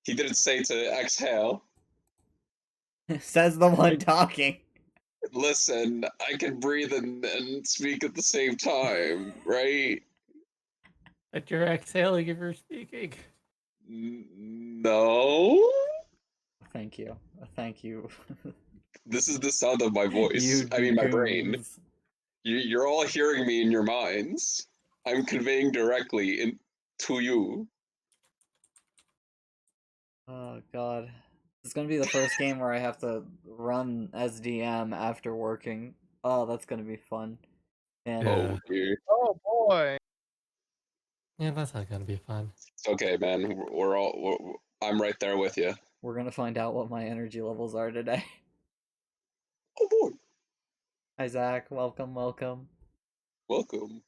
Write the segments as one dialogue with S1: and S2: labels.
S1: He didn't say to exhale.
S2: Says the one talking.
S1: Listen, I can breathe and speak at the same time, right?
S3: But you're exhaling if you're speaking.
S1: No.
S2: Thank you. Thank you.
S1: This is the sound of my voice.
S2: You
S1: I mean, my brain.
S2: goons.
S1: You're all hearing me in your minds. I'm conveying directly to you.
S2: Oh god. It's gonna be the first game where I have to run as DM after working. Oh, that's gonna be fun. And
S3: Yeah.
S1: Oh, dear.
S4: Oh boy.
S3: Yeah, that's not gonna be fun.
S1: It's okay, man. I'm right there with you.
S2: we're gonna find out what my energy levels are today.
S1: Oh boy.
S2: Hi Zach, welcome, welcome.
S1: Welcome.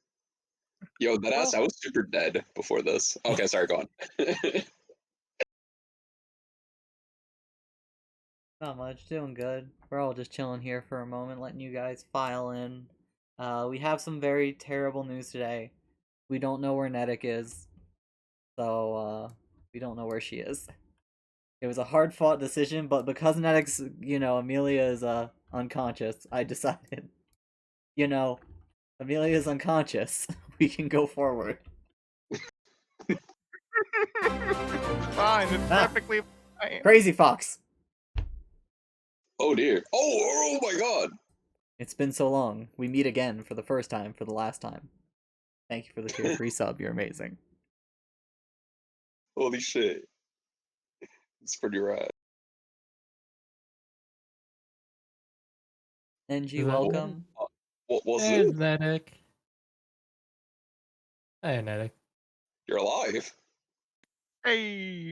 S1: Yo, that ass, I was super dead before this. Okay, sorry, go on.
S2: Not much, doing good. We're all just chilling here for a moment, letting you guys file in. We have some very terrible news today. We don't know where Netic is. So, we don't know where she is. It was a hard-fought decision, but because Netic's, Amelia is, unconscious, I decided, Amelia is unconscious. We can go forward.
S4: Fine, it's
S2: Ah.
S4: perfectly fine.
S2: Crazy Fox!
S1: Oh dear. Oh my god.
S2: It's been so long. We meet again for the first time, for the last time. Thank you for the tier 3 sub, you're amazing.
S1: Holy shit. It's pretty rad.
S2: NG,
S3: Is that-
S2: welcome.
S1: What's
S3: There's
S1: this?
S3: Netic. Hey, Netic.
S1: You're alive.
S4: Hey.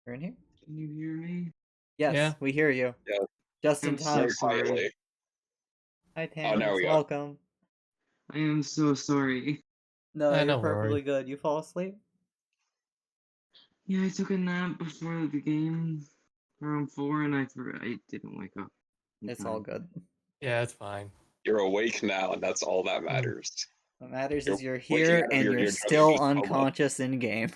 S2: You're in here?
S5: Can you hear me?
S2: Yes,
S3: Yeah.
S2: we hear you.
S1: Yeah.
S2: Just in
S5: I'm so
S2: time.
S1: Very
S5: sorry.
S1: quietly.
S2: Hi,
S1: now
S2: Tam.
S1: we go.
S2: Welcome.
S5: I am so sorry.
S2: No, you're
S3: don't
S2: perfectly
S3: worry.
S2: good. You fall asleep?
S5: Yeah, I took a nap before the game around 4 and I didn't wake up. in
S2: It's all
S5: time.
S2: good.
S3: Yeah, it's fine.
S1: You're awake now, and that's all that matters.
S2: What matters
S1: You're
S2: is you're
S1: waking
S2: here
S1: out of
S2: and
S1: your
S2: you're
S1: eardrum
S2: still
S1: and just come up.
S2: unconscious in game.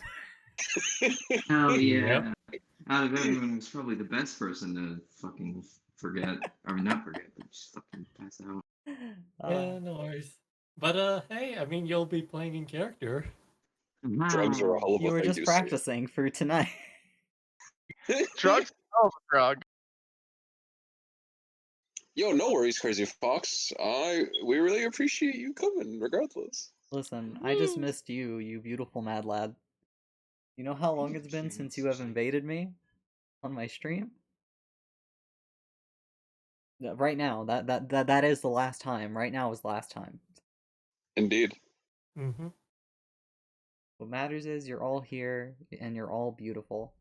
S5: Hell
S3: Yep.
S5: yeah. Out of everyone, was probably the best person to fucking forget. Or not forget, but just fucking pass out.
S3: Yeah, no worries. But hey, I mean, you'll be playing in character.
S1: Drugs are a hell of a
S2: You were
S1: thing
S2: just
S1: to
S2: practicing for tonight.
S1: say.
S4: Drugs? Oh, drug.
S1: Yo, no worries, Crazy Fox. We really appreciate you coming, regardless.
S2: Listen, I just missed you, you beautiful mad lad. You know how long it's been since you have invaded me on my stream? Right now, that is the last time. Right now is the last time.
S1: Indeed.
S3: Mm-hmm.
S2: What matters is you're all here and you're all beautiful.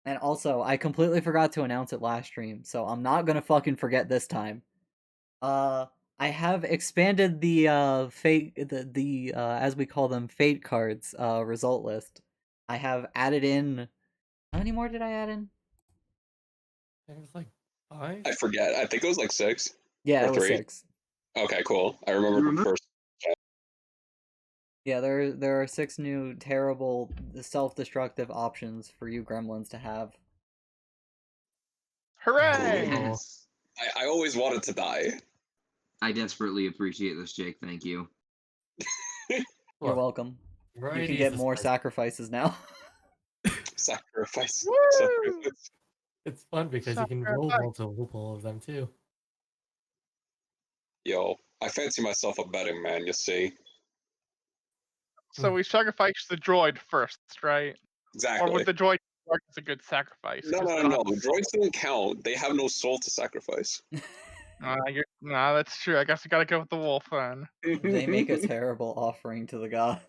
S2: And also, I completely forgot to announce it last stream, so I'm not gonna fucking forget this time. I have expanded the fate the as we call them fate cards result list. I have added in. How many more did I add in?
S3: It was like 5.
S1: I forget. I think it was like 6.
S2: Yeah,
S1: Or
S2: it was
S1: 3.
S2: 6.
S1: Okay, cool. I remember the
S5: Remember?
S1: first.
S2: Yeah, there are 6 new terrible self-destructive options for you gremlins to have.
S4: Hooray!
S1: Cool.
S5: Yes.
S1: I always wanted to die.
S5: I desperately appreciate this, Jake. Thank you.
S2: You're
S3: Look,
S2: welcome. You
S3: variety
S2: can
S3: is
S2: get
S3: the
S2: more
S3: spice.
S2: sacrifices now.
S1: Sacrifice.
S4: Woo!
S1: Sacrifice.
S3: It's fun because you can roll multiple of them too.
S1: Yo, I fancy myself a betting man, you see.
S4: So we sacrifice the droid first, right?
S1: Exactly.
S4: Or would the droid work as a good sacrifice?
S1: No,
S4: 'Cause
S1: no,
S4: they
S1: no,
S4: don't
S1: no.
S4: have-
S1: Droids don't count. They have no soul to sacrifice.
S4: Nah, that's true. I guess I gotta go with the wolf then.
S2: They make a terrible offering to the gods.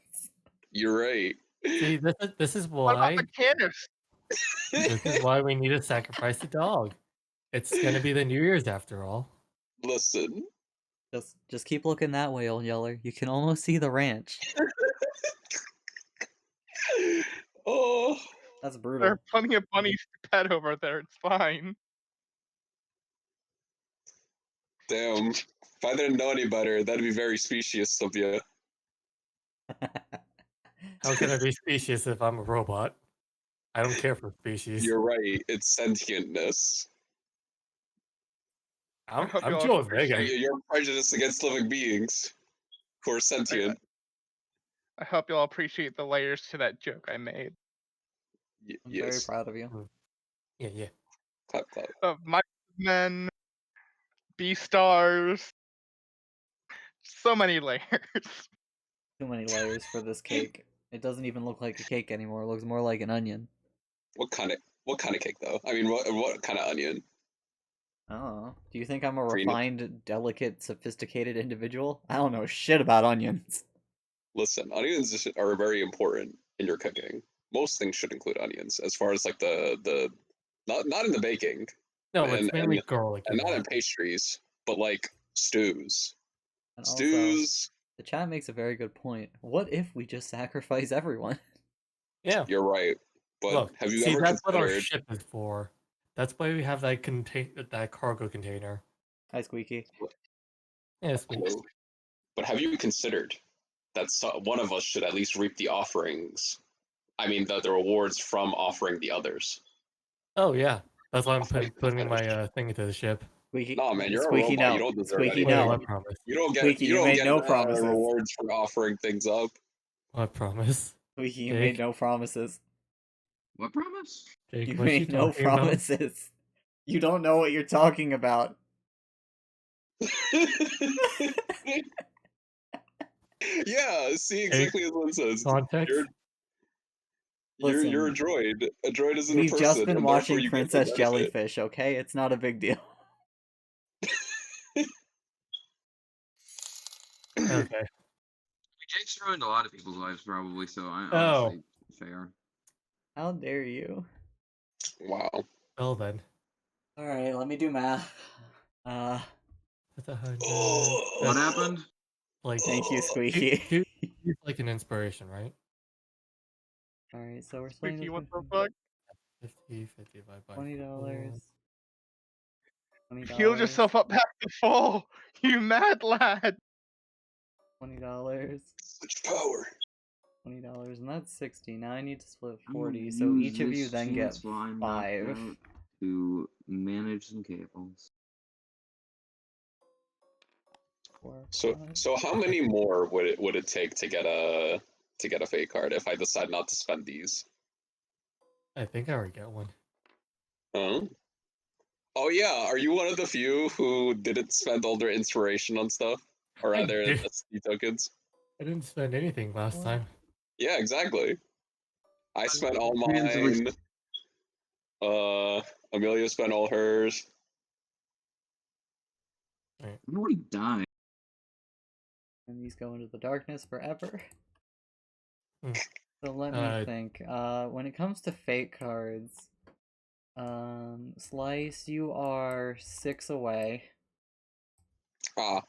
S1: You're right.
S3: See, this is
S4: What
S3: why
S4: about the Canis?
S3: this is why we need to sacrifice the dog. It's gonna be the New Year's after all.
S1: Listen.
S2: Just keep looking that way, old Yeller. You can almost see the ranch.
S1: Oh,
S2: That's
S4: There
S2: brutal.
S4: are plenty of bunnies to pet over there. It's fine.
S1: damn. If I didn't know any better, that'd be very specious of you.
S3: How can I be specious if I'm a robot? I don't care for species.
S1: You're right. It's sentientness.
S3: I'm
S4: hope
S3: I'm
S4: y'all
S3: chill with
S4: appreciate
S3: Vega.
S1: You're prejudiced against living beings who are
S4: I,
S1: sentient.
S4: I hope y'all appreciate the layers to that joke I made.
S2: I'm very
S1: Yes.
S2: proud of you.
S3: Yeah.
S1: Clap, clap.
S4: Of my men, B-stars, so many layers.
S2: Too many layers for this cake. It doesn't even look like a cake anymore. It looks more like an onion.
S1: What kind of cake though? I mean, what kind of onion?
S2: Oh, do you think I'm a
S1: Green-
S2: refined, delicate, sophisticated individual? I don't know shit about onions.
S1: Listen, onions are very important in your cooking. Most things should include onions, as far as like the not in the baking
S3: No,
S1: and
S3: it's mainly garlic.
S1: and
S3: in
S1: not in
S3: that.
S1: pastries, but like stews.
S2: And also,
S1: Stews.
S2: the chat makes a very good point. What if we just sacrifice everyone?
S3: Yeah.
S1: You're right. But
S3: Look,
S1: have you
S3: see,
S1: ever
S3: that's what our
S1: considered?
S3: ship is for. That's why we have that cargo container.
S2: Hi, Squeaky.
S3: Yeah, sweet.
S1: Hello. But have you considered that one of us should at least reap the offerings? I mean, the rewards from offering the others.
S3: Oh yeah, that's why I'm
S1: That's how you
S3: putting my
S1: finish.
S3: thing into the ship.
S2: Squeaky,
S1: Nah, man, you're
S2: Squeaky,
S1: a robot.
S2: no.
S1: You don't deserve
S2: Squeaky,
S1: anything.
S2: no.
S3: What promise?
S1: You don't get.
S2: Squeaky,
S1: you
S2: you
S1: don't
S2: made
S1: get
S2: no promises.
S1: rewards for offering things up.
S3: What promise?
S2: Squeaky, you
S3: Jake?
S2: made no promises.
S5: What promise?
S3: Jake,
S2: You
S3: what you
S2: made no
S3: talking about?
S2: promises. You don't know what you're talking about.
S1: Yeah, see exactly as Lynn says.
S3: Context?
S1: You're a
S2: Listen,
S1: droid. A droid isn't a
S2: we've
S1: person,
S2: just been
S1: and therefore
S2: watching
S1: you get the
S2: Princess
S1: benefit.
S2: Jellyfish, okay? It's not a big deal.
S3: Okay.
S5: Jake's ruined a lot of people's lives, probably. So I
S3: Oh.
S5: honestly fair.
S2: How dare you?
S1: Wow.
S3: Well then.
S2: Alright, let me do math.
S3: That's 100.
S1: Oh.
S5: What
S3: That's
S5: happened?
S3: like
S2: Thank you,
S1: Oh.
S2: Squeaky.
S3: it's like an inspiration, right?
S2: Alright, so we're splitting
S4: Squeaky,
S2: this
S4: what the
S2: between
S4: fuck?
S3: 50 divided by
S2: $20. $20.
S4: Heal yourself up back to full, you mad lad.
S2: $20.
S1: Such power.
S2: $20, and that's 60. Now I need to split
S5: I'm gonna
S2: 40, so
S5: use
S2: each of you
S5: this
S2: then get
S5: chance while I'm knocked
S2: 5.
S5: out to manage some cables.
S2: 4,
S1: So
S2: 5.
S1: how many more would it take to get a fate card if I decide not to spend these?
S3: I think I already got one.
S1: Huh? Oh yeah, are you one of the few who didn't spend all their inspiration on stuff, or
S3: I
S1: rather,
S3: did.
S1: SD tokens?
S3: I didn't spend anything last
S2: What?
S3: time.
S1: Yeah, exactly. I spent all
S5: Hands of ex-
S1: mine. Amelia spent all hers.
S5: I already died.
S2: And these go into the darkness forever.
S3: Hmm.
S2: So let me think. When it comes to fate cards, Slice, you are 6 away.
S1: Ah,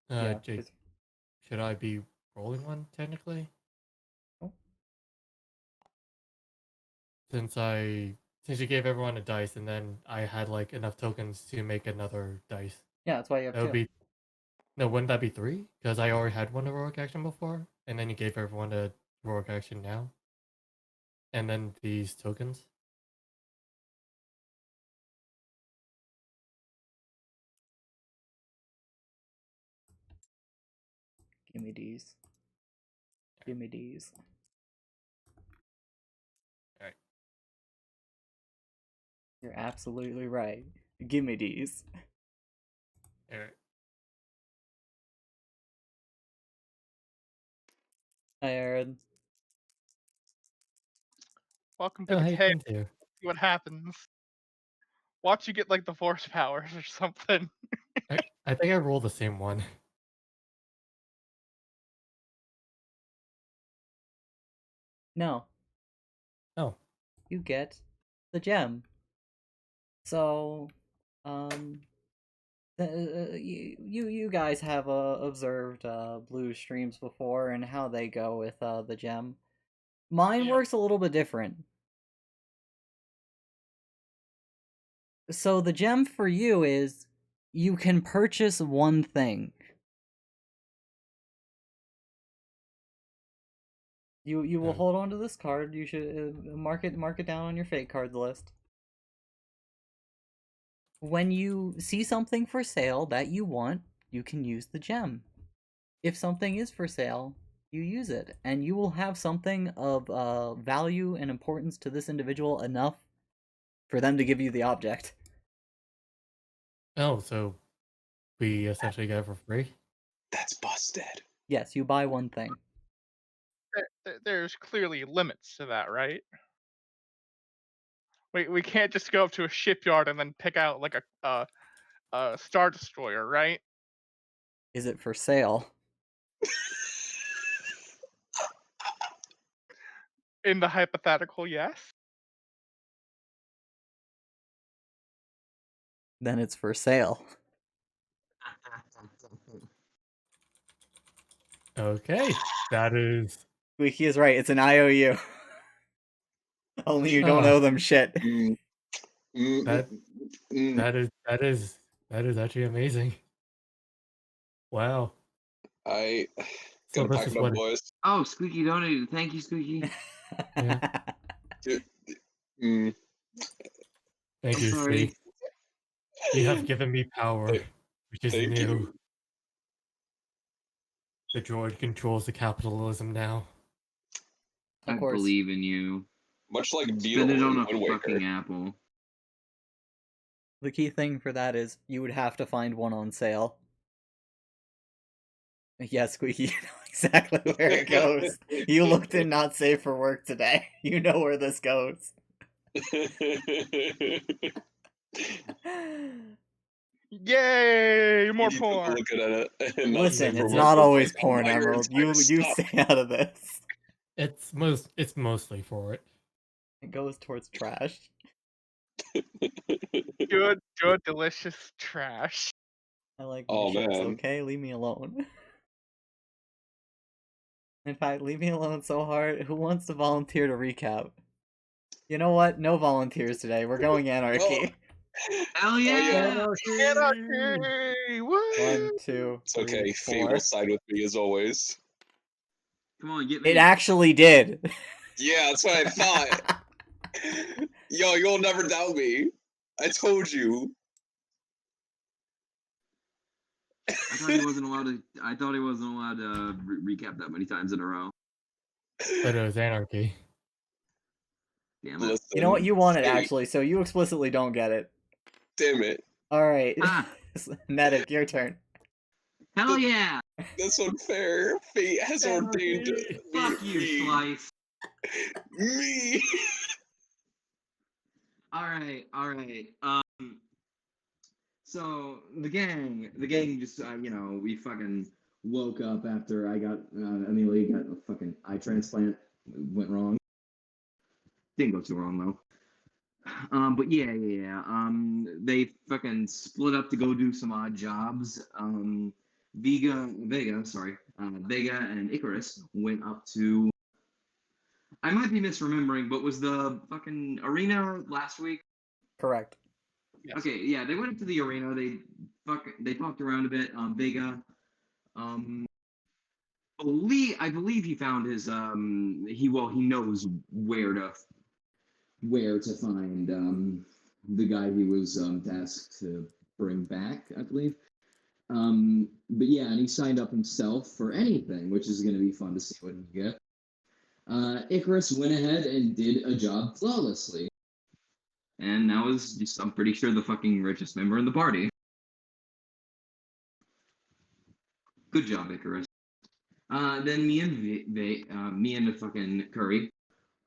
S2: Yeah,
S3: Jake,
S2: 'cause-
S3: should I be rolling one technically?
S2: Oh.
S3: Since you gave everyone a dice and then I had like enough tokens to make another dice.
S2: yeah, that's why you have
S3: That would
S2: 2.
S3: be no, wouldn't that be 3? Because I already had one heroic action before, and then you gave everyone a heroic action now. And then these tokens.
S2: Give me these. Give me these.
S3: Alright.
S2: You're absolutely right. Give me these.
S3: Alright.
S2: Hi, Aaron.
S4: Welcome to
S3: Oh,
S4: the
S3: hey,
S4: cave.
S3: too.
S4: See what happens. Watch you get like the force powers or something.
S3: I think I rolled the same one.
S2: No.
S3: Oh.
S2: You get the gem. So, you guys have observed blue streams before and how they go with the gem. Mine
S4: Yeah.
S2: works a little bit different. So the gem for you is you can purchase one thing. You will
S3: Oh.
S2: hold on to this card. You should mark it down on your fate cards list. When you see something for sale that you want, you can use the gem. If something is for sale, you use it, and you will have something of value and importance to this individual enough for them to give you the object.
S3: Oh, so we essentially got it for free?
S1: That's busted.
S2: Yes, you buy one thing.
S4: There's clearly limits to that, right? We can't just go up to a shipyard and then pick out like a Star Destroyer, right?
S2: Is it for sale?
S4: In the hypothetical, yes.
S2: Then it's for sale.
S3: Okay, that is.
S2: Squeaky is right. It's an IOU. Only you don't
S3: Ah.
S2: owe them shit.
S1: Mm, mm,
S3: That-
S1: mm.
S3: That is actually amazing. Wow.
S1: I
S3: So
S1: gotta
S3: this
S1: pack
S3: is
S1: it up,
S3: what.
S1: boys.
S5: Oh, Squeaky donated. Thank you, Squeaky.
S1: Mm.
S3: Thank you,
S5: Sorry.
S3: Steve. You have given me power,
S1: Th-
S3: which is
S1: Thank
S3: new.
S1: you.
S3: The droid controls the capitalism now.
S2: Of
S5: I
S2: course.
S5: believe in you.
S1: Much like Beetle
S5: Spend it
S1: in
S5: on a
S1: Wind Waker.
S5: fucking apple.
S2: The key thing for that is you would have to find one on sale. Yeah, Squeaky, you know exactly where it goes. You looked in not safe for work today. You know where this goes.
S4: Yay! More
S1: You keep
S4: porn.
S1: looking at it and not
S2: Listen,
S1: saying
S2: it's
S1: for
S2: not
S1: what,
S2: always
S1: like,
S2: porn,
S1: buy your
S2: Emerald. You
S1: entire stuff.
S2: stay out of this.
S3: It's mostly for it.
S2: It goes towards trash.
S4: Good, delicious trash.
S2: I like my
S1: Oh,
S2: ships,
S1: man.
S2: okay? Leave me alone. In fact, leave me alone so hard. Who wants to volunteer to recap? You know what? No volunteers today. We're going anarchy.
S5: Hell
S1: Oh, yeah.
S5: yeah!
S4: Anarchy! Woo!
S2: 1, 2,
S1: It's
S2: 3,
S1: okay. Fate
S2: 4.
S1: will side with me as always.
S5: Come on, get me.
S2: It actually did.
S1: Yeah, that's what I thought. Yo, you'll never doubt me. I told you.
S5: I thought he wasn't allowed to. I thought he wasn't allowed to recap that many times in a row.
S3: But it was anarchy.
S5: Damn it!
S1: Listen,
S2: You know what? You want it,
S1: Fate,
S2: actually, so you explicitly don't get it.
S1: damn it.
S2: Alright.
S5: Ah.
S2: Nedic, your turn.
S5: Hell yeah!
S1: That's unfair. Fate has ordained
S3: Anarchy.
S5: Fuck you, Slice.
S1: Me.
S5: All right. So the gang just we fucking woke up after Amelia got a fucking eye transplant. Went wrong. Didn't go too wrong though. But yeah. They fucking split up to go do some odd jobs. Vega and Icarus went up to. I might be misremembering, but was the fucking arena last week?
S2: Correct.
S4: Yes.
S5: Okay, yeah, they went up to the arena. They talked around a bit. Vega, I believe he found his he knows where to find the guy he was tasked to bring back, I believe. But yeah, and he signed up himself for anything, which is going to be fun to see what he gets. Icarus went ahead and did a job flawlessly. And that was just, I'm pretty sure, the fucking richest member in the party. Good job, Icarus. Then me and the fucking Curry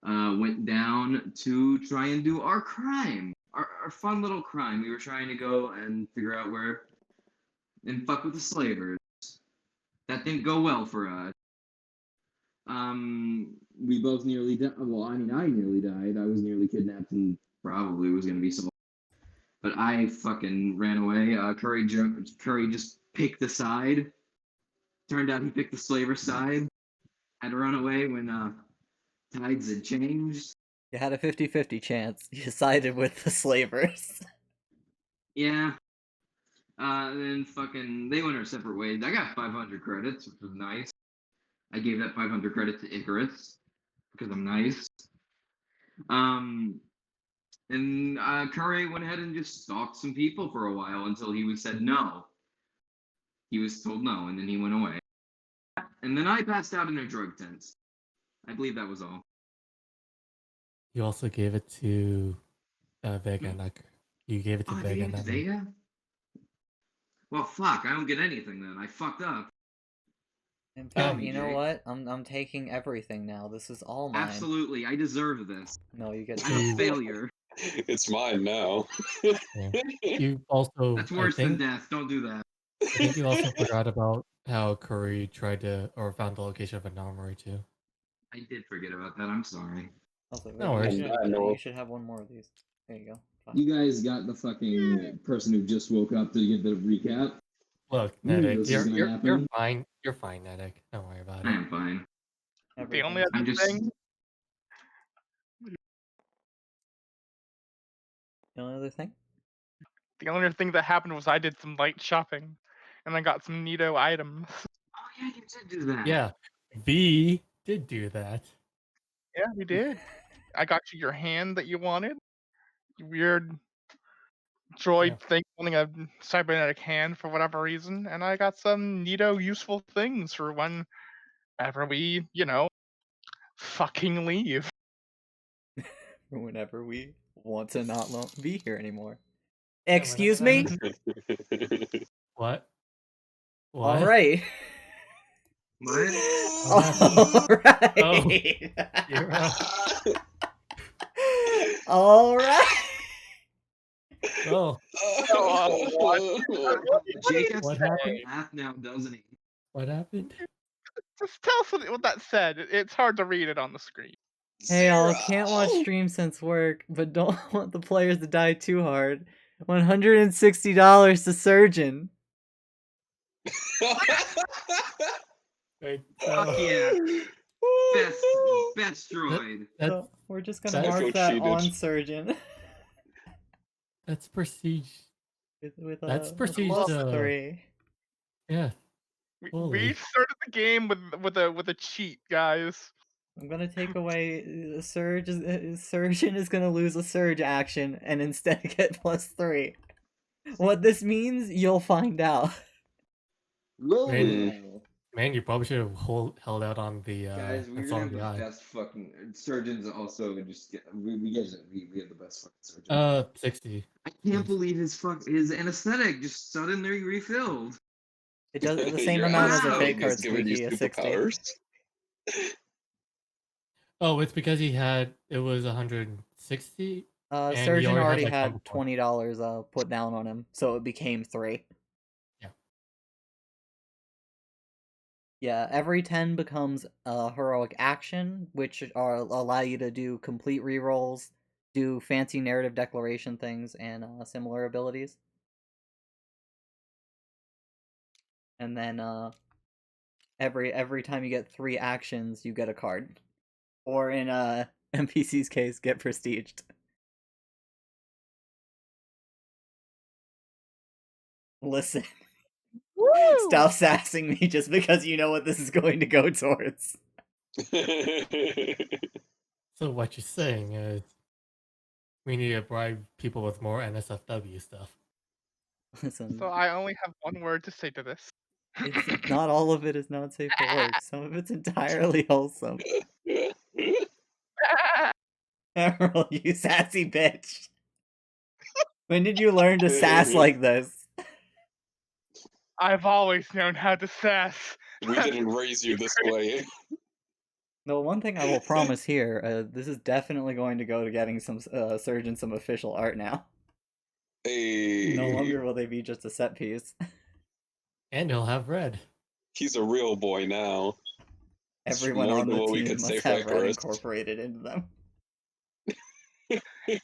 S5: went down to try and do our crime. Our fun little crime. We were trying to go and figure out where and fuck with the slavers. That didn't go well for us. We both nearly died. Well, I mean, I nearly died. I was nearly kidnapped and probably was going to be sold. But I fucking ran away. Curry just picked the side. Turned out he picked the slaver side. Had to run away when tides had changed.
S2: You had a 50-50 chance. You sided with the slavers.
S5: Yeah. Then fucking they went our separate ways. I got 500 credits, which was nice. I gave that 500 credit to Icarus. because I'm nice. And Curry went ahead and just stalked some people for a while until he was said no. He was told no, and then he went away. And then I passed out in a drug tent. I believe that was all.
S3: You also gave it to Vega,
S5: Hmm.
S3: not you gave it to
S5: Oh, I
S3: Vega.
S5: gave it to
S3: Not me.
S5: Vega? Well, fuck, I don't get anything then. I fucked up.
S2: In
S5: Kill
S2: fact,
S5: me,
S2: you know
S5: Jake.
S2: what? I'm taking everything now. This is all mine.
S5: Absolutely, I deserve this.
S2: No, you get
S5: I'm a
S3: You-
S5: failure.
S1: It's mine now.
S3: Yeah. You also,
S5: That's
S3: I
S5: worse than
S3: think,
S5: death. Don't do that.
S3: I think you also forgot about how Curry tried to or found the location of an armory too.
S5: I did forget about that. I'm sorry.
S2: Also,
S3: No
S2: wait,
S3: worries.
S2: you should have one more of these. There you go. Fine.
S5: You guys got the fucking person who just woke up to give the recap.
S3: Look,
S5: You knew
S3: Nedic,
S5: this was gonna
S3: you're
S5: happen.
S3: fine. You're fine, Nedic. Don't worry about
S5: I
S3: it.
S5: am fine.
S4: The only
S2: Everything's
S4: other
S5: I'm just.
S4: thing,
S2: The only other thing?
S4: the only other thing that happened was I did some light shopping, and I got some neato items.
S5: Oh yeah, you did do that.
S3: Yeah, V did do that.
S4: Yeah, we did. I got you your hand that you wanted. You weird droid
S3: Yeah.
S4: thing wanting a cybernetic hand for whatever reason, and I got some neato useful things for whenever we, fucking leave.
S2: Or whenever we want to not be here anymore.
S3: Yeah,
S2: Excuse
S3: whenever
S2: me?
S3: that- What? What?
S2: All right.
S5: What?
S2: All right.
S3: Oh. Hero.
S2: All right.
S3: Oh,
S5: Jake has
S3: What
S5: to
S3: happened?
S5: math now, doesn't he?
S3: what happened?
S4: Just tell us what that said. It's hard to read it on the screen.
S2: Hey, y'all, can't watch stream since work, but don't want the players to die too hard. $160 to Surgeon.
S3: Wait,
S5: Fuck
S3: so
S5: yeah. Best droid.
S3: that's
S2: So we're just gonna
S3: that's
S2: mark
S1: what
S2: that
S1: she did.
S2: on Surgeon.
S3: that's prestige.
S2: with
S3: That's
S2: a
S3: prestige,
S2: +3.
S3: Yeah.
S4: We
S3: Holy.
S4: started the game with a cheat, guys.
S2: I'm gonna take away Surgeon is gonna lose a Surge action and instead get +3. What this means, you'll find out.
S5: Whoa.
S3: Man, you probably should have held out on the
S5: Guys, we're
S3: that's
S5: gonna
S3: on
S5: have
S3: the
S5: the
S3: eye.
S5: best fucking surgeons. Also, just get we have the best fucking surgeons.
S3: 60.
S5: I can't
S3: please.
S5: believe his anesthetic just suddenly refilled.
S2: It does the same
S1: Your
S2: amount as a
S5: Wow.
S2: fake
S1: anesthetic
S2: card
S1: is giving you
S2: squeaky, a 60.
S1: superpowers.
S3: Oh, it's because it was 160. And he
S2: Surgeon
S3: already
S2: already
S3: had, like,
S2: had
S3: one before.
S2: $20 put down on him, so it became 3.
S3: Yeah.
S2: Yeah, every 10 becomes a heroic action, which allow you to do complete rerolls, do fancy narrative declaration things, and similar abilities. And then every time you get 3 actions, you get a card, or in NPC's case, get prestiged. Listen, stop sassing me just because you know what this is going to go towards.
S3: So what you're saying is we need to bribe people with more NSFW stuff.
S2: Listen,
S4: So I only have one word to say to this.
S2: it's not all of it is not safe for work. Some of it's entirely wholesome. Emerald, you sassy bitch. When did you learn to sass like this?
S4: I've always known how to sass.
S1: We didn't raise you this way.
S2: No, one thing I will promise here, this is definitely going to go to getting some Surgeon some official art now.
S1: Hey,
S2: No longer will they be just a set piece.
S3: And he'll have red.
S1: he's a real boy now.
S2: Everyone
S1: more
S2: on
S1: than
S2: the
S1: what we
S2: team
S1: could say
S2: must
S1: for
S2: have red
S1: Icarus.
S2: incorporated into them.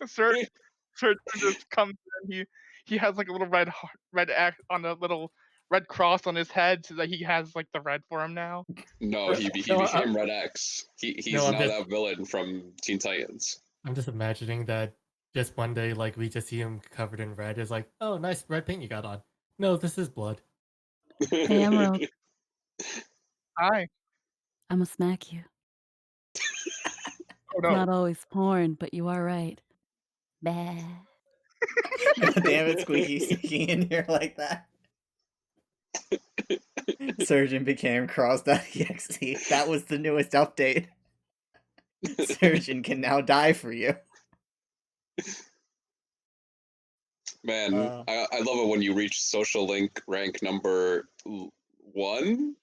S4: Surgeon just comes in. He has like a little red X on a little red cross on his head, so that he has like the red for him now.
S1: No, he
S3: No,
S1: became Red X. He's
S3: No, I'm
S1: now
S3: just-
S1: that villain from Teen Titans.
S3: I'm just imagining that just one day, like, we just see him covered in red. It's like, oh, nice red paint you got on. No, this is blood.
S6: Hey, Emerald,
S4: Hi.
S6: I'ma smack you.
S4: Oh
S6: It's
S4: no.
S6: not always porn, but you are right. Bah.
S2: God damn it, Squeaky sneaking in here like that. Surgeon became cross.exe. That was the newest update. Surgeon can now die for you.
S1: Man, I love it when you reach social link rank number 1.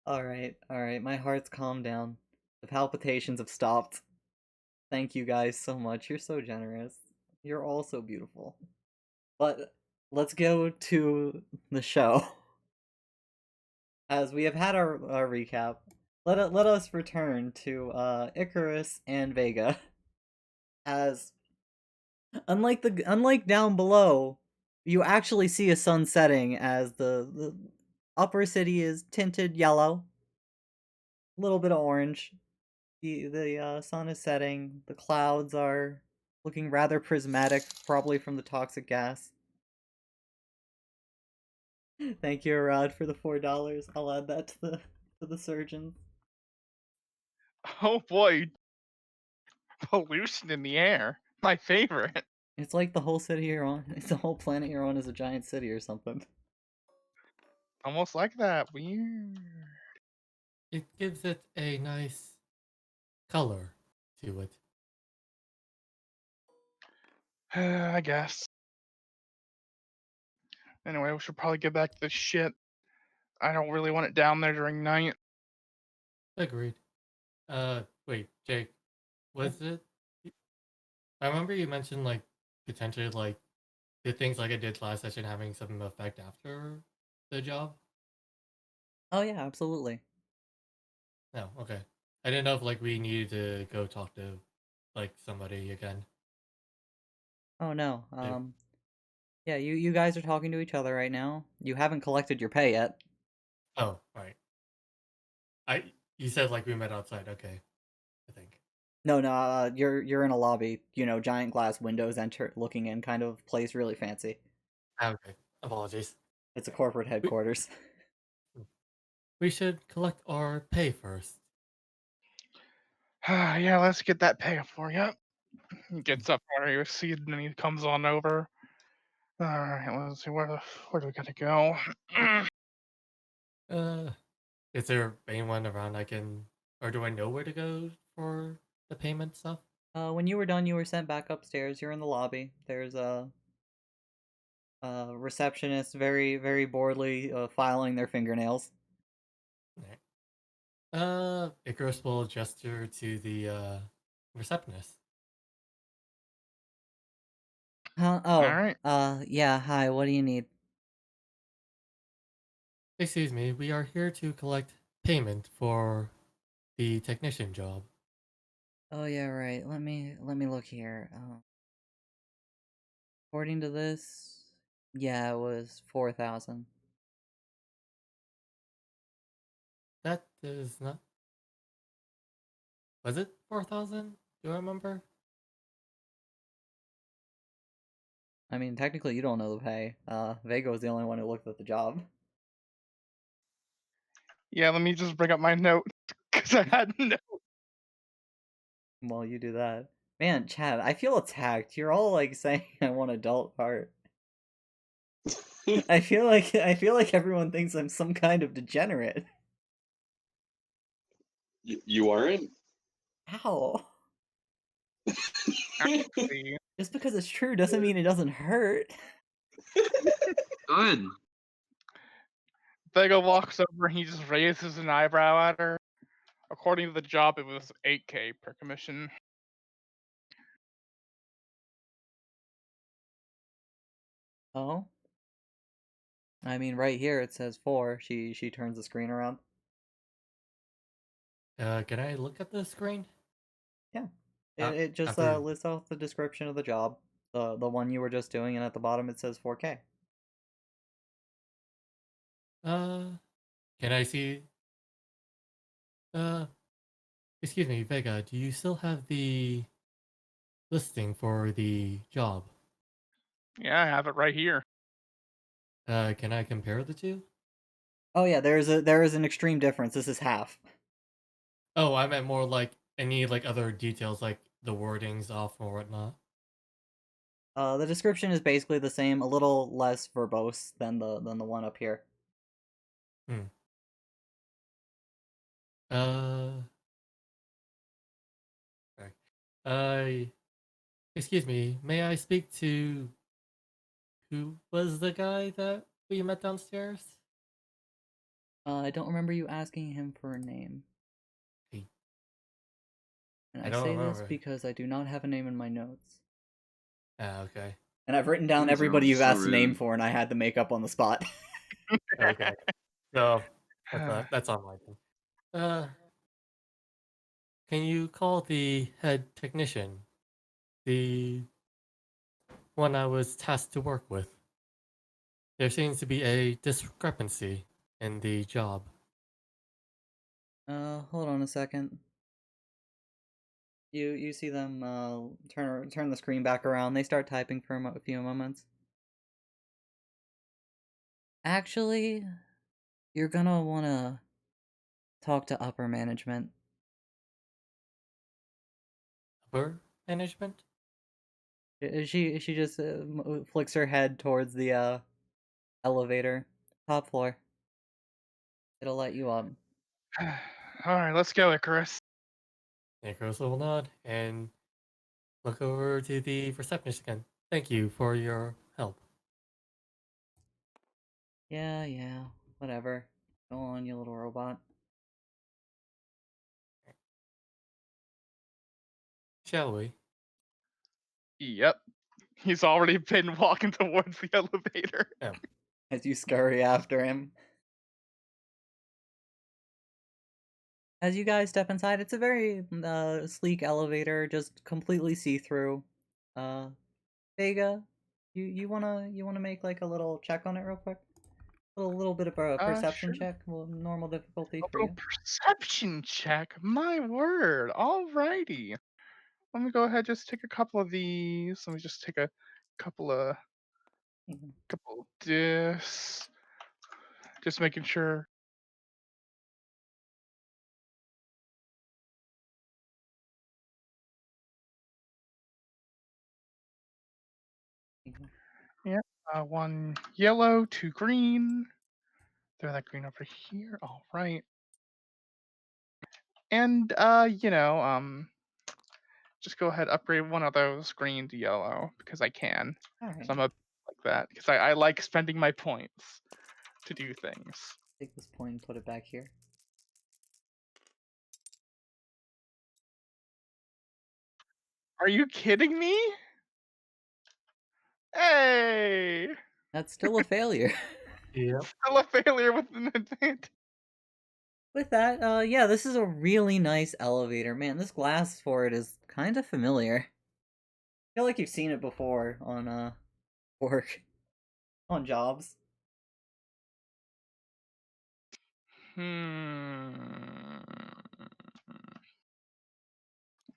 S2: Alright, my heart's calmed down. The palpitations have stopped. Thank you guys so much. You're so generous. You're all so beautiful. But let's go to the show. As we have had our recap, let us return to Icarus and Vega. As unlike down below, you actually see a sun setting as the upper city is tinted yellow, a little bit of orange. The sun is setting. The clouds are looking rather prismatic, probably from the toxic gas. Thank you, Arad, for the $4. I'll add that to the surgeon.
S4: Oh boy. Pollution in the air. My favorite.
S2: It's like the whole city you're on. It's the whole planet you're on is a giant city or something.
S4: Almost like that. Weird.
S3: It gives it a nice color to it.
S4: I guess. Anyway, we should probably get back to this shit. I don't really want it down there during night.
S3: Agreed. Wait, Jake, was it? I remember you mentioned like potentially like the things like I did last session having some effect after the job.
S2: Oh yeah, absolutely.
S3: No, okay. I didn't know if like we needed to go talk to like somebody again.
S2: Oh no.
S3: Yeah.
S2: Yeah, you guys are talking to each other right now. You haven't collected your pay yet.
S3: Oh, right. You said like we met outside. Okay, I think.
S2: No, you're in a lobby. You know, giant glass windows looking in kind of place, really fancy.
S3: Okay, apologies.
S2: It's a corporate headquarters.
S3: We should collect our pay first.
S4: Yeah, let's get that pay for you. He gets up where he was seated and he comes on over. Alright, let's see, where do we gotta go?
S3: Uh, is there anyone around I can, or do I know where to go for the payment stuff?
S2: When you were done, you were sent back upstairs. You're in the lobby. There's a receptionist, very boredly filing their fingernails.
S3: Alright. Icarus will gesture to the receptionist.
S2: Huh? Oh,
S4: Alright.
S2: yeah. Hi. What do you need?
S3: Excuse me, we are here to collect payment for the technician job.
S2: Oh yeah, right. Let me look here. According to this, yeah, it was 4,000.
S3: That is not. Was it 4,000? Do I remember?
S2: I mean, technically, you don't know the pay. Vega was the only one who looked at the job.
S4: Yeah, let me just bring up my note. Because I had no.
S2: While you do that, man, Chad, I feel attacked. You're all like saying I want adult art. I feel like everyone thinks I'm some kind of degenerate.
S1: You aren't?
S2: How?
S4: Actually,
S2: Just because it's true doesn't mean it doesn't hurt.
S5: Good.
S4: Vega walks over and he just raises an eyebrow at her. According to the job, it was 8K per commission.
S2: Oh? I mean, right here it says 4. She turns the screen around.
S3: Can I look at the screen?
S2: Yeah.
S3: Uh,
S2: It just
S3: after-
S2: lists out the description of the job, the one you were just doing, and at the bottom it says 4K.
S3: Can I see? Excuse me, Vega, do you still have the listing for the job?
S4: Yeah, I have it right here.
S3: Can I compare the two?
S2: Oh yeah, there is an extreme difference. This is half.
S3: Oh, I meant more like any like other details, like the wordings off or whatnot.
S2: The description is basically the same, a little less verbose than the one up here.
S3: Hmm. Uh. Sorry. Excuse me. May I speak to who was the guy that we met downstairs?
S2: I don't remember you asking him for a name.
S3: Hey,
S2: And
S3: I
S2: I
S3: don't
S2: say this
S3: remember.
S2: because I do not have a name in my notes.
S3: Ah, okay.
S2: And I've written down
S5: Things are
S2: everybody you've
S5: so
S2: asked a name
S5: rude.
S2: for, and I had to make up on the spot.
S3: Okay. So that's on my thing. Can you call the head technician, the one I was tasked to work with? There seems to be a discrepancy in the job.
S2: Hold on a second. You see them turn the screen back around. They start typing for a few moments. Actually, you're gonna wanna talk to upper management.
S3: Upper management?
S2: She just flicks her head towards the elevator, top floor. It'll let you up.
S4: All right, let's go, Icarus.
S3: Nicholas will nod and look over to the receptionist again. Thank you for your help.
S2: Yeah, whatever. Go on, you little robot.
S3: Shall we?
S4: Yep. He's already been walking towards the elevator.
S3: Oh,
S2: As you scurry after him. As you guys step inside, it's a very sleek elevator, just completely see-through. Vega, you wanna make like a little check on it real quick? A little bit of a perception
S4: Sure.
S2: check, normal difficulty
S4: A
S2: for
S4: little
S2: you.
S4: perception check. My word. Alrighty. Let me go ahead. Just take a couple of these. Let me just take a couple of
S2: Mhm.
S4: this. Just making sure.
S2: Mhm.
S4: Yeah. One yellow, two green. Throw that green over here. All right. And just go ahead upgrade one of those green to yellow because I can.
S2: All
S4: Because
S2: right,
S4: I'm a like that. Because I like spending my points to do things.
S2: take this point and put it back here.
S4: Are you kidding me? Hey!
S2: That's still a failure.
S3: yep.
S4: Still a failure with an advantage.
S2: With that, yeah, this is a really nice elevator. Man, this glass for it is kind of familiar. I feel like you've seen it before on, work. On jobs.
S4: Hmm.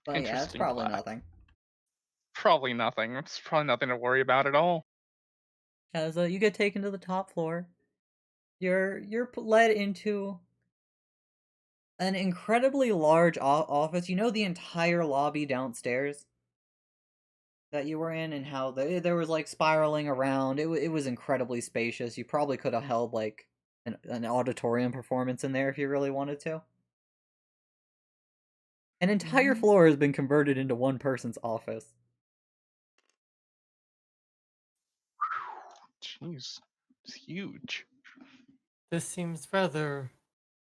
S2: But yeah, it's
S4: Interesting
S2: probably
S4: class.
S2: nothing.
S4: Probably nothing. It's probably nothing to worry about at all.
S2: As you get taken to the top floor, you're led into an incredibly large office. You know the entire lobby downstairs that you were in, and how there was like spiraling around. It was incredibly spacious. You probably could have held like an auditorium performance in there if you really wanted to. An entire
S4: Mhm.
S2: floor has been converted into one person's office.
S4: Jeez. It's huge.
S3: This seems rather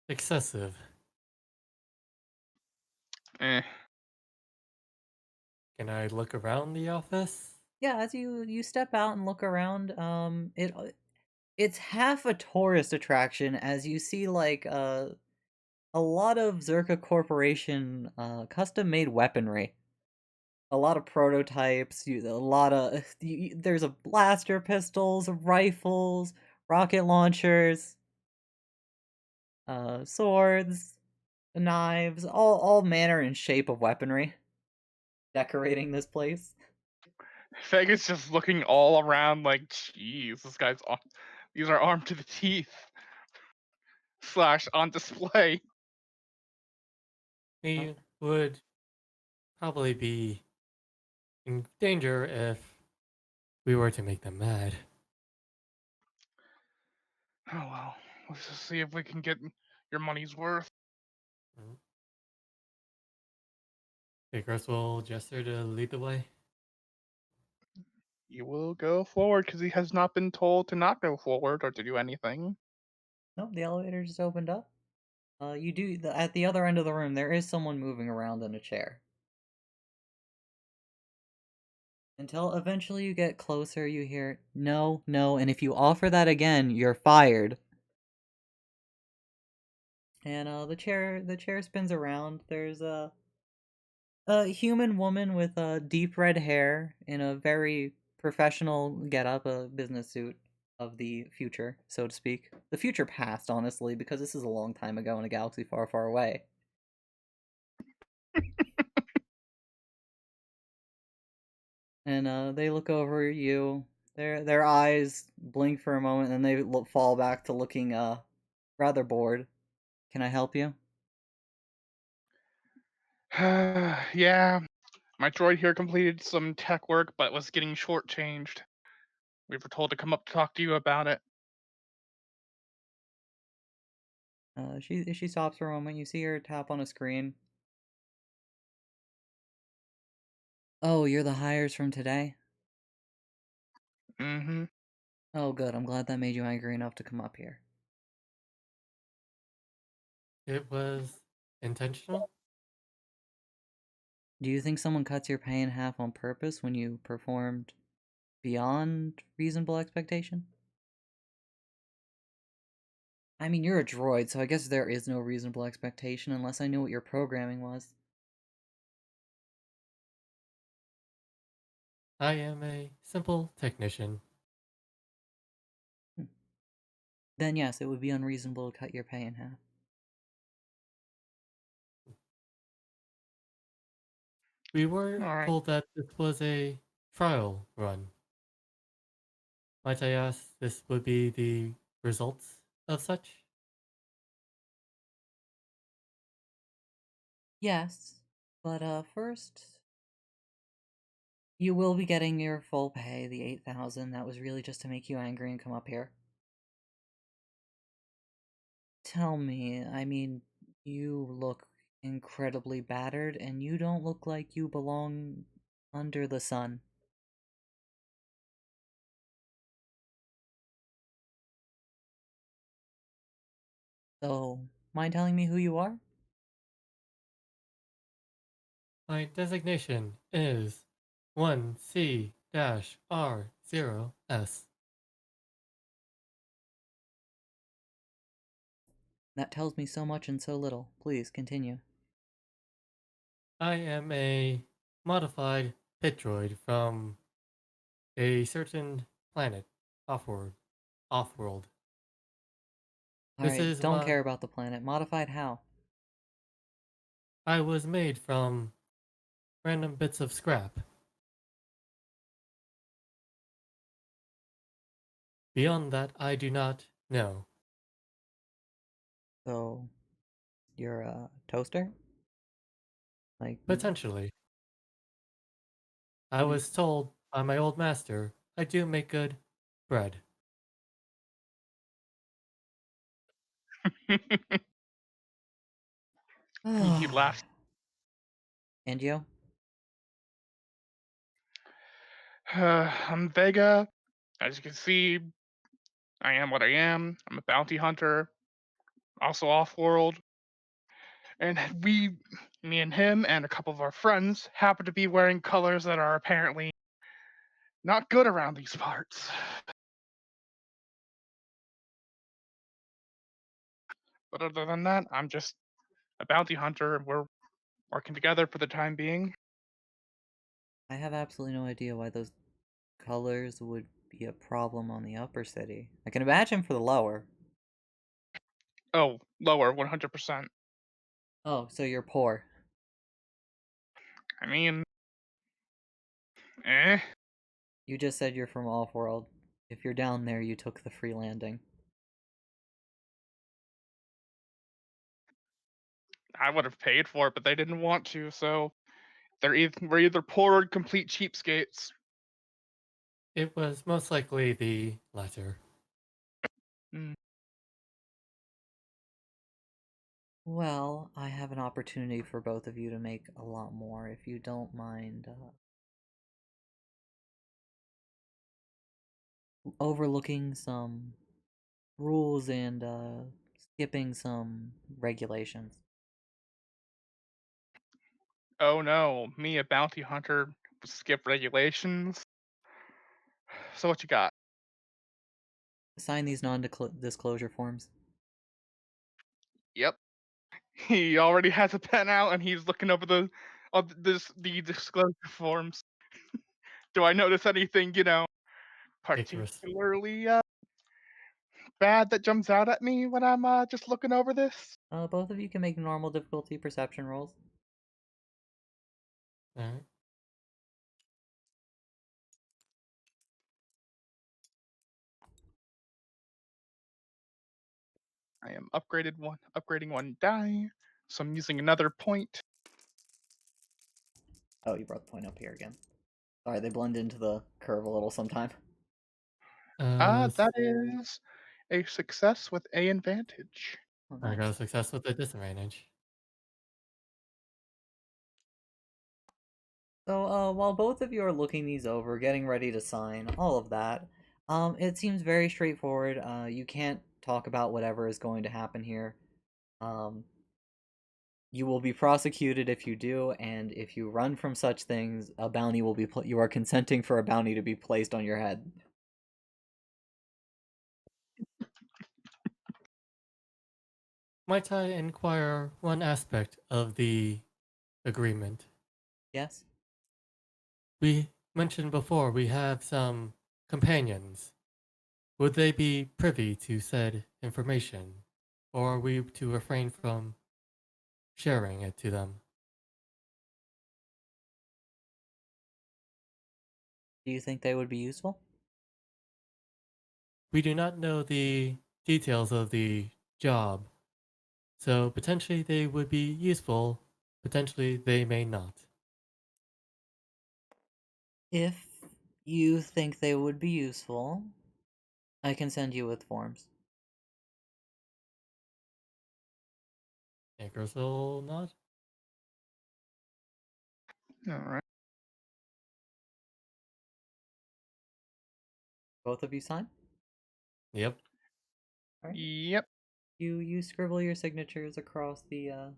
S3: excessive.
S4: Eh.
S3: Can I look around the office?
S2: Yeah, as you step out and look around, it's half a tourist attraction as you see like a lot of Zerka Corporation custom made weaponry. A lot of prototypes, a lot of there's a blaster pistols, rifles, rocket launchers, swords, knives, all manner and shape of weaponry decorating this place.
S4: Vega's just looking all around like, jeez, these are armed to the teeth. Slash on display.
S3: We would probably be in danger if we were to make them mad.
S4: Oh well, let's just see if we can get your money's worth.
S3: Icarus will gesture to lead the way.
S4: You will go forward because he has not been told to not go forward or to do anything.
S2: Nope, the elevator just opened up. You do at the other end of the room. There is someone moving around in a chair. Until eventually you get closer, you hear no, no, and if you offer that again, you're fired. And the chair spins around. There's a human woman with deep red hair in a very professional getup, a business suit of the future, so to speak. The future past, honestly, because this is a long time ago in a galaxy far, far away. And they look over you. Their eyes blink for a moment, and they fall back to looking rather bored. Can I help you?
S4: Yeah, my droid here completed some tech work but was getting shortchanged. We were told to come up to talk to you about it.
S2: She stops for a moment. You see her tap on a screen. Oh, you're the hires from today?
S4: Mm-hmm.
S2: Oh, good. I'm glad that made you angry enough to come up here.
S3: It was intentional.
S2: Do you think someone cuts your pay in half on purpose when you performed beyond reasonable expectation? I mean, you're a droid, so I guess there is no reasonable expectation unless I knew what your programming was.
S3: I am a simple technician.
S2: Then yes, it would be unreasonable to cut your pay in half.
S3: We were
S4: All right.
S3: told that this was a trial run. Might I ask, this would be the results of such?
S2: Yes, but first, you will be getting your full pay, the 8,000. That was really just to make you angry and come up here. Tell me, I mean, you look incredibly battered, and you don't look like you belong under the sun. So, mind telling me who you are?
S3: My designation is 1C-R0S.
S2: That tells me so much and so little. Please, continue.
S3: I am a modified pit droid from a certain planet, off-world. Off-world. This
S2: Alright,
S3: is
S2: don't
S3: my...
S2: care about the planet. Modified how?
S3: I was made from random bits of scrap. Beyond that, I do not know.
S2: So, you're a toaster? Like,
S3: Potentially. I
S2: what do
S3: was told by my old master I do make good bread.
S4: He
S2: you...
S4: laughs.
S2: And you?
S4: I'm Vega. As you can see, I am what I am. I'm a bounty hunter, also off-world. And me and him and a couple of our friends, happen to be wearing colors that are apparently not good around these parts. But other than that, I'm just a bounty hunter, and we're working together for the time being.
S2: I have absolutely no idea why those colors would be a problem on the upper city. I can imagine for the lower.
S4: Oh, lower, 100%.
S2: Oh, so you're poor.
S4: I mean, eh.
S2: You just said you're from Offworld. If you're down there, you took the free landing.
S4: I would have paid for it, but they didn't want to, so we're either poor or complete cheapskates.
S3: It was most likely the latter.
S4: Mm.
S2: Well, I have an opportunity for both of you to make a lot more, if you don't mind overlooking some rules and skipping some regulations.
S4: Oh no, me, a bounty hunter, skip regulations. So what you got?
S2: Sign these non-disclosure forms.
S4: Yep. He already has a pen out and he's looking over the disclosure forms. Do I notice anything,
S3: Icarus.
S4: particularly bad that jumps out at me when I'm just looking over this?
S2: Both of you can make normal difficulty perception rolls.
S3: Alright.
S4: I am upgrading one die, so I'm using another point.
S2: Oh, you brought the point up here again. Sorry, they blend into the curve a little sometime.
S4: That is a success with a advantage.
S2: Oh,
S3: I got a
S2: nice.
S3: success with a disadvantage.
S2: So, while both of you are looking these over, getting ready to sign, all of that, it seems very straightforward. You can't talk about whatever is going to happen here. You will be prosecuted if you do, and if you run from such things, a bounty will be you are consenting for a bounty to be placed on your head.
S3: Might I inquire one aspect of the agreement?
S2: Yes?
S3: We mentioned before we have some companions. Would they be privy to said information, or are we to refrain from sharing it to them?
S2: Do you think they would be useful?
S3: We do not know the details of the job, so potentially they would be useful, potentially they may not.
S2: If you think they would be useful, I can send you with forms.
S3: Icarus will nod.
S4: Alright.
S2: Both of you sign?
S3: Yep.
S2: Alright.
S4: Yep.
S2: You scribble your signatures across the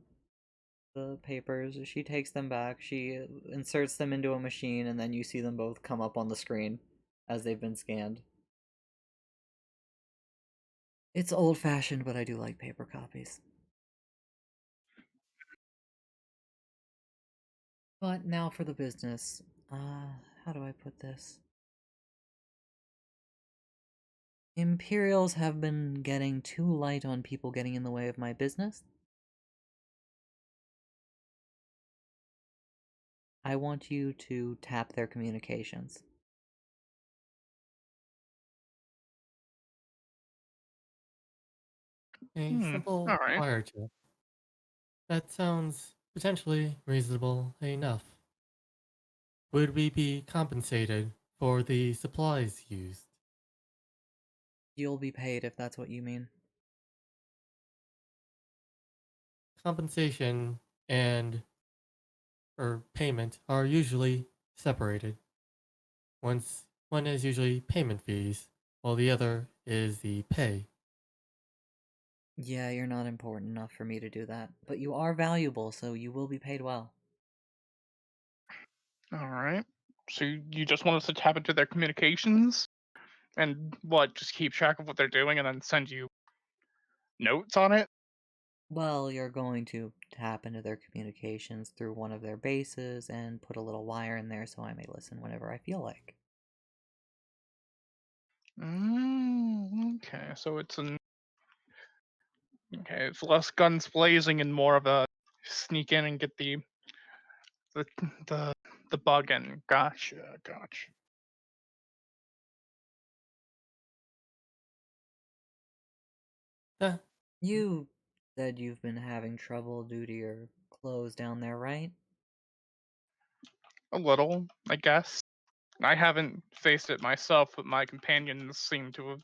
S2: papers. She takes them back. She inserts them into a machine, and then you see them both come up on the screen as they've been scanned. It's old-fashioned, but I do like paper copies. But now for the business. How do I put this? Imperials have been getting too light on people getting in the way of my business. I want you to tap their communications.
S3: A simple
S4: Alright.
S3: wire chip. That sounds potentially reasonable enough. Would we be compensated for the supplies used?
S2: You'll be paid if that's what you mean.
S3: Compensation and or payment are usually separated. One is usually payment fees, while the other is the pay.
S2: Yeah, you're not important enough for me to do that, but you are valuable, so you will be paid well.
S4: Alright. So you just want us to tap into their communications? And what, just keep track of what they're doing and then send you notes on it?
S2: Well, you're going to tap into their communications through one of their bases and put a little wire in there so I may listen whenever I feel like.
S4: Okay, so it's less guns blazing and more of a sneak in and get the the the bug in. Gotcha.
S3: That
S2: You said you've been having trouble due to your clothes down there, right?
S4: A little, I guess. I haven't faced it myself, but my companions seem to have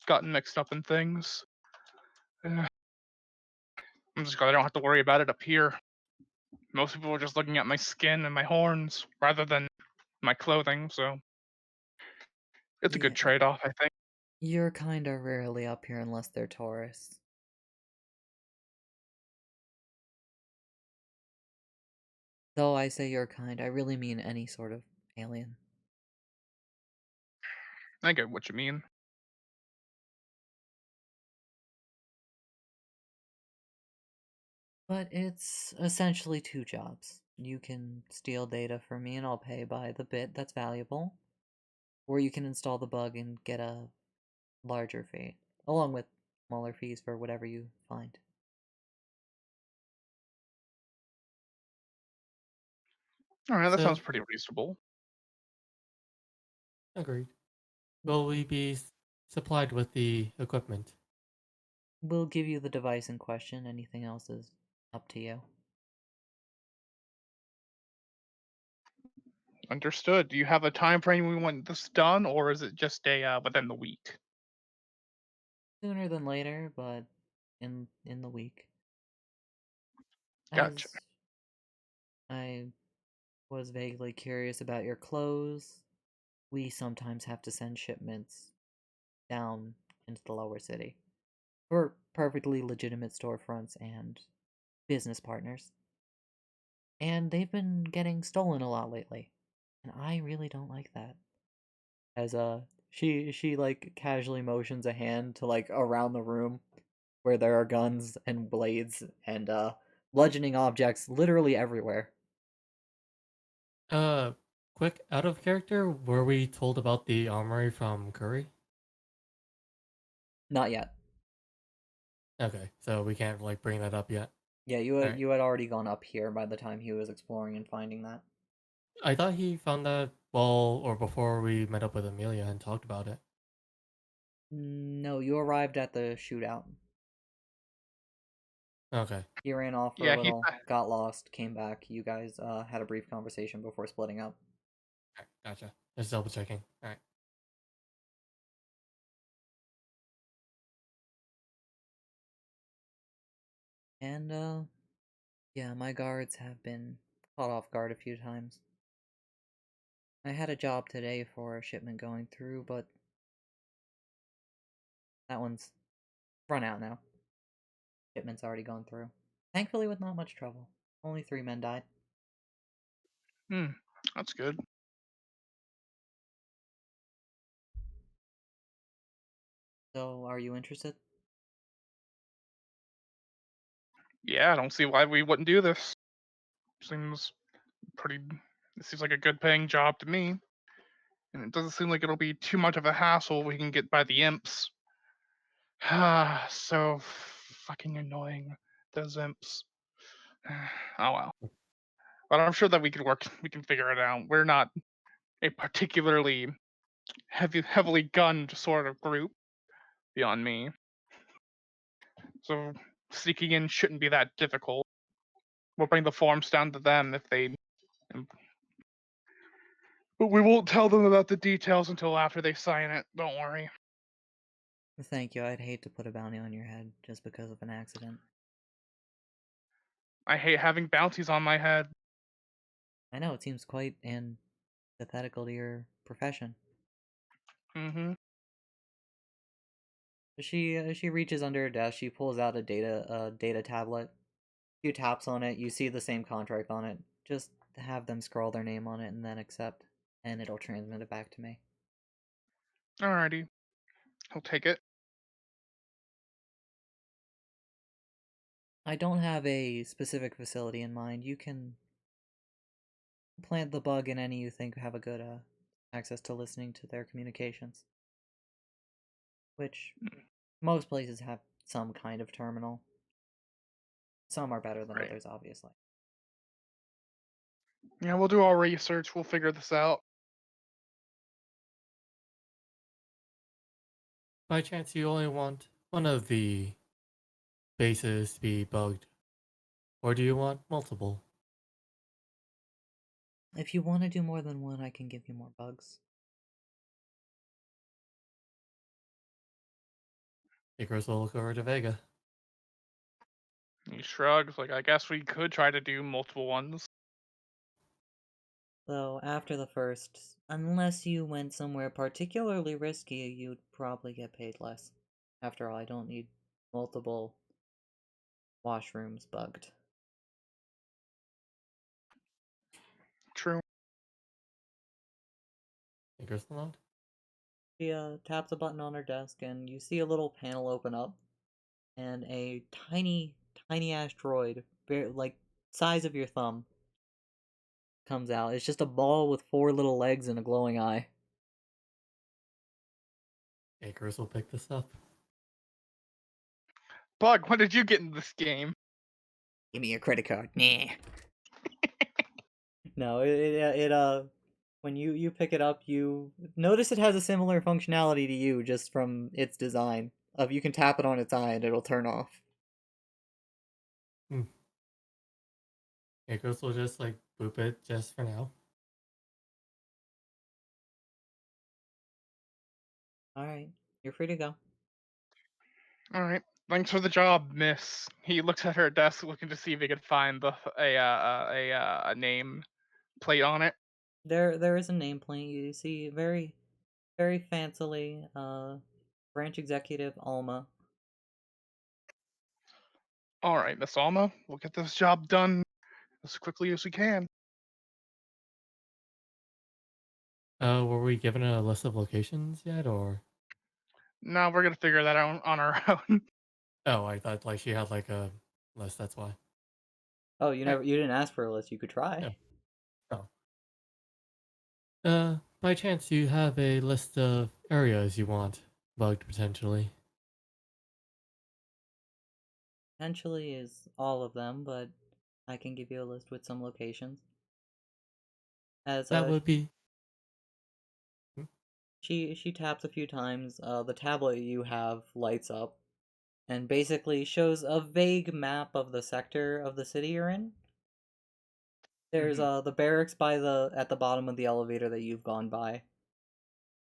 S4: gotten mixed up in things. I'm just glad I don't have to worry about it up here. Most people are just looking at my skin and my horns rather than my clothing, so it's a good
S2: Yeah,
S4: trade-off, I think.
S2: you're kinda rarely up here unless they're tourists. Though I say your kind, I really mean any sort of alien.
S4: I get what you mean.
S2: But it's essentially two jobs. You can steal data from me and I'll pay by the bit that's valuable, or you can install the bug and get a larger fee, along with smaller fees for whatever you find.
S4: All right, that sounds
S3: So,
S4: pretty reasonable.
S3: agreed. Will we be supplied with the equipment?
S2: We'll give you the device in question, anything else is up to you.
S4: Understood. Do you have a time frame we want this done, or is it just a within the week?
S2: Sooner than later, but in the week.
S4: Gotcha.
S2: As I was vaguely curious about your clothes, we sometimes have to send shipments down into the lower city for perfectly legitimate storefronts and business partners. And they've been getting stolen a lot lately. And I really don't like that. As she like casually motions a hand to like around the room where there are guns and blades and bludgeoning objects literally everywhere.
S3: Uh, quick, out of character, were we told about the armory from Curry?
S2: Not yet.
S3: Okay, so we can't like bring that up yet.
S2: Yeah,
S3: Alright.
S2: you had already gone up here by the time he was exploring and finding that.
S3: I thought he found that well or before we met up with Amelia and talked about it.
S2: No, you arrived at the shootout.
S3: Okay.
S2: He ran off for a
S4: Yeah, he.
S2: little, got lost, came back. You guys had a brief conversation before splitting up.
S3: Alright, gotcha. Just double checking. Alright.
S2: And yeah, my guards have been caught off guard a few times. I had a job today for a shipment going through, but that one's run out now. Shipment's already gone through. Thankfully with not much trouble. Only 3 men died.
S4: That's good.
S2: So, are you interested?
S4: Yeah, I don't see why we wouldn't do this. Seems pretty. It seems like a good paying job to me, and it doesn't seem like it'll be too much of a hassle we can get by the imps. Ah, so fucking annoying. Those imps. Oh well. But I'm sure that we can work. We can figure it out. We're not a particularly heavily gunned sort of group beyond me, so sneaking in shouldn't be that difficult. We'll bring the forms down to them if they. But we won't tell them about the details until after they sign it. Don't worry.
S2: Thank you. I'd hate to put a bounty on your head just because of an accident.
S4: I hate having bounties on my head.
S2: I know it seems quite antithetical to your profession.
S4: Mm-hmm.
S2: She reaches under her desk. She pulls out a data tablet. You taps on it. You see the same contract on it. Just have them scroll their name on it and then accept, and it'll transmit it back to me.
S4: Alrighty. I'll take it.
S2: I don't have a specific facility in mind. You can plant the bug in any you think have a good access to listening to their communications. Which most places have some kind of terminal. Some are better than
S4: Right.
S2: others, obviously.
S4: Yeah, we'll do our research. We'll figure this out.
S3: By chance, you only want one of the bases to be bugged? Or do you want multiple?
S2: If you want to do more than one, I can give you more bugs.
S3: Icarus will look over to Vega.
S4: He shrugs, like, I guess we could try to do multiple ones.
S2: Though after the first, unless you went somewhere particularly risky, you'd probably get paid less. After all, I don't need multiple washrooms bugged.
S4: True.
S3: Icarus will nod.
S2: She taps a button on her desk, and you see a little panel open up, and a tiny, tiny ass droid, like size of your thumb, comes out. It's just a ball with 4 little legs and a glowing eye.
S3: Icarus will pick this up.
S4: Bug, when did you get in this game?
S2: Give me your credit card. Nah. No, when you pick it up, you notice it has a similar functionality to you just from its design. Of you can tap it on its eye and it'll turn off.
S3: Icarus will just like boop it just for now.
S2: Alright, you're free to go.
S4: Alright. Thanks for the job, miss. He looks at her desk looking to see if he could find a name plate on it.
S2: There is a nameplate. You see very, very fancily, branch executive Alma.
S4: Alright, Miss Alma, we'll get this job done as quickly as we can.
S3: Were we given a list of locations yet, or?
S4: Now we're gonna figure that out on our own.
S3: Oh, I thought like she had like a list. That's why.
S2: Oh, you didn't ask for a list. You could try.
S3: Yeah. By chance, you have a list of areas you want bugged potentially?
S2: Potentially is all of them, but I can give you a list with some locations. As
S3: That would be.
S2: she taps a few times, the tablet you have lights up and basically shows a vague map of the sector of the city you're in. There's the barracks at the bottom of the elevator that you've gone by.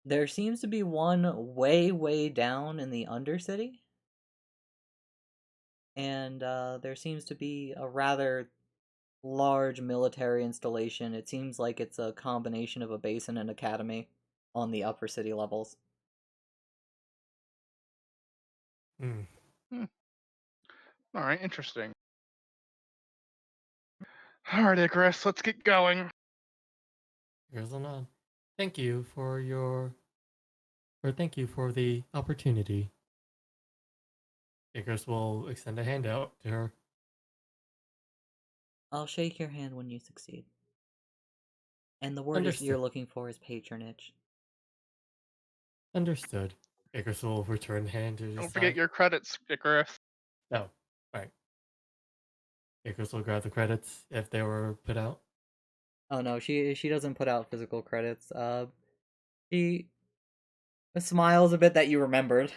S2: There seems to be one way, way down in the Undercity. And there seems to be a rather large military installation. It seems like it's a combination of a base and an academy on the upper city levels.
S4: Alright, interesting. Alright, Icarus, let's get going.
S3: Here's a nod. Thank you for the opportunity. Icarus will extend a hand out to her.
S2: I'll shake your hand when you succeed. And the word
S3: Understood.
S2: you're looking for is patronage.
S3: Understood. Icarus will return the hand to his
S4: Don't forget
S3: side.
S4: your credits, Icarus.
S3: No, right. Icarus will grab the credits if they were put out.
S2: Oh no, she doesn't put out physical credits. She smiles a bit that you remembered.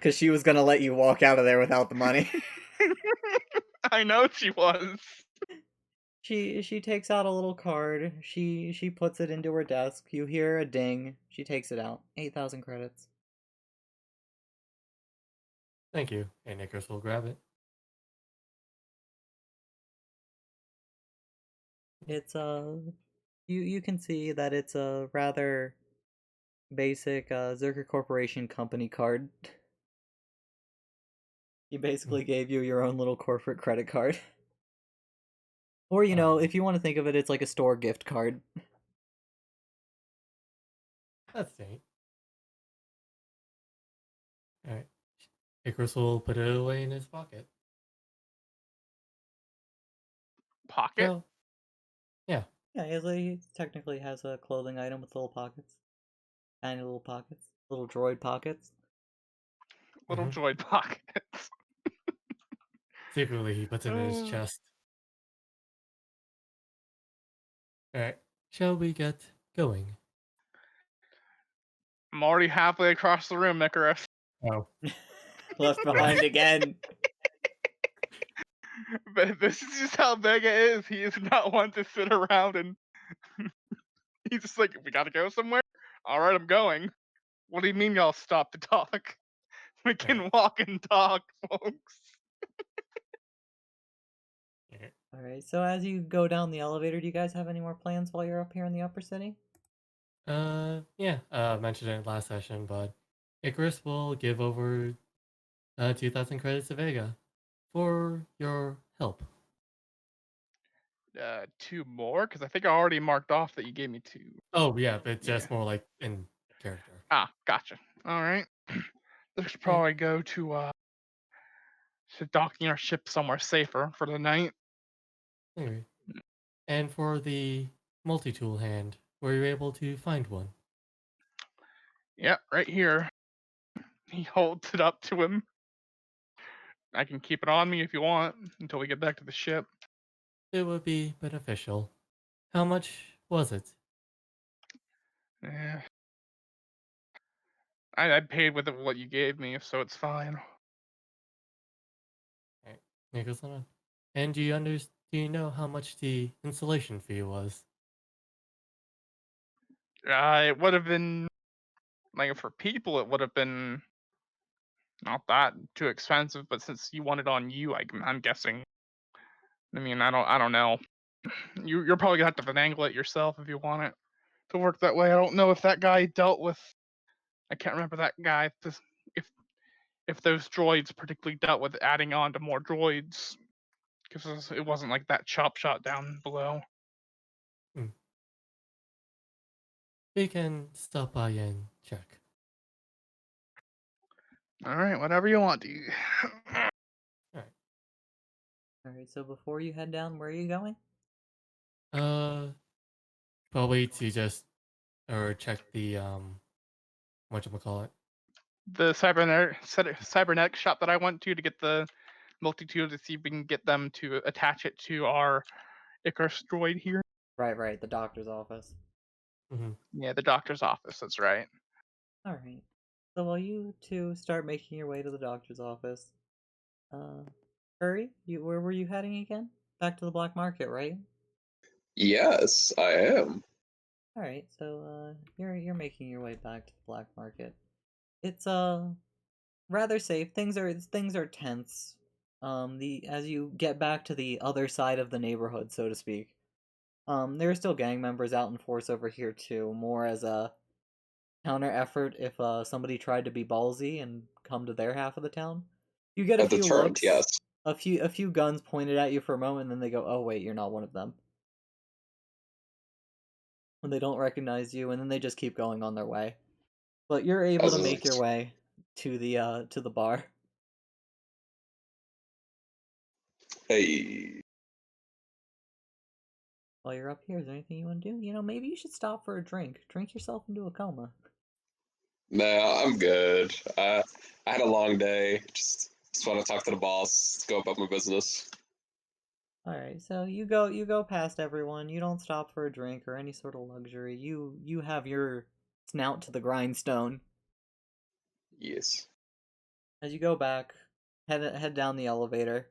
S2: Cause she was gonna let you walk out of there without the money.
S4: I know she was.
S2: She takes out a little card. She puts it into her desk. You hear a ding. She takes it out. 8,000 credits.
S3: Thank you. And Icarus will grab it.
S2: It's you can see that it's a rather basic Zerker Corporation company card. He basically gave you your own little corporate credit card. Or, if you want to think of it, it's like a store gift card.
S3: That's neat. Alright. Icarus will put it away in his pocket.
S4: Pocket?
S3: So, yeah.
S2: Yeah, he technically has a clothing item with little pockets. Tiny little pockets. Little droid pockets.
S4: Little droid pockets.
S3: Secretly, he puts it in his chest. Alright. Shall we get going?
S4: I'm already halfway across the room, Icarus.
S3: Oh.
S2: Left behind again.
S4: But this is just how Vega is. He is not one to sit around and he's just like, we gotta go somewhere? Alright, I'm going. What do you mean y'all stop to talk? We can walk and talk, folks.
S3: Yeah.
S2: Alright, so as you go down the elevator, do you guys have any more plans while you're up here in the upper city?
S3: Yeah. I mentioned it last session, but Icarus will give over 2,000 credits to Vega for your help.
S4: 2 more? Because I think I already marked off that you gave me 2.
S3: Oh yeah, but just
S4: Yeah.
S3: more like in character.
S4: Ah, gotcha. Alright. Let's probably go to docking our ship somewhere safer for the night.
S3: Anyway. And for the multi-tool hand, were you able to find one?
S4: Yep, right here. He holds it up to him. I can keep it on me if you want until we get back to the ship.
S3: It would be beneficial. How much was it?
S4: Yeah. I paid with it what you gave me, so it's fine.
S3: Alright, Nicholas, and do you know how much the installation fee was?
S4: It would have been like for people, it would have been not that too expensive, but since you want it on you, I'm guessing. I mean, I don't know. You're probably gonna have to finagle it yourself if you want it to work that way. I don't know if that guy dealt with. I can't remember that guy. If those droids particularly dealt with adding on to more droids, because it wasn't like that chop shot down below.
S3: Hmm. We can stop by and check.
S4: All right, whatever you want, dude.
S3: Alright.
S2: Alright, so before you head down, where are you going?
S3: Probably to just or check the whatchamacallit.
S4: The cybernetic shop that I went to get the multi-tool to see if we can get them to attach it to our Icarus droid here.
S2: Right, the doctor's office.
S3: Mm-hmm.
S4: Yeah, the doctor's office. That's right.
S2: Alright. So while you two start making your way to the doctor's office, Curry, where were you heading again? Back to the black market, right?
S1: Yes, I am.
S2: Alright, so you're making your way back to the black market. It's rather safe. Things are tense. As you get back to the other side of the neighborhood, so to speak. There are still gang members out in force over here too, more as a counter effort if somebody tried to be ballsy and come to their half of the town. You get a
S1: A
S2: few
S1: deterrent,
S2: looks,
S1: yes.
S2: a few guns pointed at you for a moment, and then they go, "Oh wait, you're not one of them." When they don't recognize you, and then they just keep going on their way. But you're able
S1: As
S2: to
S1: is
S2: make your way to the bar.
S1: Hey.
S2: While you're up here, is there anything you want to do? You know, maybe you should stop for a drink. Drink yourself into a coma.
S1: Nah, I'm good. I had a long day. Just want to talk to the boss, go about my business.
S2: Alright, so you go past everyone. You don't stop for a drink or any sort of luxury. You have your snout to the grindstone.
S1: Yes.
S2: As you go back, head down the elevator,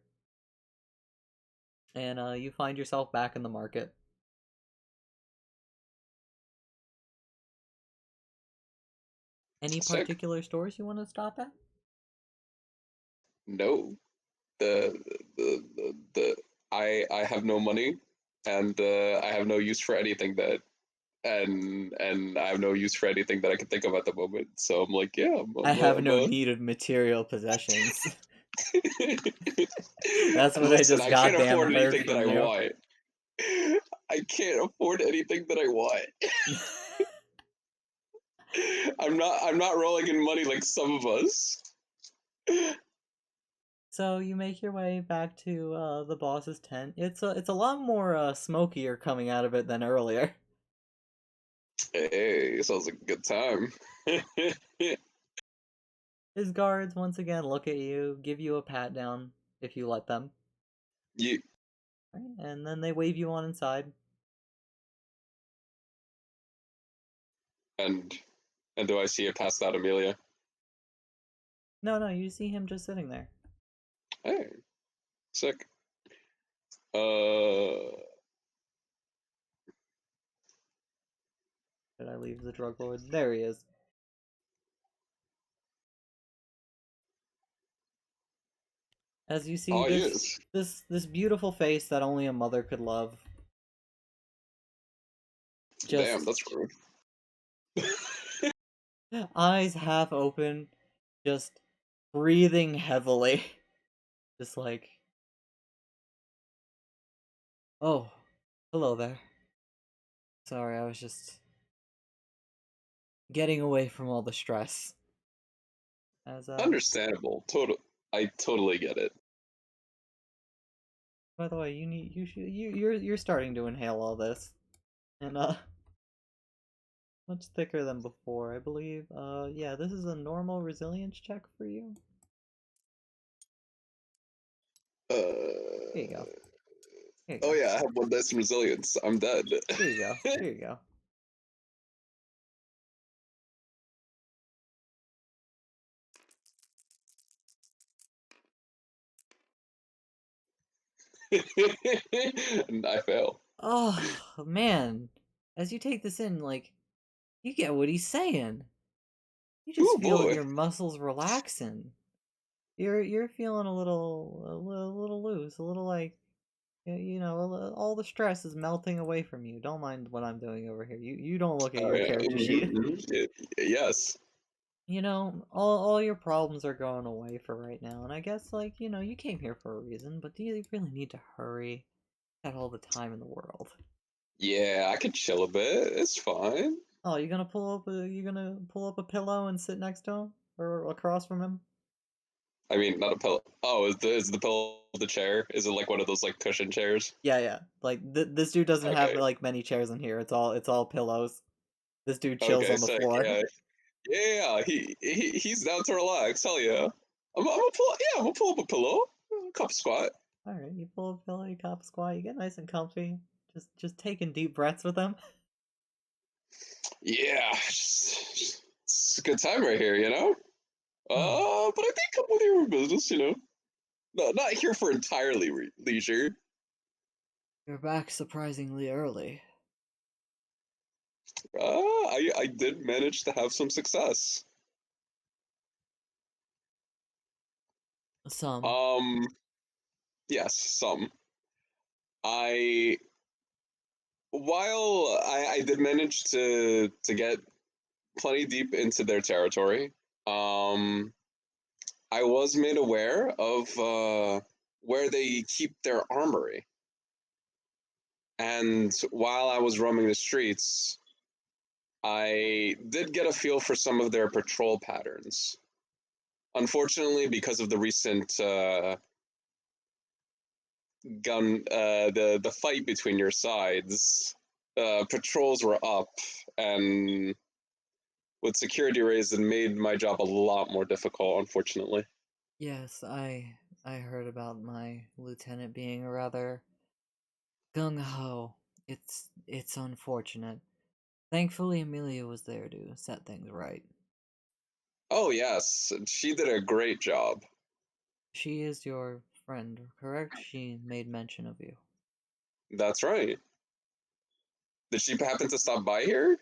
S2: and you find yourself back in the market. Any
S1: Sick.
S2: particular stores you want to stop at?
S1: No. The I have no money, and I have no use for anything that and I have no use for anything that I can think of at the moment. So I'm like, yeah,
S2: I have
S1: I'm
S2: no need of material possessions. That's what I
S1: Listen,
S2: just
S1: I can't
S2: goddamn
S1: afford
S2: heard
S1: anything that
S2: from
S1: I
S2: you.
S1: want. I can't afford anything that I want. I'm not rolling in money like some of us.
S2: So you make your way back to the boss's tent. It's a lot more smokier coming out of it than earlier.
S1: Hey, sounds like a good time.
S2: His guards once again look at you, give you a pat down if you let them.
S1: You
S2: Right? And then they wave you on inside.
S1: and do I see it past out Amelia?
S2: No, you see him just sitting there.
S1: Hey, sick.
S2: Did I leave the drug lord? There he is. As you see
S1: Oh,
S2: this
S1: yes.
S2: this beautiful face that only a mother could love.
S1: Damn,
S2: Just
S1: that's rude.
S2: eyes half open, just breathing heavily. Just like, oh, hello there. Sorry, I was just getting away from all the stress. As
S1: Understandable. I totally get it.
S2: by the way, you're starting to inhale all this, and much thicker than before, I believe. Yeah, this is a normal resilience check for you. Here you go. Here you
S1: Oh
S2: go.
S1: yeah, I have one dice in resilience. I'm dead.
S2: Here you go. Here you go.
S1: And I fail.
S2: Oh man, as you take this in, like, you get what he's saying. You
S1: Oh
S2: just feel
S1: boy.
S2: your muscles relaxing. You're feeling a little loose, a little like, all the stress is melting away from you. Don't mind what I'm doing over here. You don't look at
S1: Oh
S2: your
S1: yeah.
S2: character sheet.
S1: Yes.
S2: All your problems are going away for right now, and I guess, like, you came here for a reason, but do you really need to hurry? Got all the time in the world.
S1: Yeah, I could chill a bit. It's fine.
S2: Oh, you gonna pull up a pillow and sit next to him or across from him?
S1: I mean, not a pillow. Oh, is the pillow the chair? Is it like one of those like cushion chairs?
S2: Yeah. Like this dude doesn't have
S1: Okay.
S2: like many chairs in here. It's all pillows. This dude chills
S1: Okay,
S2: on the
S1: sick.
S2: floor.
S1: Yeah. Yeah, he's down to relax. Hell yeah. I'm gonna pull. Yeah, I'm gonna pull up a pillow, cup squat.
S2: All right, you pull up a pillow, you cop squat, you get nice and comfy. Just taking deep breaths with him.
S1: Yeah, it's a good time right here, you know.
S2: Oh,
S1: But I think come with your business, you know. No, not here for entirely leisure.
S2: you're back surprisingly early.
S1: I did manage to have some success.
S2: Some.
S1: Um, yes, some. I while I did manage to get plenty deep into their territory, um, I was made aware of where they keep their armory. And while I was roaming the streets, I did get a feel for some of their patrol patterns. Unfortunately, because of the recent the fight between your sides, patrols were up, and with security raised, it made my job a lot more difficult. Unfortunately.
S2: Yes, I heard about my lieutenant being rather gung ho. It's unfortunate. Thankfully, Amelia was there to set things right.
S1: Oh yes, she did a great job.
S2: She is your friend, correct? She made mention of you.
S1: That's right. Did she happen to stop by here?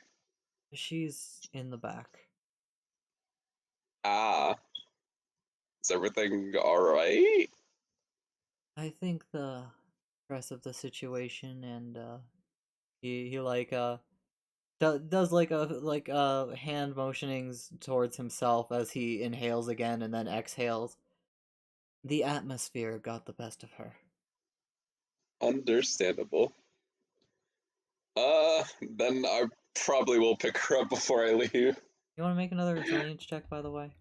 S2: She's in the back.
S1: Ah, is everything all right?
S2: I think the stress of the situation and he like does like hand motionings towards himself as he inhales again and then exhales. The atmosphere got the best of her.
S1: Understandable. Then I probably will pick her up before I leave.
S2: You want to make another resilience check, by the way?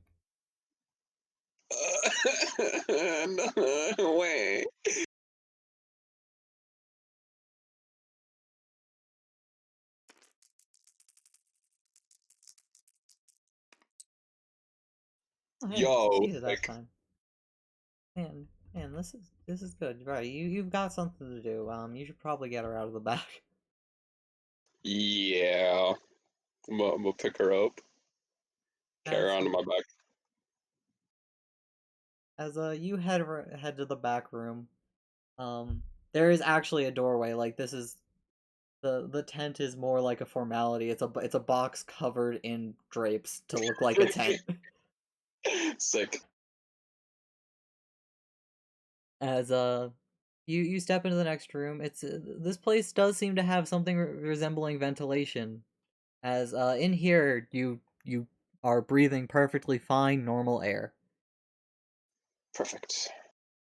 S1: No way.
S2: Oh, hey,
S1: Yo,
S2: succeeded that
S1: like,
S2: time. Man, this is good. Right, you've got something to do. You should probably get her out of the back.
S1: yeah. I'm gonna pick her up, carry her onto
S2: Absolutely.
S1: my back.
S2: As you head to the back room, there is actually a doorway. Like this is the tent is more like a formality. It's a box covered in drapes to look like a tent.
S1: Sick.
S2: As you step into the next room, it's this place does seem to have something resembling ventilation. As in here you are breathing perfectly fine normal air.
S1: Perfect.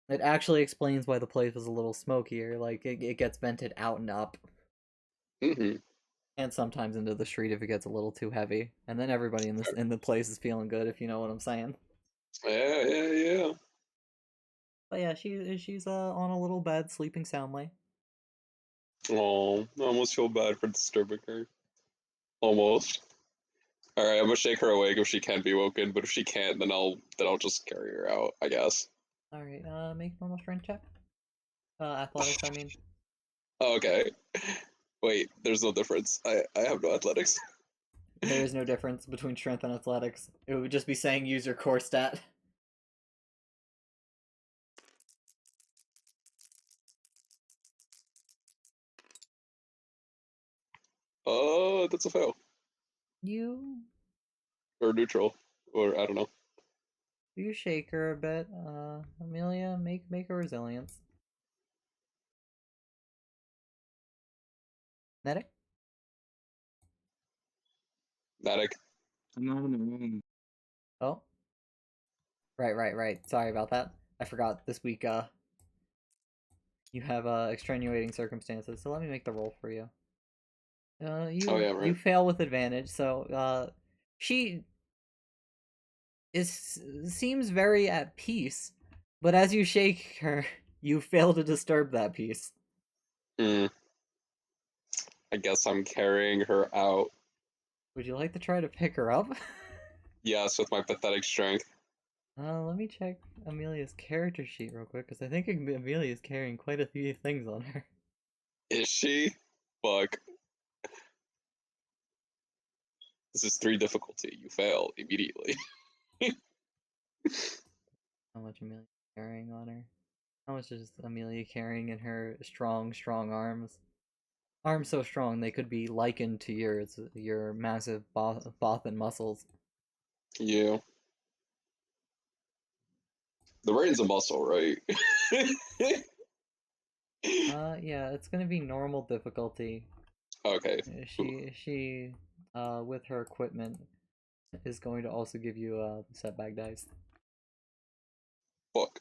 S2: It actually explains why the place was a little smokier. Like it gets vented out and up,
S1: Mm-hmm.
S2: and sometimes into the street if it gets a little too heavy. And then everybody in the place is feeling good, if you know what I'm saying.
S1: Yeah.
S2: But yeah, she's on a little bed sleeping soundly.
S1: Oh, I almost feel bad for disturbing her. Almost. All right, I'm gonna shake her awake if she can be woken, but if she can't, then I'll just carry her out, I guess.
S2: All right, make normal strength check. Athletics, I mean.
S1: Okay. Wait, there's no difference. I have no athletics.
S2: There is no difference between strength and athletics. It would just be saying use your core stat.
S1: Oh, that's a fail.
S2: You
S1: Or neutral. Or I don't know.
S2: you shake her a bit. Amelia, make a resilience. Medic?
S1: Matic.
S5: I'm not in the room.
S2: Oh. Right. Sorry about that. I forgot this week, you have, extenuating circumstances, so let me make the roll for you.
S1: Oh
S2: You
S1: yeah, right.
S2: fail with advantage, so, she seems very at peace, but as you shake her, you fail to disturb that peace.
S1: Hmm. I guess I'm carrying her out.
S2: Would you like to try to pick her up?
S1: Yes, with my pathetic strength.
S2: Let me check Amelia's character sheet real quick, because I think Amelia's carrying quite a few things on her.
S1: Is she? Fuck. This is 3 difficulty. You fail immediately.
S2: How much Amelia's carrying on her? How much is Amelia carrying in her strong arms? Arms so strong they could be likened to your massive Bothan muscles.
S1: Yeah. The brain's a muscle, right?
S2: Yeah, it's gonna be normal difficulty.
S1: Okay.
S2: She, with her equipment, is going to also give you setback dice.
S1: Fuck.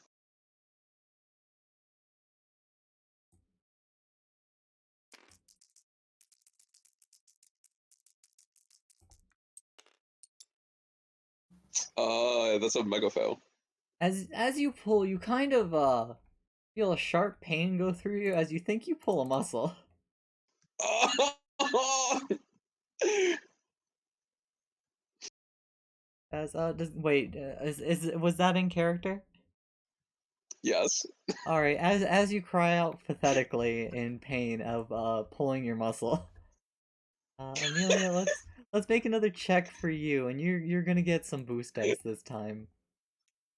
S1: That's a mega fail.
S2: As you pull, you kind of feel a sharp pain go through you as you think you pull a muscle. As was that in character?
S1: Yes.
S2: All right, as you cry out pathetically in pain of pulling your muscle, Amelia, let's make another check for you, and you're gonna get some boost dice this time.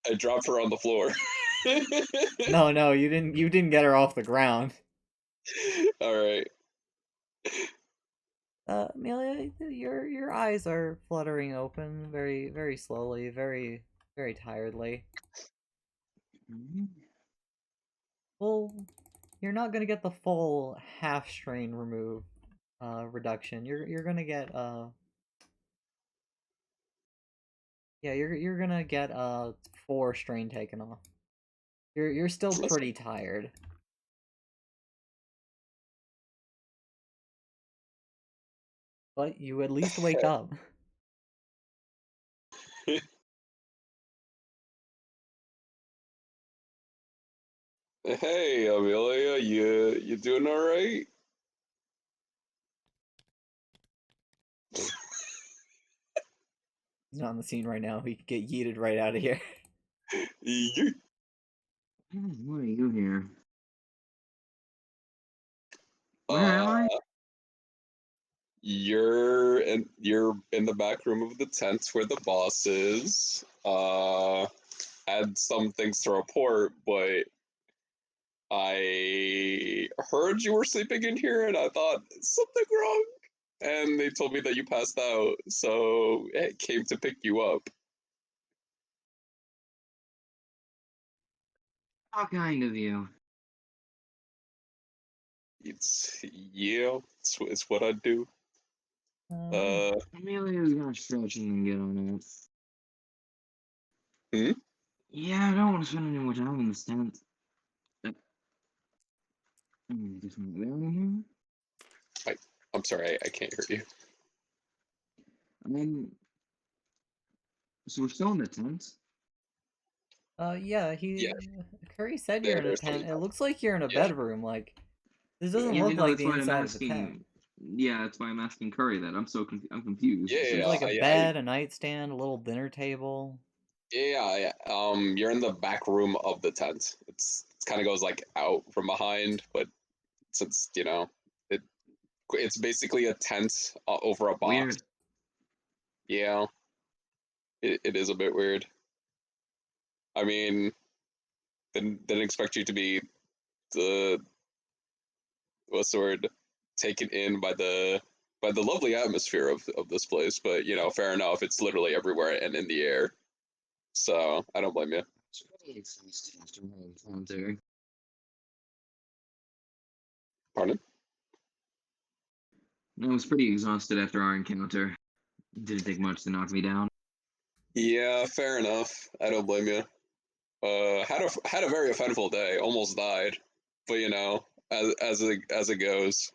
S1: I dropped her on the floor.
S2: No, you didn't get her off the ground.
S1: All right.
S2: Amelia, your eyes are fluttering open very slowly, very tiredly. Well, you're not gonna get the full half strain reduction. You're gonna get yeah, you're gonna get 4 strain taken off. You're still
S1: That's
S2: pretty tired. But you at least wake up.
S1: Hey, Amelia, you doing all right?
S2: He's not on the scene right now. He could get yeeted right out of here.
S1: You-
S5: What are you here? Where am I?
S1: You're in the back room of the tent where the boss is. had some things to report, but I heard you were sleeping in here, and I thought something wrong. And they told me that you passed out, so it came to pick you up.
S5: How kind of you.
S1: It's what I do.
S5: Amelia's gonna stretch and then get on it.
S1: Hmm?
S5: Yeah, I don't want to spend any more time in this tent. Different there in
S1: I'm sorry, I can't hear you.
S5: here. So we're still in the tent.
S2: Yeah,
S1: Yeah.
S2: Curry said you're in a
S1: There's some-
S2: tent. It looks like you're in a
S1: Yeah.
S2: bedroom. Like, this doesn't
S5: Yeah, I
S2: look
S5: know,
S2: like
S5: that's
S2: the
S5: why I'm
S2: inside of the tent.
S5: asking. Yeah, that's why I'm asking Curry that. I'm confused.
S1: Yeah,
S2: There's
S1: yeah,
S2: like a
S1: I-
S2: bed, a nightstand, a little dinner table.
S1: Yeah, you're in the back room of the tent. It kind of goes like out from behind, but since it's basically a tent over a box.
S5: Weird.
S1: Yeah, it is a bit weird. I mean, didn't expect you to be the what's the word, taken in by the lovely atmosphere of this place, but fair enough. It's literally everywhere and in the air, so I don't blame you.
S5: It's pretty exhausted after my encounter.
S1: Pardon?
S5: I was pretty exhausted after our encounter. Didn't take much to knock me down.
S1: Yeah, fair enough. I don't blame you. Had a very eventful day. Almost died, but as it goes.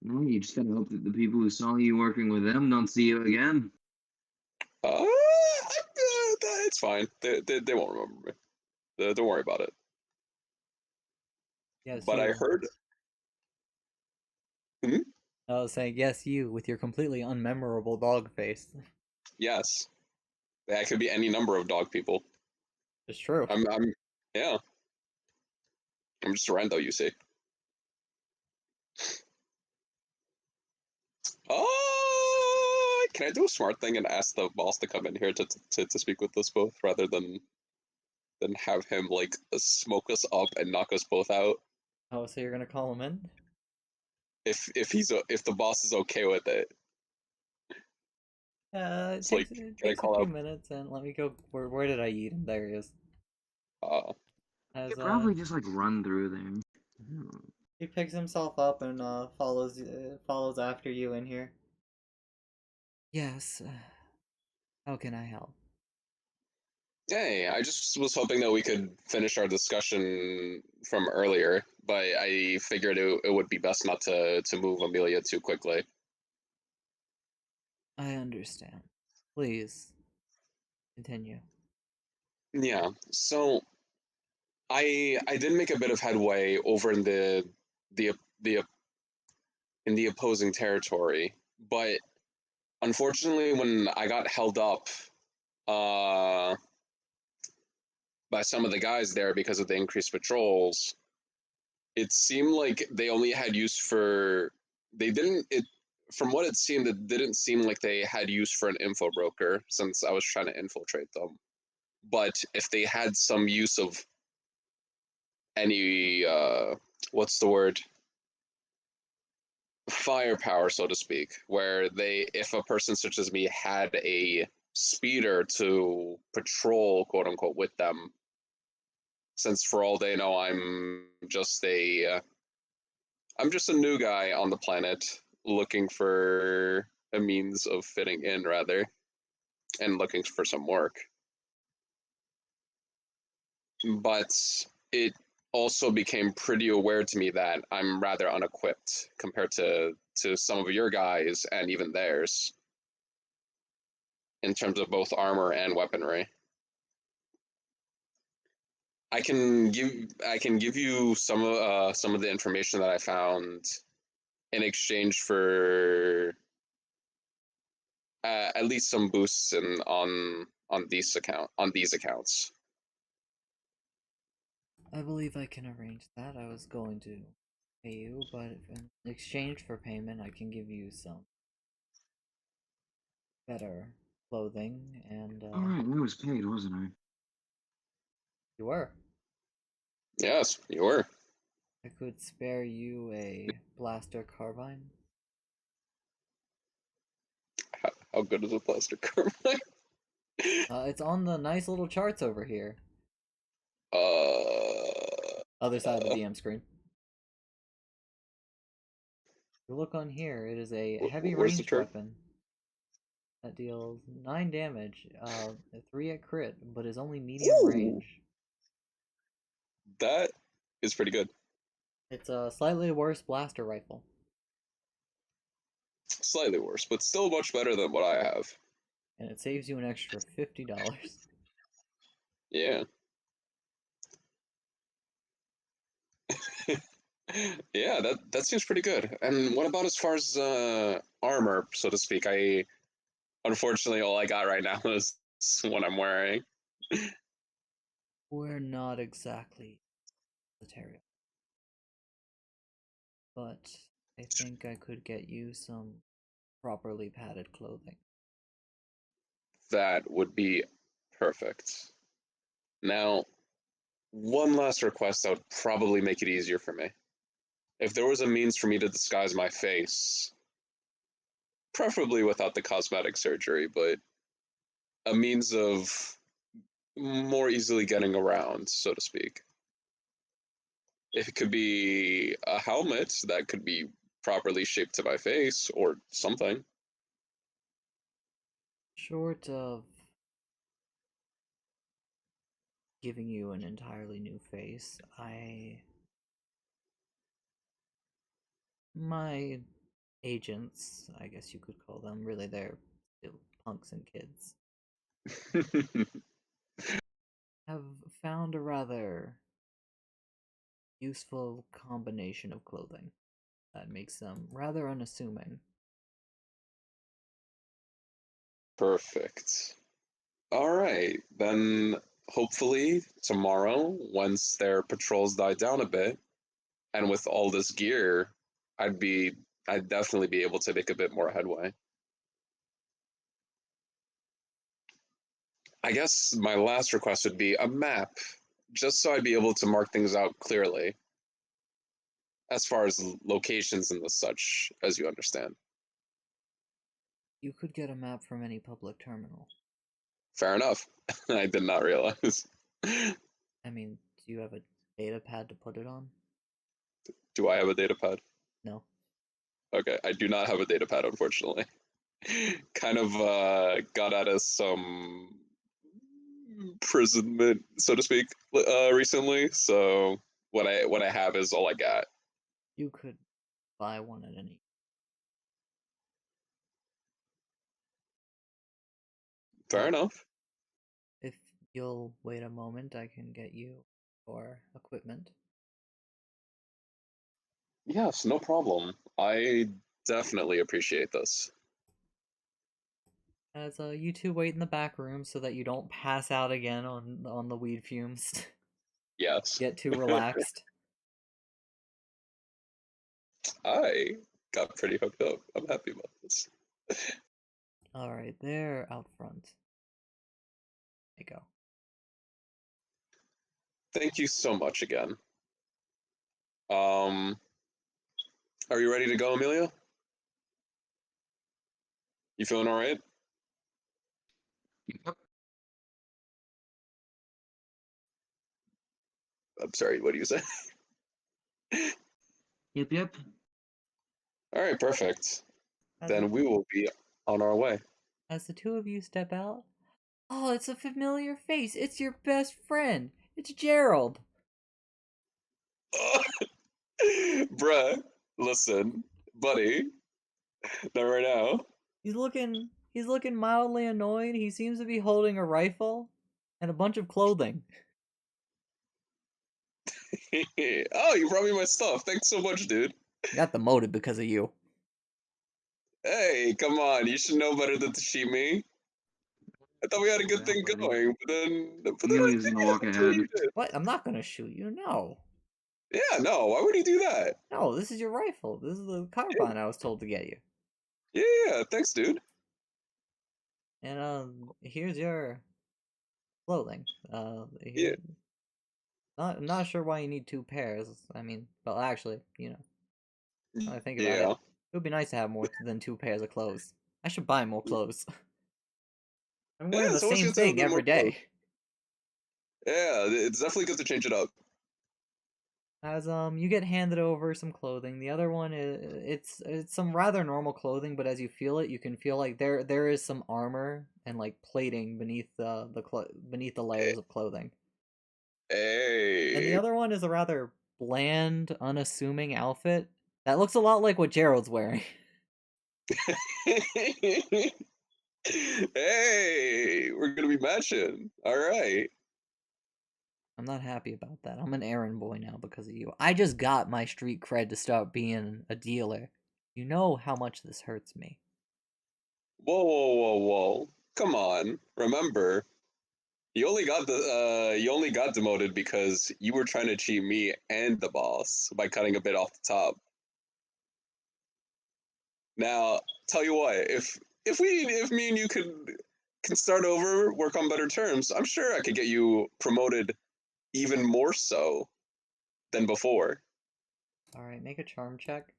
S5: No, you just gotta hope that the people who saw you working with them don't see you again.
S1: It's fine. They won't remember me. Don't worry about it.
S2: Yes,
S1: But I
S2: you.
S1: heard. Hmm?
S2: I was saying, yes, you with your completely unmemorable dog face.
S1: Yes, that could be any number of dog people.
S2: It's true.
S1: Yeah. I'm just a rando, you see. Can I do a smart thing and ask the boss to come in here to speak with us both rather than have him like smoke us up and knock us both out?
S2: Oh, so you're gonna call him in?
S1: If the boss is okay with it.
S2: It
S1: It's
S2: takes
S1: like,
S2: it
S1: can I
S2: takes a
S1: call
S2: few
S1: out?
S2: minutes, and let me go. Where did I eat him? There he is.
S1: Uh,
S5: You
S2: As
S5: could probably just like run through there. Hmm.
S2: he picks himself up and follows after you in here. Yes. How can I help?
S1: hey, I just was hoping that we could finish our discussion from earlier, but I figured it would be best not to move Amelia too quickly.
S2: I understand. Please continue.
S1: Yeah. So I did make a bit of headway over in the the in the opposing territory, but unfortunately, when I got held up uh, by some of the guys there because of the increased patrols, it seemed like they only had use for they didn't it from what it seemed, it didn't seem like they had use for an info broker since I was trying to infiltrate them. But if they had some use of any what's the word, firepower, so to speak, where if a person such as me had a speeder to patrol, quote unquote, with them, since for all they know, I'm just a new guy on the planet looking for a means of fitting in, rather, and looking for some work. But it also became pretty aware to me that I'm rather unequipped compared to some of your guys and even theirs in terms of both armor and weaponry. I can give you some of the information that I found in exchange for at least some boosts on these accounts.
S2: I believe I can arrange that. I was going to pay you, but in exchange for payment, I can give you some better clothing, and
S5: All right, I was paid, wasn't I?
S2: you were.
S1: Yes, you were.
S2: I could spare you a blaster carbine.
S1: How good is a plastic carbine?
S2: It's on the nice little charts over here. Other side of the DM screen. If you look on here, it is a heavy
S1: where's the
S2: ranged
S1: chart?
S2: weapon that deals 9 damage, 3 at crit, but is only medium
S1: Ooh.
S2: range.
S1: That is pretty good.
S2: It's a slightly worse blaster rifle.
S1: Slightly worse, but still much better than what I have.
S2: And it saves you an extra $50.
S1: Yeah. Yeah, that seems pretty good. And what about as far as armor, so to speak? Unfortunately, all I got right now is what I'm wearing.
S2: We're not exactly military, but I think I could get you some properly padded clothing.
S1: That would be perfect. Now, one last request that would probably make it easier for me. If there was a means for me to disguise my face, preferably without the cosmetic surgery, but a means of more easily getting around, so to speak. If it could be a helmet that could be properly shaped to my face or something.
S2: Short of giving you an entirely new face, my agents, I guess you could call them, really they're still punks and kids, have found a rather useful combination of clothing that makes them rather unassuming.
S1: Perfect. All right, then hopefully tomorrow, once their patrols die down a bit, and with all this gear, I'd definitely be able to make a bit more headway. I guess my last request would be a map, just so I'd be able to mark things out clearly, as far as locations and the such, as you understand.
S2: You could get a map from any public terminal.
S1: Fair enough. I did not realize.
S2: I mean, do you have a data pad to put it on?
S1: Do I have a data pad?
S2: No.
S1: Okay, I do not have a data pad, unfortunately. Kind of got out of some imprisonment, so to speak, recently. So what I have is all I got.
S2: You could buy one at any.
S1: Fair enough.
S2: If you'll wait a moment, I can get you your equipment.
S1: Yes, no problem. I definitely appreciate this.
S2: As you two wait in the back room so that you don't pass out again on the weed fumes.
S1: Yes.
S2: Get too relaxed.
S1: I got pretty hooked up. I'm happy about this.
S2: Alright, they're out front. There you go.
S1: Thank you so much again. Are you ready to go, Amelia? You feeling all right?
S5: Yep.
S1: I'm sorry, what do you say?
S5: Yep.
S1: All right, perfect.
S2: As
S1: Then
S2: the,
S1: we will be on our way.
S2: as the two of you step out, oh, it's a familiar face. It's your best friend. It's Gerald.
S1: Bruh, listen, buddy, not right now.
S2: He's looking mildly annoyed. He seems to be holding a rifle and a bunch of clothing.
S1: Oh, you brought me my stuff. Thanks so much, dude.
S2: I got demoted because of you.
S1: Hey, come on, you should know better than to cheat me. I thought we had a good thing
S5: buddy.
S1: going, but then
S5: Amelia's gonna walk ahead.
S2: What? I'm not gonna shoot you. No.
S1: Yeah, no, why would he do that?
S2: No, this is your rifle. This is the carbine I was told to get you.
S1: Yeah, thanks, dude.
S2: And here's your clothing.
S1: Yeah.
S2: Not sure why you need 2 pairs. I mean, well, actually, now that I think about it,
S1: Yeah.
S2: it would be nice to have more than 2 pairs of clothes. I should buy more clothes. I'm wearing
S1: Yeah,
S2: the
S1: it's always
S2: same
S1: good to have a
S2: thing
S1: bit more
S2: every
S1: clothes.
S2: day.
S1: Yeah, it's definitely good to change it up.
S2: As you get handed over some clothing. The other one is it's some rather normal clothing, but as you feel it, you can feel like there is some armor and like plating beneath beneath the layers of clothing. And the
S1: Hey.
S2: other one is a rather bland, unassuming outfit that looks a lot like what Gerald's wearing.
S1: Hey, we're gonna be matching. All right.
S2: I'm not happy about that. I'm an errand boy now because of you. I just got my street cred to start being a dealer. You know how much this hurts me.
S1: Whoa, whoa, whoa, whoa. Come on. Remember, you only got demoted because you were trying to cheat me and the boss by cutting a bit off the top. Now, tell you what, if me and you can start over, work on better terms, I'm sure I could get you promoted even more so than before.
S2: Alright, make a charm check.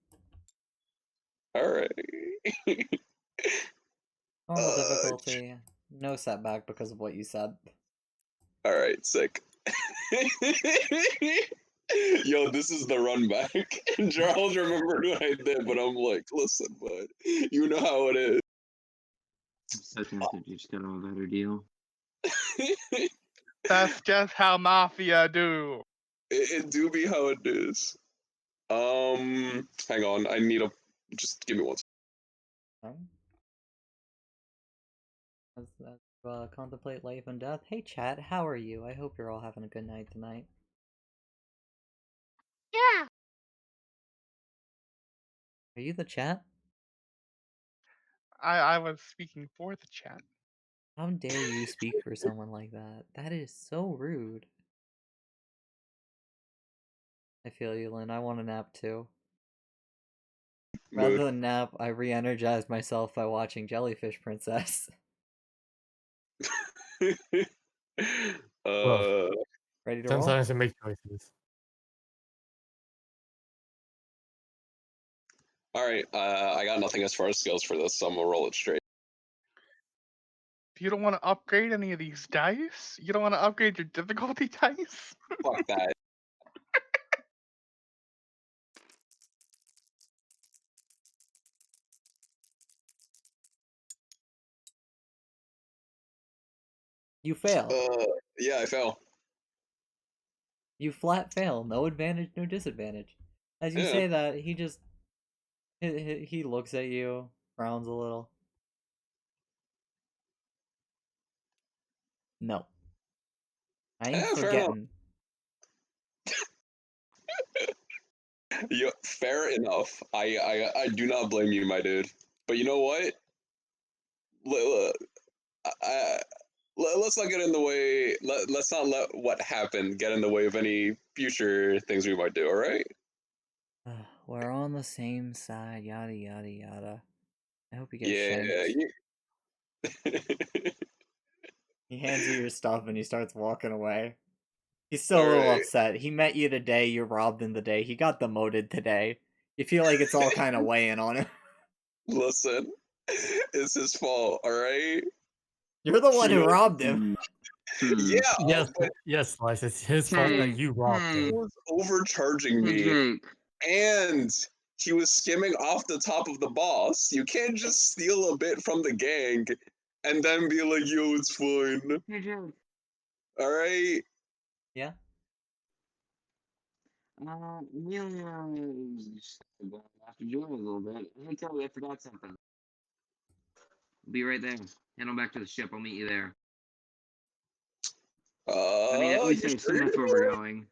S1: All right.
S2: Normal difficulty. No setback because of what you said.
S1: All right, sick. Yo, this is the run back. Charles remembered what I did, but I'm like, listen, bud, you know how it is.
S5: So tempted to just get a better deal.
S4: That's just how mafia do.
S1: It do be how it is. Hang on, I need a. Just give me one.
S2: Alright. As contemplate life and death. Hey chat, how are you? I hope you're all having a good night tonight.
S4: Yeah.
S2: Are you the chat?
S4: I was speaking for the chat.
S2: How dare you speak for someone like that? That is so rude. I feel you, Lynn. I want a nap too. Rather
S1: Mood.
S2: than nap, I re-energize myself by watching Jellyfish Princess.
S1: uh,
S2: Ready to roll?
S3: Sometimes I make choices.
S1: all right. I got nothing as far as skills for this, so I'm gonna roll it straight.
S4: If you don't want to upgrade any of these dice, you don't want to upgrade your difficulty dice.
S1: Fuck that.
S2: You fail.
S1: Yeah, I fell.
S2: You flat fail. No advantage, no disadvantage. As you
S1: Yeah.
S2: say that, he just he looks at you, frowns a little. No. I ain't
S1: Yeah, fair enough.
S2: forgetting.
S1: Yeah, fair enough. I do not blame you, my dude. But you know what? Let's not get in the way. Let's not let what happened get in the way of any future things we might do. All right?
S2: We're on the same side, yada yada yada. I hope you get
S1: Yeah.
S2: shanked. He hands you your stuff and he starts walking away. He's still
S1: All
S2: a little
S1: right.
S2: upset. He met you today, you robbed him today. He got demoted today. You feel like it's all kind of weighing on him.
S1: Listen, it's his fault. All right.
S2: You're the one who
S1: You know-
S2: robbed him.
S1: Yeah,
S3: Yes,
S1: but
S3: yes, Slice. It's his fault that you robbed
S1: he
S3: him.
S1: was overcharging
S5: Hey,
S1: me,
S5: Jake.
S1: and he was skimming off the top of the boss. You can't just steal a bit from the gang and then be like, "Yo, it's fine."
S5: Hey, Jake.
S1: All right.
S2: Yeah?
S5: Really, just after doing it a little bit. Hey, Kelly, I forgot something. Be right there. Head on back to the ship. I'll meet you there. I mean, at least
S1: You
S5: I
S1: sure
S5: assume
S1: you're
S5: that's where
S1: gonna
S5: we're
S1: be
S5: going.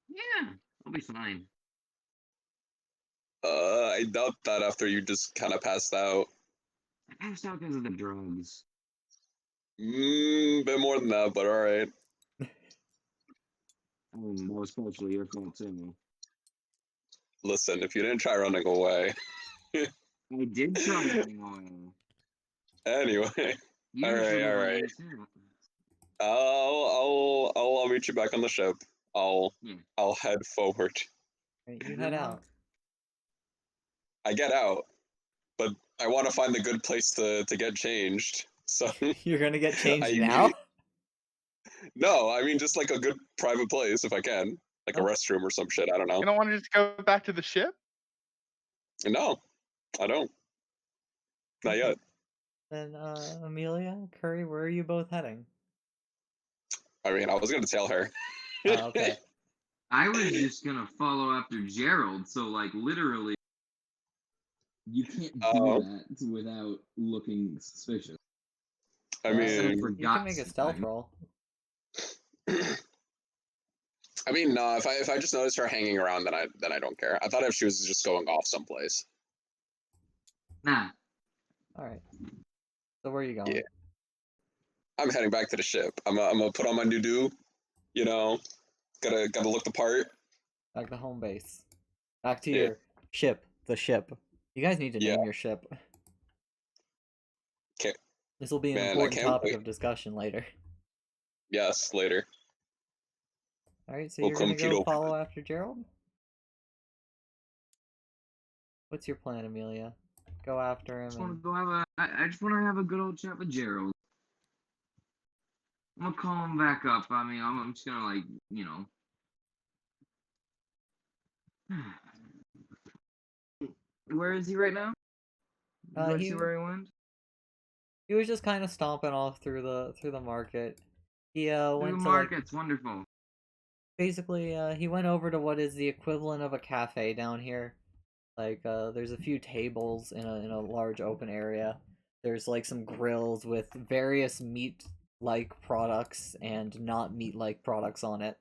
S5: Yeah, I'll be fine.
S1: I doubt that after you just kind of passed out.
S5: I passed out because of the drugs.
S1: Bit more than that, but all right.
S5: I mean, that was partially your fault too.
S1: Listen, if you didn't try running away,
S5: I did try running away.
S1: Anyway,
S5: You
S1: all
S5: don't show
S1: right,
S5: me
S1: all
S5: why
S1: right.
S5: you're here.
S1: I'll meet you back on the ship.
S5: Yeah.
S1: I'll head forward.
S2: Right, you
S5: Good
S2: head
S5: luck.
S2: out.
S1: I get out, but I want to find a good place to get changed. So
S2: You're gonna get changed
S1: I
S2: now?
S1: need no, I mean just like a good private place if I can, like a
S2: Okay.
S1: restroom or some shit. I don't know.
S4: You don't want to just go back to the ship?
S1: No, I don't. Not
S2: Okay.
S1: yet.
S2: Then, Amelia, Curry, where are you both heading?
S1: I mean, I was gonna tell her.
S2: Okay.
S5: I was just gonna follow after Gerald, so like literally, you can't do
S1: Oh,
S5: that without looking suspicious.
S1: I
S5: Except
S1: mean,
S5: for
S2: You can make a stealth
S5: Gotside.
S2: roll.
S1: I mean, no. If I just notice her hanging around, then I don't care. I thought if she was just going off someplace.
S5: Nah,
S2: Alright. So where are you going?
S1: Yeah. I'm heading back to the ship. I'm gonna put on my new do. You know, gotta look the part.
S2: Back to home base. Back to
S1: Yeah.
S2: your ship. The ship. You guys need to
S1: Yeah.
S2: name your ship.
S1: Okay.
S2: This will be an
S1: Man, I
S2: important
S1: can't
S2: topic
S1: wait.
S2: of discussion later.
S1: Yes, later.
S2: Alright, so
S1: We'll
S2: you're gonna
S1: compete
S2: go
S1: openly.
S2: follow after Gerald? What's your plan, Amelia? Go after
S5: I
S2: him
S5: just want to
S2: and
S5: go have a. I just want to have a good old chat with Gerald. I'm gonna call him back up. I mean, I'm just gonna like, you know. Where is he right now? Do I see
S2: he
S5: where he went?
S2: he was just kind of stomping off through the market. He
S5: Through the
S2: went to like
S5: markets. Wonderful.
S2: basically he went over to what is the equivalent of a cafe down here. Like there's a few tables in a large open area. There's like some grills with various meat like products and not meat like products on it.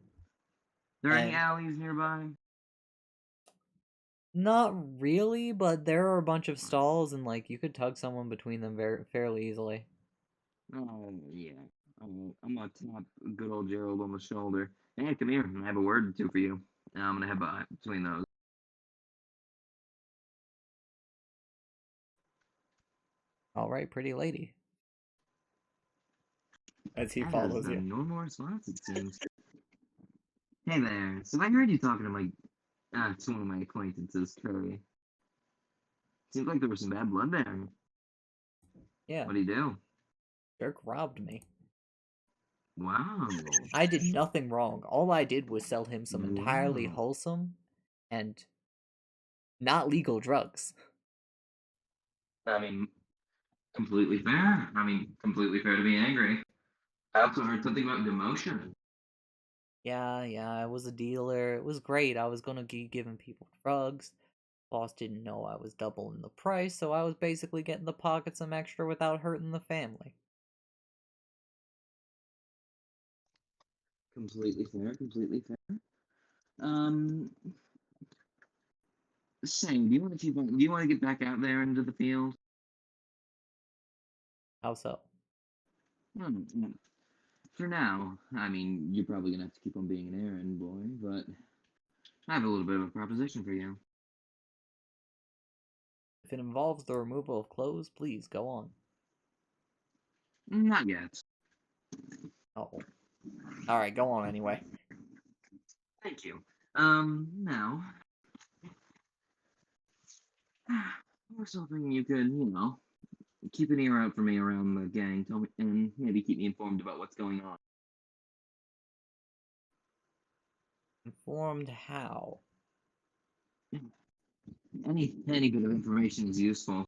S5: There any
S2: And
S5: alleys nearby?
S2: not really, but there are a bunch of stalls and like you could tug someone between them fairly easily.
S5: Oh yeah. I'm gonna tap good old Gerald on the shoulder. Hey, come here. I have a word or two for you. And I'm gonna head between those.
S2: All right, pretty lady. As he
S5: That has
S2: follows you.
S5: been no more response, it seems. Hey there. So I heard you talking to one of my acquaintances, Curry. Seems like there was some bad blood there.
S2: Yeah,
S5: What'd he do?
S2: Dirk robbed me.
S5: Wow.
S2: I did nothing wrong. All I did was sell him some entirely
S5: Wow.
S2: wholesome and not legal drugs.
S5: I mean, completely fair. I mean, completely fair to be angry. I also heard something about demotion.
S2: Yeah, I was a dealer. It was great. I was gonna be giving people drugs. Boss didn't know I was doubling the price, so I was basically getting the pocket some extra without hurting the family.
S5: Completely fair. Completely fair. Um, say, do you want to keep on? Do you want to get back out there into the field?
S2: How so?
S5: Hmm. For now, I mean, you're probably gonna have to keep on being an errand boy, but I have a little bit of a proposition for you.
S2: If it involves the removal of clothes, please go on.
S5: Not yet.
S2: Oh. Alright, go on anyway.
S5: Thank you. Now, I was hoping you could, keep an ear out for me around the gang, tell me, and maybe keep me informed about what's going on.
S2: Informed how?
S5: Any bit of information is useful,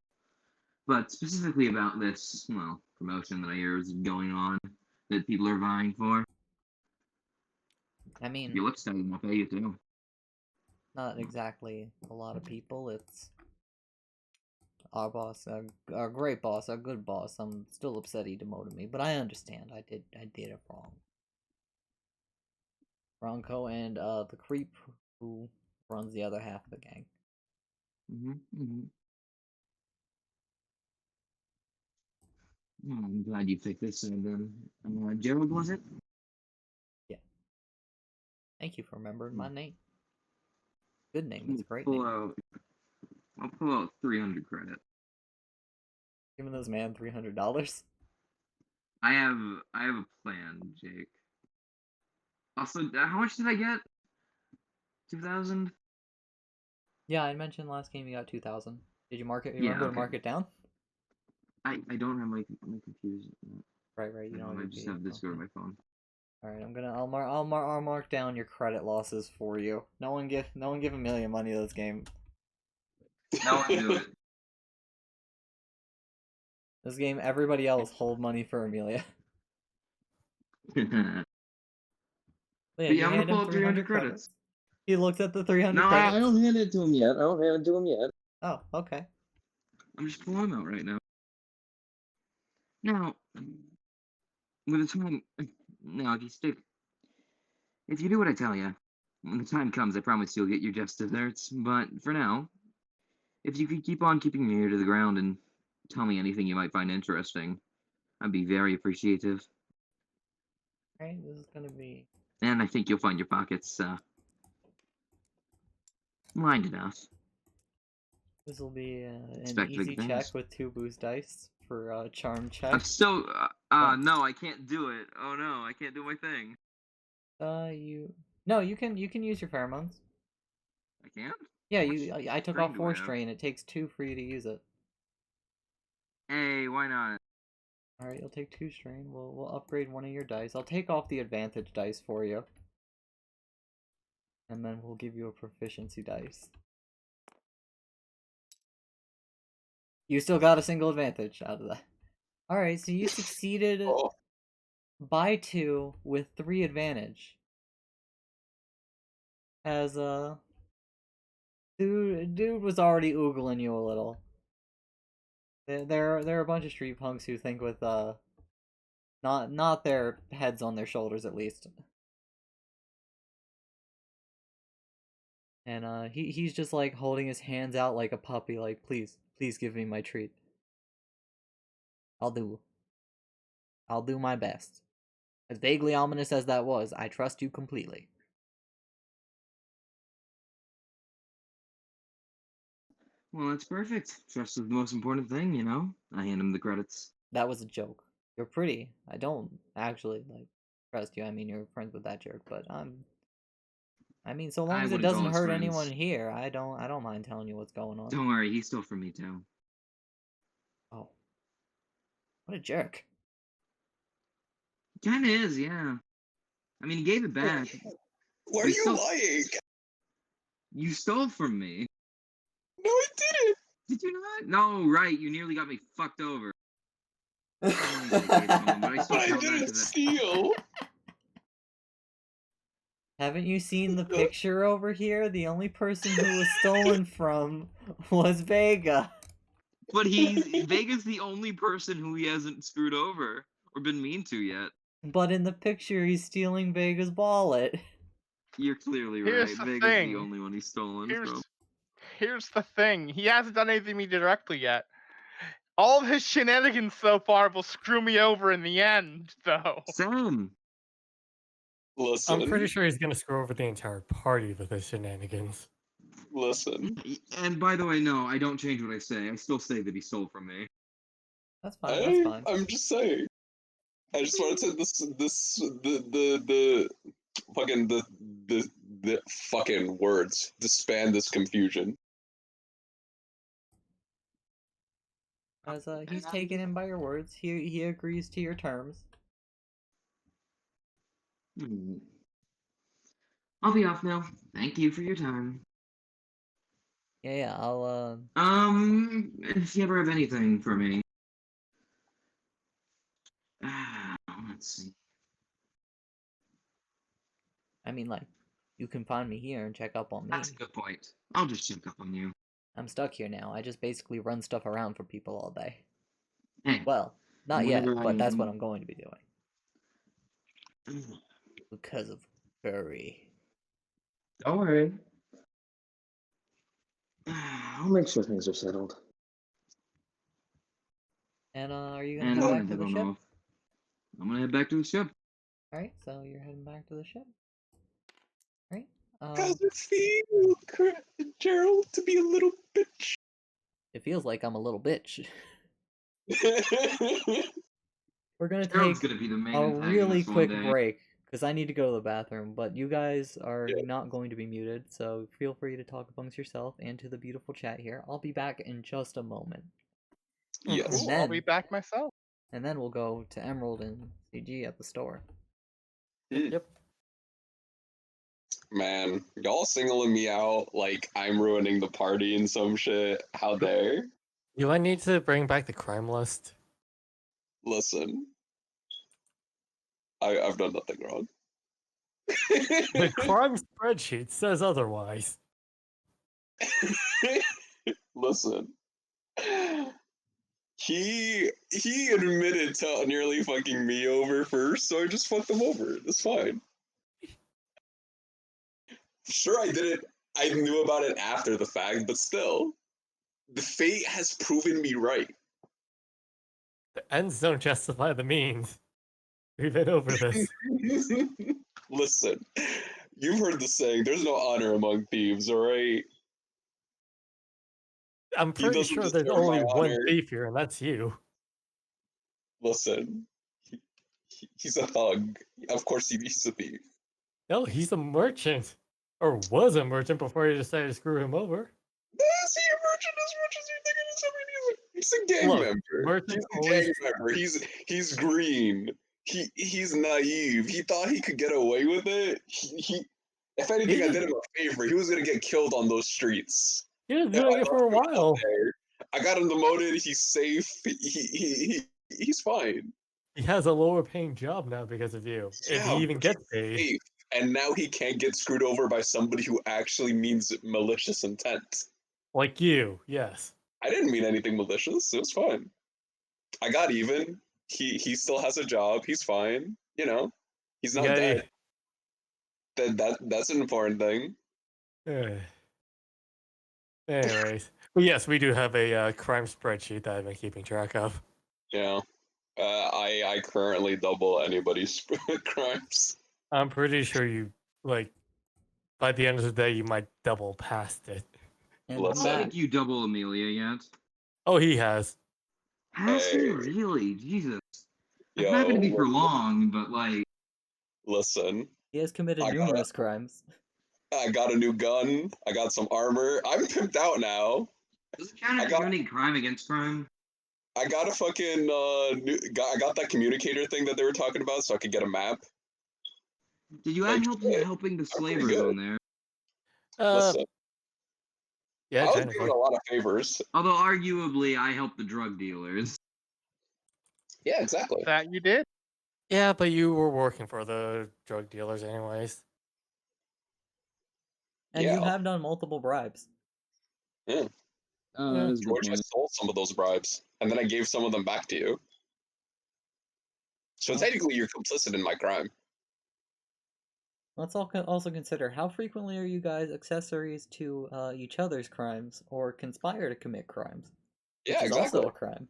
S5: but specifically about this, well, promotion that I hear is going on that people are vying for.
S2: I
S5: If
S2: mean,
S5: you look steady, I'll pay you too.
S2: not exactly a lot of people. It's our boss, our great boss, our good boss. I'm still upset he demoted me, but I understand. I did it wrong. Bronco and the creep who runs the other half of the gang.
S5: Mm-hmm. Well, I'm glad you picked this. And Gerald, was it?
S2: Yeah. Thank you for remembering
S5: Hmm.
S2: my name. Good name. It's a
S5: I'll
S2: great
S5: pull
S2: name.
S5: out. I'll pull out 300 credit.
S2: Giving this man $300.
S5: I have a plan, Jake. Also, how much did I get? 2,000.
S2: Yeah, I mentioned last game you got 2,000. Did you mark it? You
S5: Yeah,
S2: remember to
S5: okay.
S2: mark it down?
S5: I don't have my computer.
S2: Right, you don't
S5: I
S2: have
S5: just
S2: your
S5: have this go to
S2: okay.
S5: my phone.
S2: All right, I'll mark down your credit losses for you. No one give Amelia money this game.
S5: No one do it.
S2: This game, everybody else hold money for Amelia.
S5: But
S2: Yeah,
S5: yeah,
S2: you
S5: I'm gonna
S2: hand him
S5: pull up 300 credits.
S2: He looks at the 300
S5: No,
S2: credits.
S5: I don't hand it to him yet. I don't hand it to him yet.
S2: Oh, okay.
S5: I'm just pulling them out right now. Now, when the time, now if you do what I tell you, when the time comes, I promise you'll get your just desserts. But for now, if you could keep on keeping your ear to the ground and tell me anything you might find interesting, I'd be very appreciative.
S2: Alright, this is gonna be
S5: And I think you'll find your pockets lined enough.
S2: this will be an
S5: Expect big
S2: easy check
S5: things.
S2: with 2 boost dice for charm
S5: I'm
S2: check.
S5: so
S2: What?
S5: no, I can't do it. Oh no, I can't do my thing.
S2: You can use your pheromones.
S5: I can't.
S2: Yeah,
S5: How much
S2: I took
S5: strain
S2: off
S5: do I
S2: 4
S5: have?
S2: strain. It takes 2 for you to use it.
S5: Hey, why not?
S2: Alright, you'll take 2 strain. We'll upgrade one of your dice. I'll take off the advantage dice for you. And then we'll give you a proficiency dice. You still got a single advantage out of that. Alright, so you succeeded
S1: Oh,
S2: by 2 with 3 advantage. As dude was already oogling you a little. There are a bunch of street punks who think with not their heads on their shoulders at least. And he's just like holding his hands out like a puppy, like please give me my treat. I'll do my best. As vaguely ominous as that was, I trust you completely.
S5: Well, that's perfect. Trust is the most important thing, you know? I hand him the credits.
S2: That was a joke. You're pretty. I don't actually like trust you. I mean, you're friends with that jerk, but I mean, so long
S5: I
S2: as it
S5: wouldn't call
S2: doesn't
S5: us
S2: hurt
S5: friends.
S2: anyone here, I don't mind telling you what's going on.
S5: Don't worry, he stole from me too.
S2: Oh. What a jerk.
S5: Kinda is, yeah. I mean, he gave it back.
S1: why are
S5: We
S1: you
S5: still-
S1: lying?
S5: You stole from me.
S1: No, I didn't.
S5: Did you not? No, right. You nearly got me fucked over. But I still
S1: I
S5: count that
S1: didn't
S5: as a...
S1: steal.
S2: Haven't you seen the picture over here? The only person who was stolen from was Vega.
S5: But Vega's the only person who he hasn't screwed over or been mean to yet.
S2: But in the picture, he's stealing Vega's wallet.
S5: You're clearly
S4: Here's
S5: right.
S4: the
S5: Vega's
S4: thing.
S5: the only one he's stolen from.
S4: Here's the thing. He hasn't done anything to me directly yet. All of his shenanigans so far will screw me over in the end, though.
S5: Sam.
S1: Listen,
S3: I'm pretty sure he's gonna screw over the entire party with his shenanigans.
S1: listen.
S5: And by the way, no, I don't change what I say. I still say that he stole from me.
S2: That's fine, that's fine.
S1: I'm just saying. I just wanted to the fucking words disband this confusion.
S2: As he's taken in by your words, he agrees to your terms.
S5: I'll be off now. Thank you for your time.
S2: Yeah, I'll
S5: If you ever have anything for me. Let's see.
S2: I mean, like, you can find me here and check up on me.
S5: That's a good point. I'll just check up on you.
S2: I'm stuck here now. I just basically run stuff around for people all day.
S5: Hey.
S2: Well, not yet,
S5: Whenever
S2: but that's
S5: I-
S2: what I'm going to be doing. Because of Furry.
S5: Don't worry. I'll make sure things are settled.
S2: And are you gonna
S5: And
S2: go
S5: I
S2: back to the
S5: don't
S2: ship?
S5: know. I'm gonna head back to the ship.
S2: Alright, so you're heading back to the ship. Alright.
S1: How's it feel, Gerald, to be a little bitch?
S2: It feels like I'm a little bitch. We're gonna
S5: Gerald's
S2: take
S5: gonna be the main
S2: a
S5: antagonist
S2: really
S5: one
S2: quick
S5: day.
S2: break because I need to go to the bathroom, but you guys are
S1: Yeah.
S2: not going to be muted, so feel free to talk amongst yourself and to the beautiful chat here. I'll be back in just a moment.
S1: Yes.
S2: And
S4: Cool, I'll be
S2: then,
S4: back myself.
S2: and then we'll go to Emerald and CG at the store.
S3: Yep.
S1: Man, y'all singling me out like I'm ruining the party and some shit. How dare?
S3: Do I need to bring back the crime list?
S1: Listen, I've done nothing wrong.
S3: The crime spreadsheet says otherwise.
S1: Listen, he admitted to nearly fucking me over first, so I just fucked him over. It's fine. Sure, I did it. I knew about it after the fact, but still, the fate has proven me right.
S3: The ends don't justify the means. We've been over this.
S1: Listen, you've heard the saying, there's no honor among thieves, alright?
S3: I'm pretty
S1: doesn't
S3: sure there's
S1: deserve my
S3: only one
S1: honor.
S3: thief here, and that's you.
S1: Listen, he's a thug. Of course he's a thief.
S3: No, he's a merchant. Or was a merchant before you decided to screw him over.
S1: Is he a merchant as much as you're thinking? He's a gang
S3: Look,
S1: member.
S3: merchants
S1: He's a
S3: always-
S1: gang member. He's green. He's naive. He thought he could get away with it. He if anything, I did him a favor. He was gonna get killed on those streets.
S3: He was
S1: If
S3: doing
S1: I
S3: it for a
S1: left him out
S3: while.
S1: there, I got him demoted. He's safe. He's fine.
S3: He has a lower paying job now because of you. If
S1: Yeah,
S3: he even
S1: but
S3: gets
S1: he's
S3: paid.
S1: safe. And now he can't get screwed over by somebody who actually means malicious intent.
S3: Like you, yes.
S1: I didn't mean anything malicious. It was fine. I got even. He still has a job. He's fine. You know, he's not dead. That's an important thing.
S3: Anyways, but yes, we do have a crime spreadsheet that I've been keeping track of.
S1: Yeah. I currently double anybody's crimes.
S3: I'm pretty sure you like by the end of the day you might double past it.
S2: And
S5: I
S2: I'm
S1: Listen.
S5: don't
S2: back.
S5: think you double Amelia yet.
S3: Oh, he has.
S5: Has he
S1: Hey.
S5: really? Jesus. It's
S1: Yo,
S5: not gonna be for long, but like,
S1: listen.
S2: He has committed
S1: I got
S2: numerous crimes.
S1: I got a new gun. I got some armor. I'm pimped out now.
S5: does it count
S1: I
S5: as
S1: got-
S5: committing crime against crime?
S1: I got a fucking I got that communicator thing that they were talking about, so I could get a map.
S5: Did you
S1: Like,
S5: add helping the
S1: pretty
S5: slavers
S1: good.
S5: on there?
S1: Listen,
S3: Yeah,
S1: I was
S3: technically.
S1: doing a lot of favors.
S5: Although arguably, I helped the drug dealers.
S1: Yeah, exactly.
S4: That you did.
S3: Yeah, but you were working for the drug dealers anyways.
S2: And you
S1: Yeah.
S2: have done multiple bribes.
S5: Oh,
S3: Yeah.
S5: that is a good
S1: George, I
S5: point.
S1: stole some of those bribes, and then I gave some of them back to you. So
S2: Oh.
S1: technically, you're complicit in my crime.
S2: Let's also consider how frequently are you guys accessories to each other's crimes or conspire to commit crimes, which
S1: Yeah,
S2: is
S1: exactly.
S2: also a crime.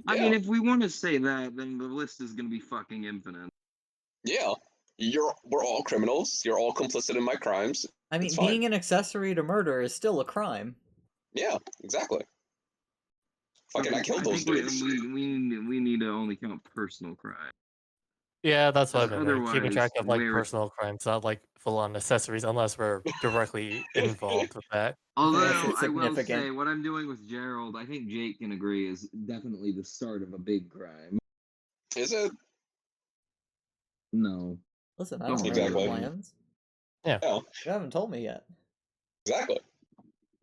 S5: I
S1: Yeah.
S5: mean, if we want to say that, then the list is gonna be fucking infinite.
S1: Yeah, we're all criminals. You're all complicit in my crimes.
S2: I mean,
S1: It's fine.
S2: being an accessory to murder is still a crime.
S1: Yeah, exactly. Fucking, I killed those
S5: think
S1: dudes.
S5: we need to only count personal crime.
S3: Yeah, that's what I've been doing, keeping
S5: Otherwise,
S3: track of like
S5: where-
S3: personal crimes, not like full on accessories, unless we're directly involved with that.
S5: Although
S2: Unless it's
S5: I will
S2: significant.
S5: say, what I'm doing with Gerald, I think Jake can agree, is definitely the start of a big crime.
S1: Is it?
S5: No.
S2: Listen, I
S5: Don't
S2: don't know
S1: Exactly.
S2: your plans.
S1: Yeah,
S2: You haven't told me yet.
S1: exactly.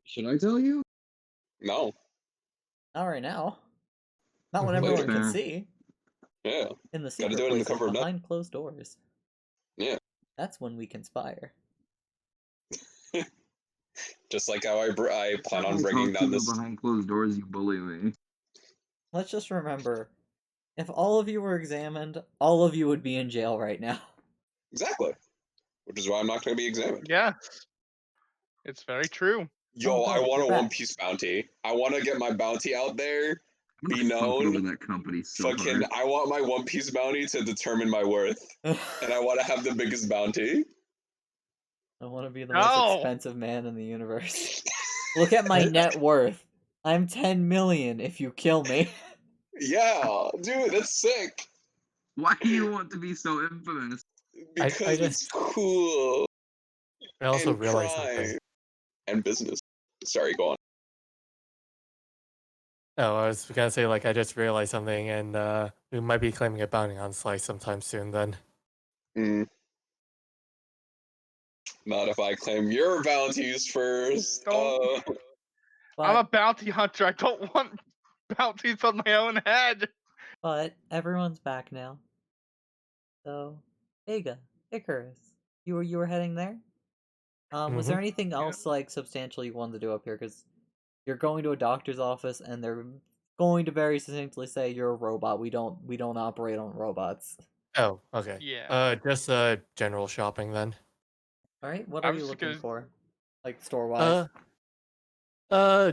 S5: Should I tell you?
S1: No.
S2: Not right now. Not when
S3: That's
S2: everyone can
S5: fair.
S2: see.
S1: Yeah.
S2: In the
S1: Gotta
S2: secret
S1: do it in the
S2: places
S1: cover of night.
S2: behind closed doors.
S1: Yeah.
S2: That's when we conspire.
S1: Just like how I plan on
S5: I
S1: bringing
S5: talk to
S1: down
S5: you
S1: this.
S5: behind closed doors. You bully me.
S2: Let's just remember, if all of you were examined, all of you would be in jail right now.
S1: Exactly. Which is why I'm not going to be examined.
S4: Yes. It's very true.
S1: Yo,
S2: Oh,
S1: I
S2: good,
S1: want a
S2: you're back.
S1: One Piece bounty. I want to get my bounty out there.
S5: I'm
S1: Be
S5: gonna fuck
S1: known.
S5: over that company so
S1: Fucking,
S5: hard.
S1: I want my One Piece bounty to determine my worth. And I want to have the biggest bounty.
S2: I want to be the
S4: No.
S2: most expensive man in the universe. Look at my net worth. I'm 10 million if you kill me.
S1: Yeah, dude, that's sick.
S5: Why do you want to be so infamous?
S1: Because
S3: just
S1: it's cool.
S3: I also
S1: And
S3: realized something.
S1: crime. And business. Sorry, go on.
S3: No, I was gonna say like I just realized something, and we might be claiming a bounty on Slice sometime soon. Then.
S1: Mm. Not if I claim your bounties first.
S4: Don't. I'm a
S2: But
S4: bounty hunter. I don't want bounties on my own head.
S2: everyone's back now. So, Vega, Icarus, you were heading there. Was there anything else like substantial you wanted to do up here? Because you're going to a doctor's office, and they're going to very succinctly say you're a robot. We don't operate on robots.
S3: Oh, okay.
S4: Yeah.
S3: Just general shopping then.
S2: All right, what
S4: I
S2: are
S4: was
S2: you
S4: just
S2: looking
S4: gonna.
S2: for, like store wise?
S3: Uh,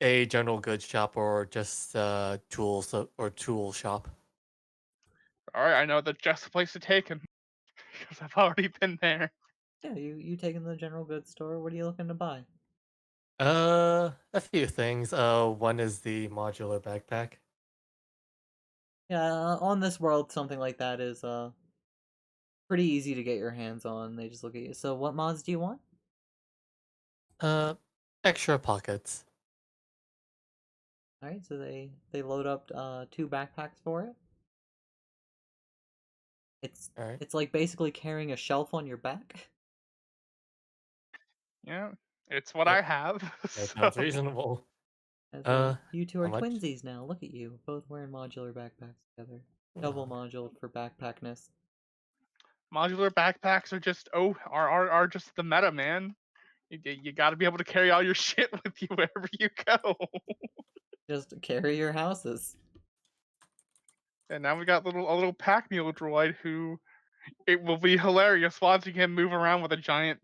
S3: a general goods shop or just tools or tool shop.
S4: All right, I know the just place to take him because I've already been there.
S2: Yeah, you taking the general goods store. What are you looking to buy?
S3: A few things. One is the modular backpack.
S2: Yeah, on this world, something like that is pretty easy to get your hands on. They just look at you. So, what mods do you want?
S3: Uh, extra pockets.
S2: All right, so they load up 2 backpacks for it.
S3: All right.
S2: It's like basically carrying a shelf on your back.
S4: Yeah, it's what
S3: Yeah.
S4: I have.
S3: That
S4: So.
S3: sounds reasonable.
S2: You two are
S3: how much?
S2: twinsies now. Look at you, both wearing modular backpacks together. Double moduled for backpackness.
S4: Modular backpacks are just are just the meta, man. You got to be able to carry all your shit with you wherever you go.
S2: Just carry your houses.
S4: And now we got a little pack mule droid who it will be hilarious watching him move around with a giant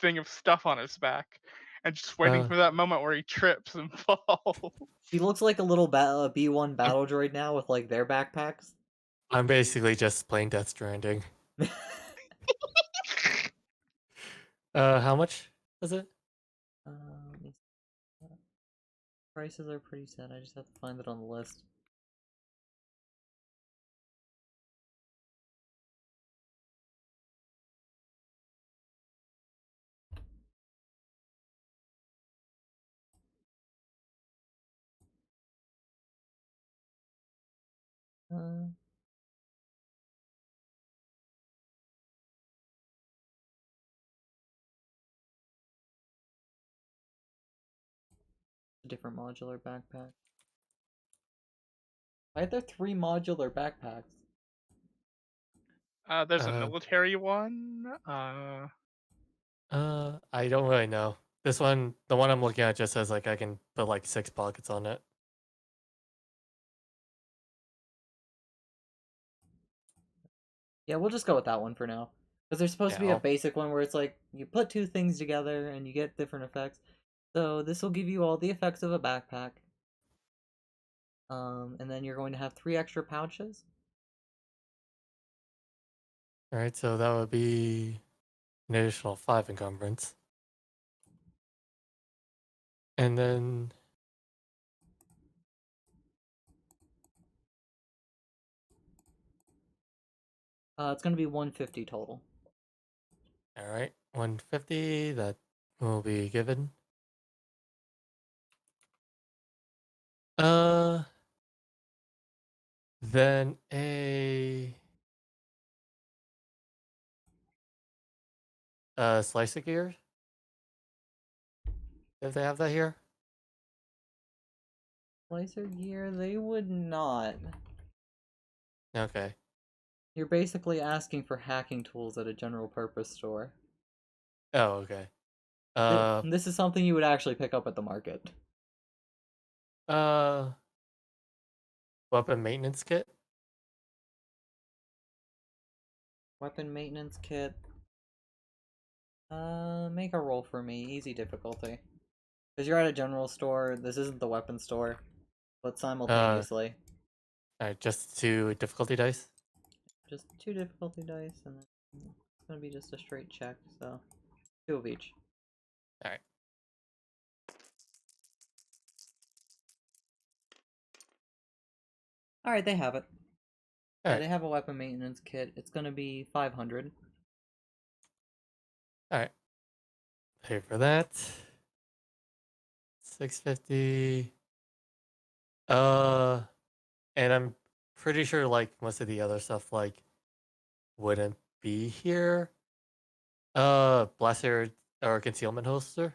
S4: thing of stuff on his back and just waiting for that moment where he trips and falls.
S2: He looks like a little B1 battle droid now with like their backpacks.
S3: I'm basically just playing Death Stranding. How much is it?
S2: Let me see. Prices are pretty set. I just have to find it on the list. Uh, a different modular backpack. Why are there 3 modular backpacks?
S4: There's a military one.
S3: I don't really know. This one, the one I'm looking at, just says like I can put like 6 pockets on it.
S2: Yeah, we'll just go with that one for now. Because there's supposed to be a basic one where it's like, you put 2 things together and you get different effects. So this will give you all the effects of a backpack. And then you're going to have 3 extra pouches.
S3: Alright, so that would be an additional 5 encumbrance. And then
S2: It's going to be 150 total.
S3: alright, 150 that will be given. Then a slicer gear. If they have that here.
S2: Slicer gear, they would not.
S3: Okay.
S2: You're basically asking for hacking tools at a general purpose store.
S3: Oh, okay.
S2: This is something you would actually pick up at the market.
S3: Weapon maintenance kit.
S2: Weapon maintenance kit. Make a roll for me. Easy difficulty. Because you're at a general store. This isn't the weapon store. But simultaneously.
S3: Alright, just 2 difficulty dice.
S2: Just 2 difficulty dice, and then it's gonna be just a straight check, so 2 of each.
S3: Alright.
S2: All right, they have it. Yeah,
S3: Alright.
S2: they have a weapon maintenance kit. It's gonna be 500.
S3: Alright. Pay for that. 650. And I'm pretty sure like most of the other stuff like wouldn't be here. Blaster or concealment holster.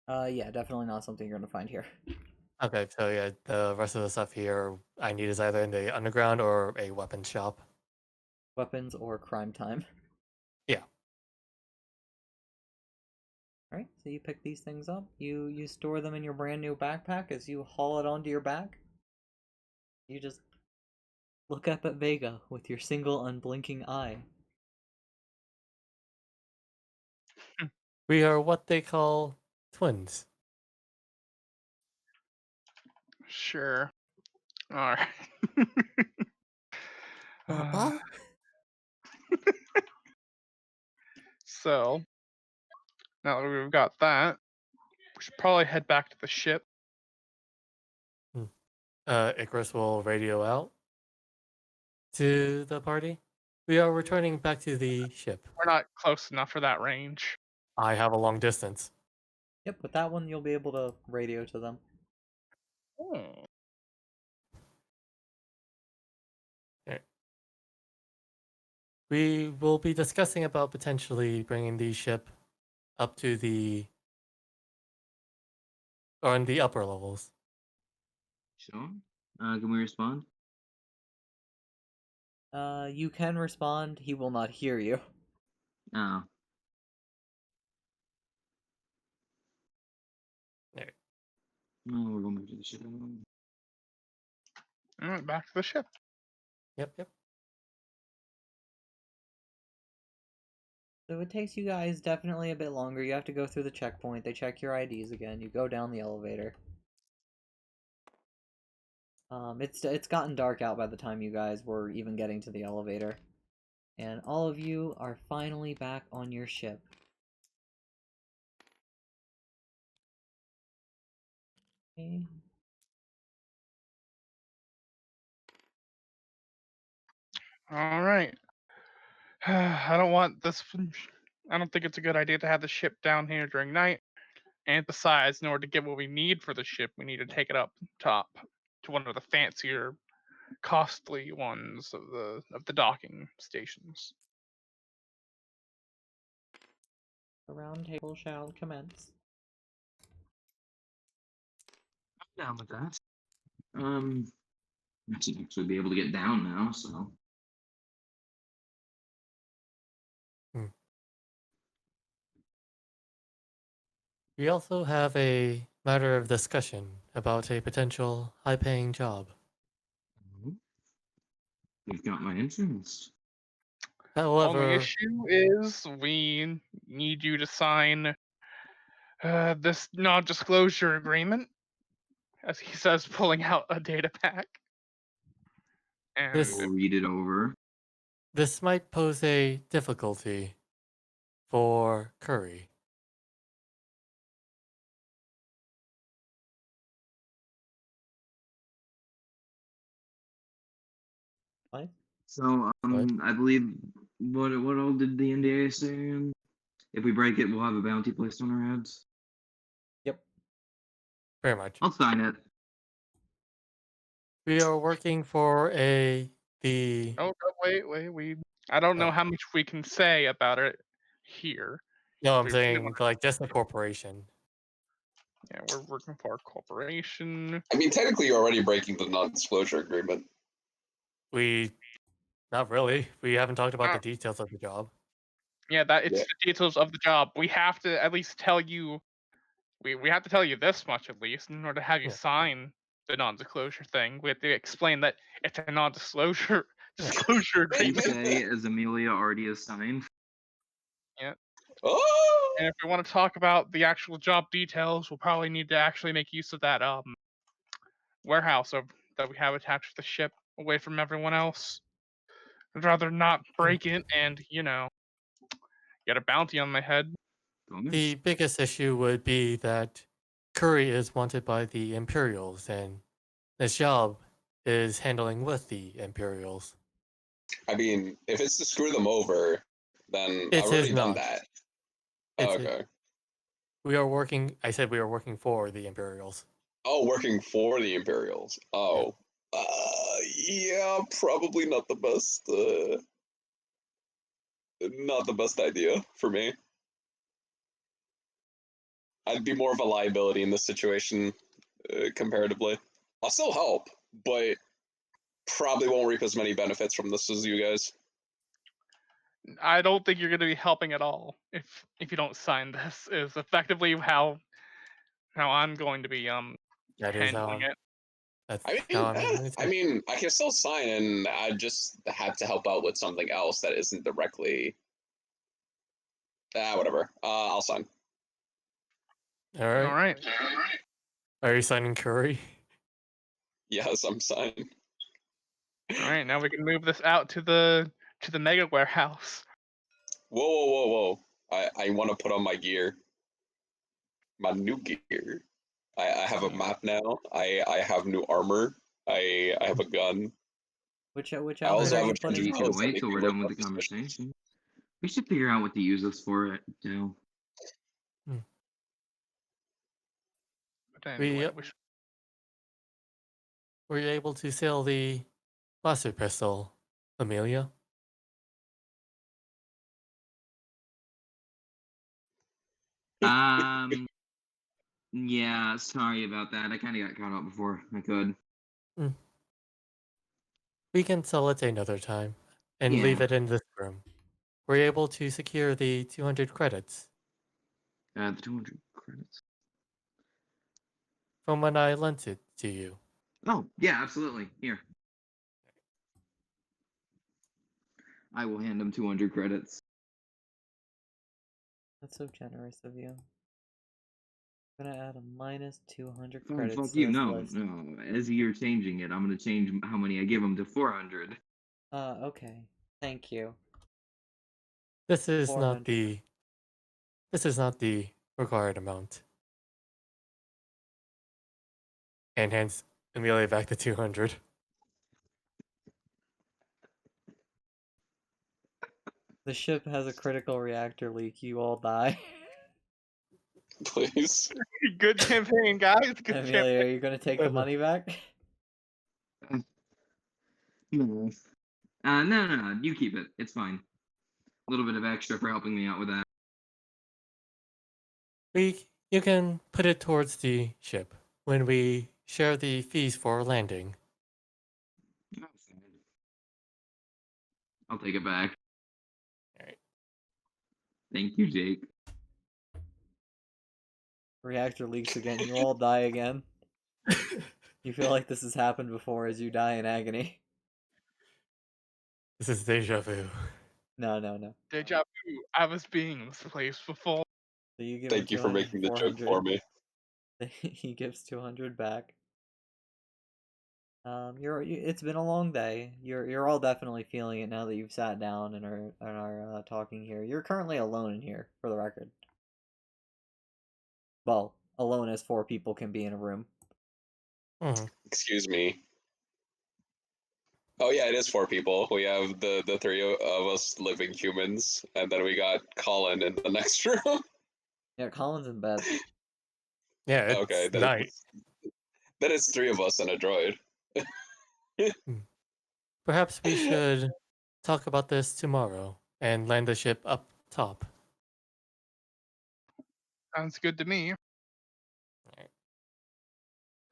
S2: Yeah, definitely not something you're gonna find here.
S3: Okay, so yeah, the rest of the stuff here I need is either in the underground or a weapon shop.
S2: Weapons or crime time.
S3: Yeah.
S2: All right, so you pick these things up. You store them in your brand new backpack as you haul it onto your back. You just look up at Vega with your single unblinking eye.
S3: We are what they call twins.
S4: Sure. All right.
S6: Papa?
S4: So now that we've got that, we should probably head back to the ship.
S3: Icarus will radio out to the party. We are returning back to the ship.
S4: We're not close enough for that range.
S3: I have a long distance.
S2: Yep, with that one you'll be able to radio to them.
S4: Hmm.
S3: We will be discussing about potentially bringing the ship up to the or in the upper levels.
S5: Sure. Can we respond?
S2: You can respond. He will not hear you.
S5: Oh.
S3: There.
S5: No, we're going back to the ship.
S4: All right, back to the ship.
S3: Yep.
S2: So it takes you guys definitely a bit longer. You have to go through the checkpoint. They check your IDs again. You go down the elevator. It's gotten dark out by the time you guys were even getting to the elevator. And all of you are finally back on your ship. Okay.
S4: All right. I don't want this. I don't think it's a good idea to have the ship down here during night. And besides, in order to get what we need for the ship, we need to take it up top to one of the fancier, costly ones of the docking stations.
S2: The round table shall commence.
S5: I'm down with that. I should actually be able to get down now, so.
S3: We also have a matter of discussion about a potential high-paying job.
S5: You've got my interest.
S3: However,
S4: Only issue is we need you to sign this non-disclosure agreement, as he says, pulling out a data pack. And
S3: This-
S5: We'll read it over.
S3: this might pose a difficulty for Curry.
S2: What?
S5: So, I believe what all did the NDA say? If we break it, we'll have a bounty placed on our heads.
S2: Yep.
S3: Very much.
S5: I'll sign it.
S3: We are working for the
S4: oh, wait. I don't know
S3: Oh.
S4: how much we can say about it here.
S3: No, I'm
S4: We really
S3: saying
S4: wanna-
S3: like just the corporation.
S4: Yeah, we're working for a corporation.
S1: I mean, technically, you're already breaking the non-disclosure agreement.
S3: We not really. We haven't talked about
S4: Ah.
S3: the details of the job.
S4: Yeah, that it's
S1: Yeah.
S4: the details of the job. We have to at least tell you. We have to tell you this much at least in order to have you
S3: Yeah.
S4: sign the non-disclosure thing. We have to explain that it's a non-disclosure
S3: Yeah.
S4: disclosure
S5: You
S4: agreement.
S5: say, as Amelia already has signed.
S1: Oh!
S4: And if we want to talk about the actual job details, we'll probably need to actually make use of that warehouse that we have attached to the ship, away from everyone else. I'd rather not break it and get a bounty on my head.
S3: The biggest issue would be that Curry is wanted by the Imperials, and this job is handling with the Imperials.
S1: I mean, if it's to screw them over, then
S3: It
S1: I've
S3: is
S1: already done
S3: not.
S1: that.
S3: It's
S1: Okay.
S3: we are working. I said we are working for the Imperials.
S1: Oh, working for the Imperials.
S3: Yeah.
S1: Oh. Yeah, probably not the best. Not the best idea for me. I'd be more of a liability in this situation, comparatively. I'll still help, but probably won't reap as many benefits from this as you guys.
S4: I don't think you're going to be helping at all if you don't sign this. Is effectively how I'm going to be
S3: That is how
S4: handling
S3: I'm.
S4: it.
S3: That's
S1: I
S3: how
S1: mean,
S3: I'm handling
S1: I
S3: it.
S1: mean, I can still sign, and I just have to help out with something else that isn't directly. Whatever. I'll sign.
S3: All
S4: All
S3: right.
S4: right.
S3: Are you signing Curry?
S1: Yes, I'm signing.
S4: All right. Now we can move this out to the mega warehouse.
S1: Whoa, whoa, whoa, whoa! I want to put on my gear, my new gear. I have a map now. I have new armor. I have a gun.
S2: Which
S1: I
S2: outfit
S1: also
S2: are
S1: have
S2: you
S1: a
S5: We
S2: putting
S1: transition
S5: can
S2: on?
S1: that
S5: wait
S1: makes
S5: till
S1: me
S5: we're
S1: look
S5: done with
S1: more
S5: the
S1: suspicious.
S5: conversation. We should figure out what to use this for, Joe.
S4: But anyway,
S3: Were you able to sell the blaster pistol, Amelia?
S5: Yeah, sorry about that. I kind of got caught up before I could.
S3: We can sell it another time and leave
S5: Yeah.
S3: it in this room. Were you able to secure the 200 credits
S5: The 200 credits.
S3: from when I lent it to you?
S5: Oh, yeah, absolutely. Here. I will hand him 200 credits.
S2: That's so generous of you. I'm gonna add a minus 200
S5: Oh,
S2: credits
S5: fuck
S2: to
S5: you.
S2: this
S5: No,
S2: list.
S5: no. As you're changing it, I'm going to change how many I give him to 400.
S2: Okay. Thank you.
S3: This is
S2: 400.
S3: not the required amount. And hands Amelia back the 200.
S2: The ship has a critical reactor leak. You all die.
S1: Please.
S4: good campaign, guys. Good
S2: Amelia, are you gonna take the money back?
S5: No. No. You keep it. It's fine. A little bit of extra for helping me out with that.
S3: You can put it towards the ship when we share the fees for landing.
S5: I'll take it back.
S3: Alright.
S5: Thank you, Jake.
S2: Reactor leaks again. You all die again. You feel like this has happened before as you die in agony.
S3: This is deja vu.
S2: No.
S4: Deja vu. I was being in this place before.
S2: So you give
S1: Thank you for making the joke for me.
S2: He gives 200 back. It's been a long day. You're all definitely feeling it now that you've sat down and are talking here. You're currently alone in here, for the record. Well, alone as 4 people can be in a room.
S1: Excuse me. Oh yeah, it is 4 people. We have the 3 of us living humans, and then we got Colin in the next room.
S2: Yeah, Colin's in bed.
S3: Yeah, it's
S1: Okay,
S3: night.
S1: then it's 3 of us and a droid.
S3: Perhaps we should talk about this tomorrow and land the ship up top.
S4: Sounds good to me.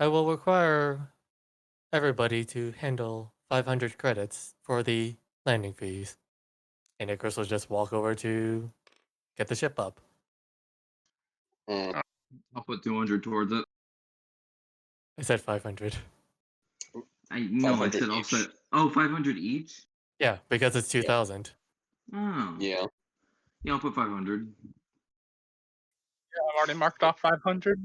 S3: I will require everybody to handle 500 credits for the landing fees. And Icarus will just walk over to get the ship up.
S1: Mm.
S5: I'll put 200 towards it.
S3: I said 500.
S5: I know I
S1: 500
S5: said
S1: each.
S5: also. Oh, 500 each?
S3: Yeah, because it's 2,000.
S5: Oh.
S1: Yeah.
S5: Yeah, I'll put 500.
S4: Yeah, I've already marked off 500.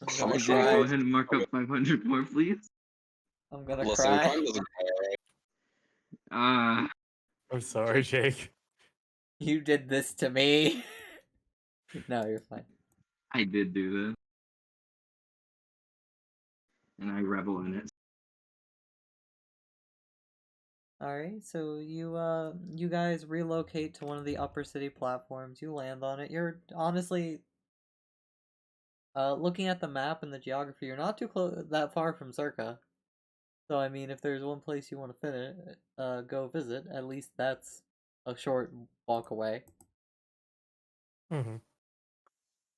S2: I'm
S1: How
S2: gonna
S1: much
S5: Jake,
S2: cry.
S5: go ahead and mark up 500 more, please.
S2: I'm gonna
S1: Listen,
S2: cry.
S1: crime doesn't pay.
S3: I'm sorry, Jake.
S2: You did this to me. No, you're fine.
S5: I did do this. And I revel in it.
S2: Alright, so you guys relocate to one of the upper city platforms. You land on it. You're honestly looking at the map and the geography, you're not too close that far from Circa. So I mean, if there's one place you want to go visit, at least that's a short walk away.
S3: Mm-hmm.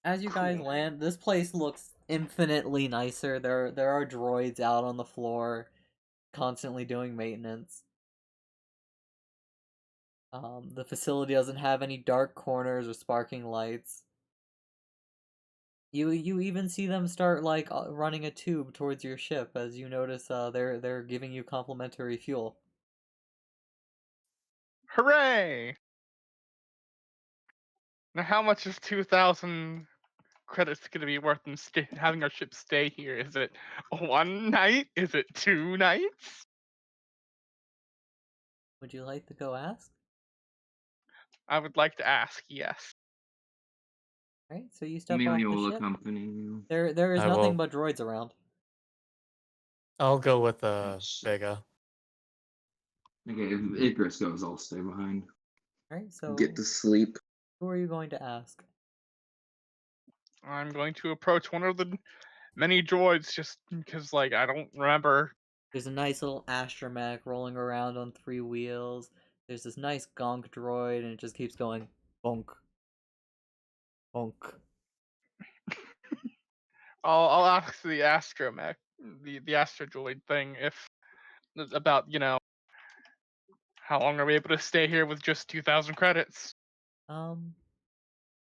S2: As you guys
S1: Cool.
S2: land, this place looks infinitely nicer. There are droids out on the floor, constantly doing maintenance. The facility doesn't have any dark corners or sparking lights. You even see them start like running a tube towards your ship as you notice they're giving you complimentary fuel.
S4: Hooray! Now, how much is 2,000 credits going to be worth in having our ship stay here? Is it 1 night? Is it 2 nights?
S2: Would you like to go ask?
S4: I would like to ask, yes.
S2: Right, so you step off
S5: Amelia
S2: the
S5: will
S2: ship.
S5: accompany you.
S2: There is
S3: I
S2: nothing
S3: will.
S2: but droids around.
S3: I'll go with
S5: Yes.
S3: Vega.
S5: Okay, if Icarus goes, I'll stay behind.
S2: Right, so
S5: Get to sleep.
S2: who are you going to ask?
S4: I'm going to approach one of the many droids just because, like, I don't remember.
S2: There's a nice little astromech rolling around on 3 wheels. There's this nice gonk droid, and it just keeps going bonk, bonk.
S4: I'll ask the astromech, the astro droid thing, if about how long are we able to stay here with just 2,000 credits?
S2: To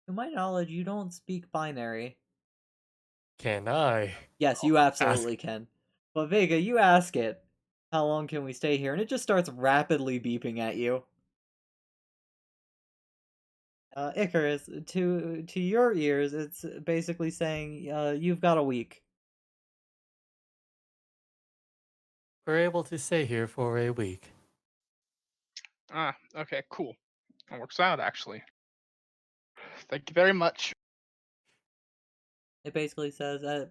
S2: my knowledge, you don't speak binary.
S3: Can I?
S2: Yes, you
S3: Ask.
S2: absolutely can. But Vega, you ask it, how long can we stay here? And it just starts rapidly beeping at you. Icarus, to your ears, it's basically saying, you've got a week.
S3: We're able to stay here for a week.
S4: Ah, okay, cool. That works out, actually. Thank you very much.
S2: It basically says that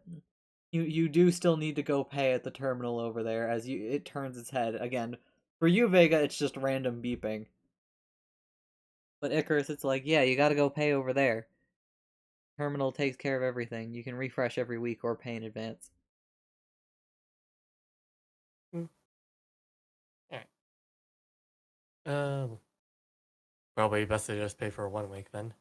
S2: you do still need to go pay at the terminal over there as it turns its head again. For you, Vega, it's just random beeping. But Icarus, it's like, yeah, you gotta go pay over there. Terminal takes care of everything. You can refresh every week or pay in advance.
S3: Alright. Probably best to just pay for 1 week then.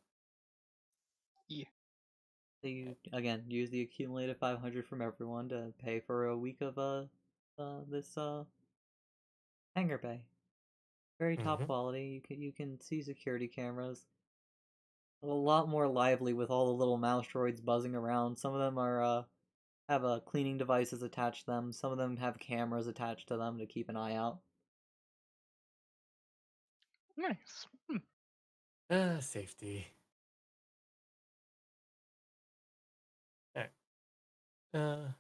S2: So you again use the accumulated 500 from everyone to pay for a week of this hangar bay. Very top
S3: Mm-hmm.
S2: quality. You can see security cameras. A lot more lively with all the little mouse droids buzzing around. Some of them are have cleaning devices attached to them. Some of them have cameras attached to them to keep an eye out.
S4: Nice.
S3: Safety. Alright.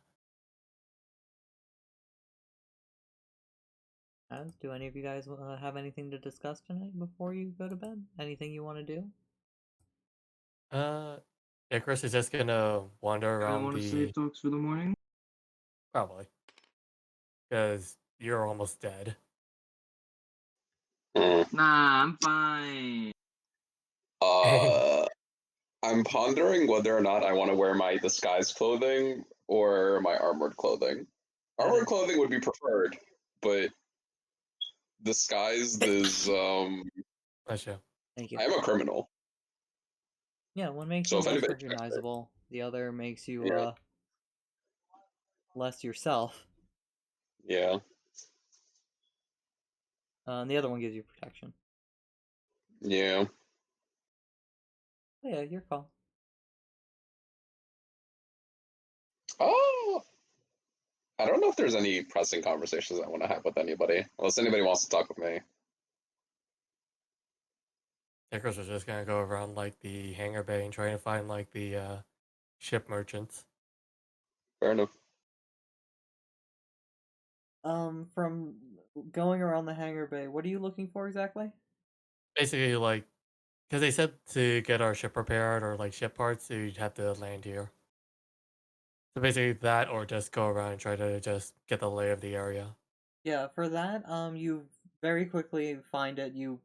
S2: Do any of you guys have anything to discuss tonight before you go to bed? Anything you want to do?
S3: Icarus is just gonna wander
S5: I
S3: around
S5: want to
S3: the.
S5: save talks for the morning.
S3: Probably. Because you're almost dead.
S1: Mm.
S5: Nah, I'm fine.
S1: I'm pondering whether or not I want to wear my disguise clothing or my armored clothing. Armored clothing would be preferred, but disguised is
S3: Bless you.
S2: Thank you.
S1: I am a criminal.
S2: Yeah, one makes
S1: So
S2: you
S1: if
S2: less
S1: anybody checks it,
S2: recognizable. The other makes you
S1: yeah,
S2: less yourself.
S1: yeah.
S2: And the other one gives you protection.
S1: Yeah.
S2: Oh, yeah, your call.
S1: Oh, I don't know if there's any pressing conversations I want to have with anybody, unless anybody wants to talk with me.
S3: Icarus is just gonna go around like the hangar bay and try to find like the ship merchants.
S1: Fair enough.
S2: From going around the hangar bay, what are you looking for exactly?
S3: Basically, like, because they said to get our ship repaired or like ship parts, you'd have to land here. So basically that, or just go around and try to just get the lay of the area.
S2: Yeah, for that, you've very quickly find it. You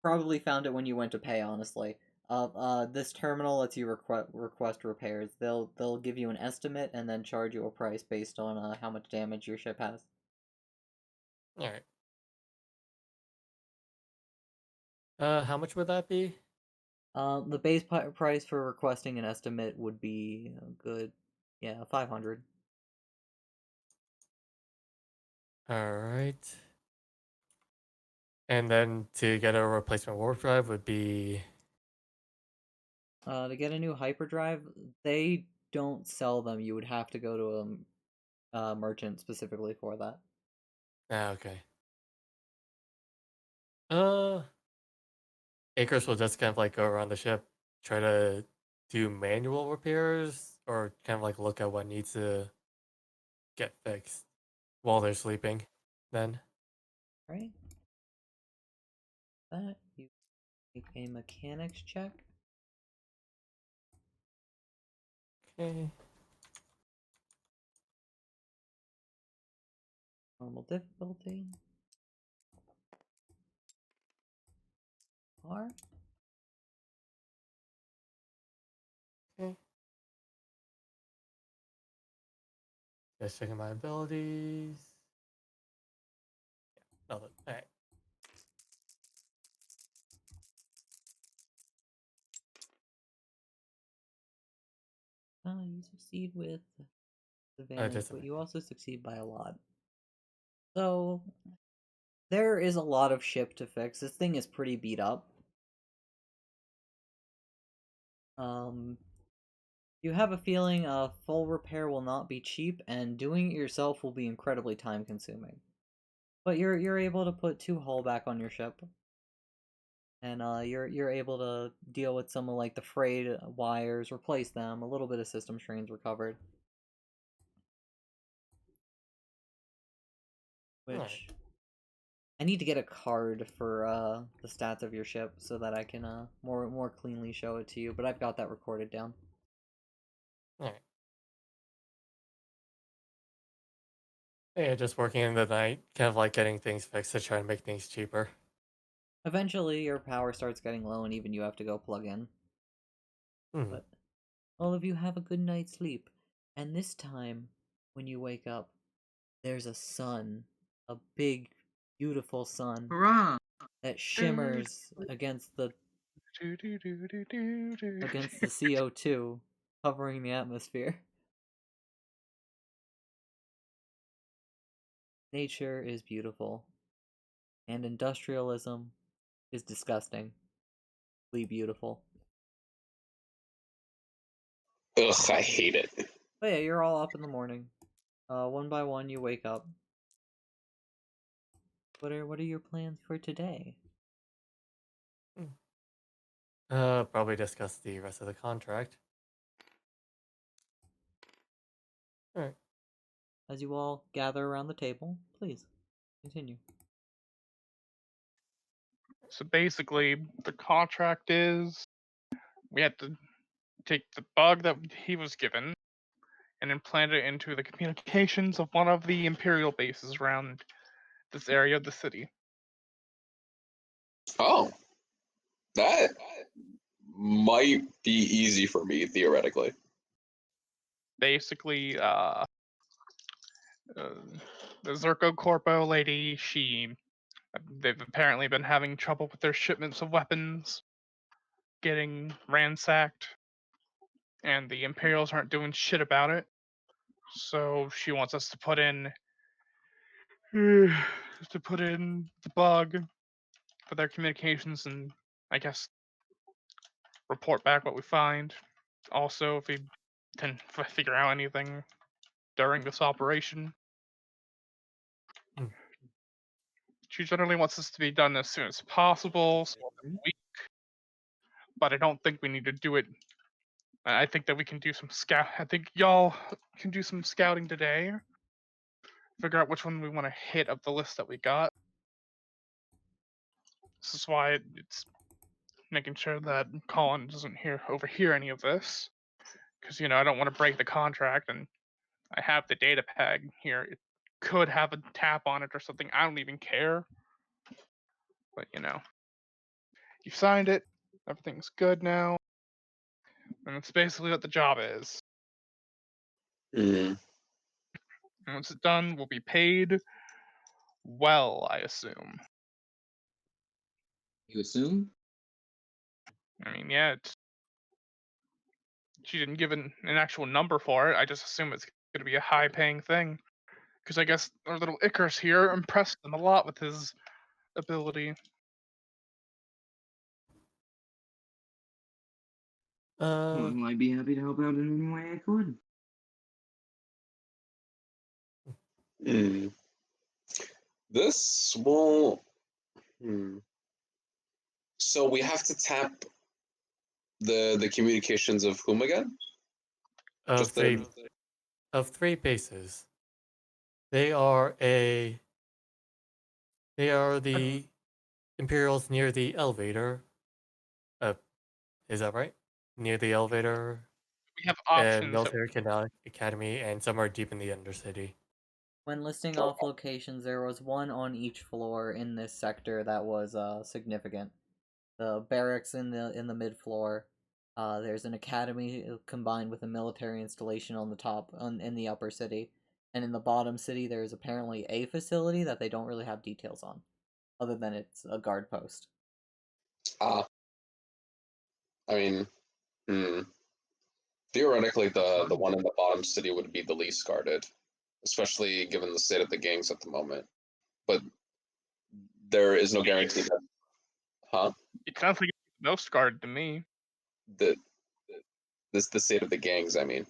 S2: probably found it when you went to pay, honestly. This terminal lets you request repairs. They'll give you an estimate and then charge you a price based on how much damage your ship has.
S3: All right. How much would that be?
S2: The base price for requesting an estimate would be good, 500.
S3: All right. And then to get a replacement warp drive would be
S2: To get a new hyperdrive, they don't sell them. You would have to go to a merchant specifically for that.
S3: okay. Acres will just kind of like go around the ship, try to do manual repairs, or kind of like look at what needs to get fixed while they're sleeping. Then,
S2: Right? That you make a mechanics check.
S3: okay.
S2: Normal difficulty. R.
S3: Okay. Just checking my abilities. Yeah, nothing. All right.
S2: You succeed with advantage, but
S3: Disadvantage.
S2: you also succeed by a lot. So there is a lot of ship to fix. This thing is pretty beat up. You have a feeling full repair will not be cheap, and doing it yourself will be incredibly time consuming. But you're able to put 2 hull back on your ship. And you're able to deal with some of like the frayed wires, replace them, a little bit of system strains recovered. Which
S3: Alright.
S2: I need to get a card for the stats of your ship so that I can more cleanly show it to you, but I've got that recorded down.
S3: Alright. Yeah, just working in the night, kind of like getting things fixed to try to make things cheaper.
S2: Eventually your power starts getting low and even you have to go plug in. But all of you have a good night's sleep. And this time, when you wake up, there's a sun. A big, beautiful sun.
S5: Hurrah!
S2: That shimmers against the CO2 covering the atmosphere. Nature is beautiful, and industrialism is disgustingly beautiful.
S1: Ugh, I hate it.
S2: But yeah, you're all up in the morning. One by one, you wake up. What are your plans for today?
S3: Probably discuss the rest of the contract. Alright.
S2: As you all gather around the table, please continue.
S4: So basically, the contract is we had to take the bug that he was given and implant it into the communications of one of the Imperial bases around this area of the city.
S1: Oh, that might be easy for me theoretically.
S4: Basically, the Zerko Corpo lady, they've apparently been having trouble with their shipments of weapons getting ransacked, and the Imperials aren't doing shit about it. So she wants us to put in the bug for their communications and I guess report back what we find. Also, if we can figure out anything during this operation. She generally wants this to be done as soon as possible, so within a week. But I don't think we need to do it. I think that we can do some scout. I think y'all can do some scouting today. Figure out which one we want to hit of the list that we got. This is why it's making sure that Colin doesn't overhear any of this, because I don't want to break the contract, and I have the data pad here. It could have a tap on it or something. I don't even care. But you signed it. Everything's good now, and that's basically what the job is.
S1: Mm.
S4: And once it's done, we'll be paid well, I assume.
S5: You assume?
S4: I mean, yeah, she didn't give an actual number for it. I just assume it's going to be a high-paying thing. Because I guess our little Icarus here impressed them a lot with his ability.
S5: Well, I'd be happy to help out in any way I could.
S1: Mm. This will. Hmm. So we have to tap the communications of whom again?
S3: Of
S1: Just
S3: three
S1: the.
S3: of three bases. They are the Imperials near the elevator. Is that right? Near the elevator
S4: We have
S3: and
S4: options.
S3: Military Academy, and some are deep in the Undercity.
S2: When listing
S1: Oh.
S2: off locations, there was one on each floor in this sector that was significant. The barracks in the mid floor. There's an academy combined with a military installation on the top in the upper city, and in the bottom city there's apparently a facility that they don't really have details on, other than it's a guard post.
S1: I mean, theoretically, the one in the bottom city would be the least guarded, especially given the state of the gangs at the moment. But there is no guarantee that. Huh?
S4: It sounds like it's the most guarded to me.
S1: The the state of the gangs. I mean,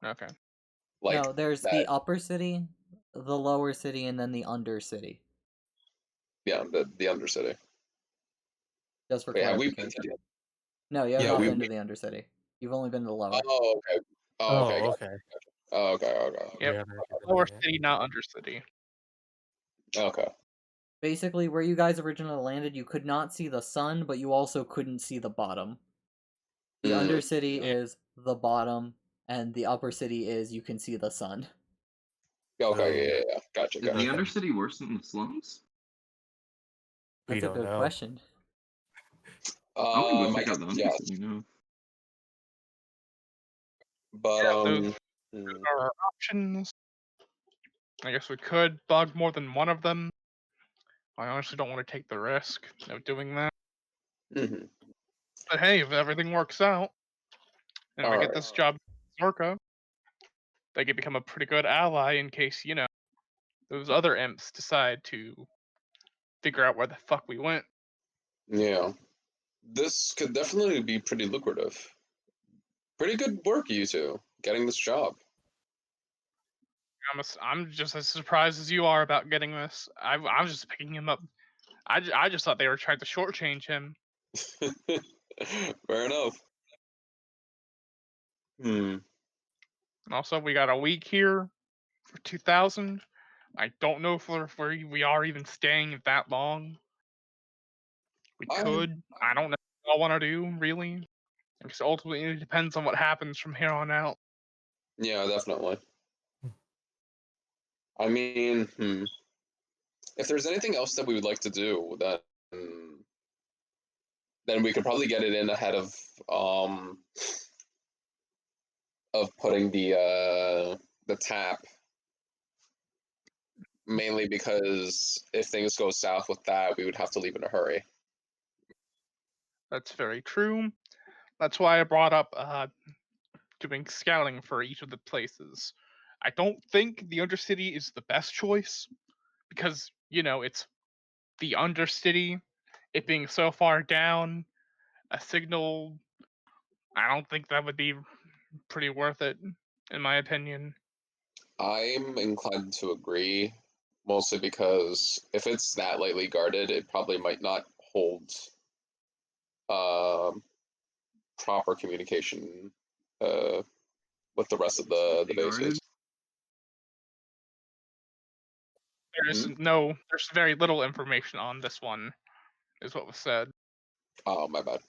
S4: Okay.
S1: like
S2: No, there's
S1: that.
S2: the upper city, the lower city, and then the under city.
S1: Yeah, the Undercity.
S2: Just for
S1: Wait, have we been
S2: clarification.
S1: to the?
S2: No, you have
S1: Yeah,
S2: not
S1: we.
S2: been to the undercity. You've only been to the lower.
S1: Oh, okay. Oh, okay.
S3: Oh,
S1: Gotcha.
S3: okay.
S1: Oh, okay. Okay.
S4: Yep.
S3: Yeah,
S4: Lower city, not undercity.
S1: Okay.
S2: Basically, where you guys originally landed, you could not see the sun, but you also couldn't see the bottom. The
S1: Mm.
S2: undercity is the bottom, and the upper city is you can see the sun.
S1: Okay. Yeah. Gotcha.
S5: Is
S1: Gotcha.
S5: the
S3: Okay.
S5: Undercity worse than the slums?
S3: We
S2: That's a
S3: don't
S2: good
S3: know.
S2: question.
S5: I want to go
S1: I
S5: check
S1: guess
S5: out the
S1: yes,
S5: Undercity now.
S1: but
S4: Yeah, those
S1: mm,
S4: are our options. I guess we could bug more than one of them. I honestly don't want to take the risk of doing that.
S1: mhm.
S4: But hey, if everything works out, and if I get
S1: Alright.
S4: this job in Zorka, they could become a pretty good ally in case, those other imps decide to figure out where the fuck we went.
S1: Yeah, this could definitely be pretty lucrative. Pretty good work, you two, getting this job.
S4: I'm just as surprised as you are about getting this. I'm just picking him up. I just thought they were trying to shortchange him.
S1: Fair enough. Hmm.
S4: And also, we got a week here for 2,000. I don't know if we are even staying that long. We
S1: I
S4: could. I don't know what I want to do, really. Because ultimately, it depends on what happens from here on out.
S1: yeah, definitely. I mean, if there's anything else that we would like to do, then we could probably get it in ahead of putting the tap. Mainly because if things go south with that, we would have to leave in a hurry.
S4: That's very true. That's why I brought up doing scouting for each of the places. I don't think the Undercity is the best choice because, it's the Undercity. It being so far down, a signal, I don't think that would be pretty worth it, in my opinion.
S1: I'm inclined to agree, mostly because if it's that lightly guarded, it probably might not hold um, proper communication with the rest of the bases.
S4: There's very little information on this one, is what was said.
S1: Oh, my bad.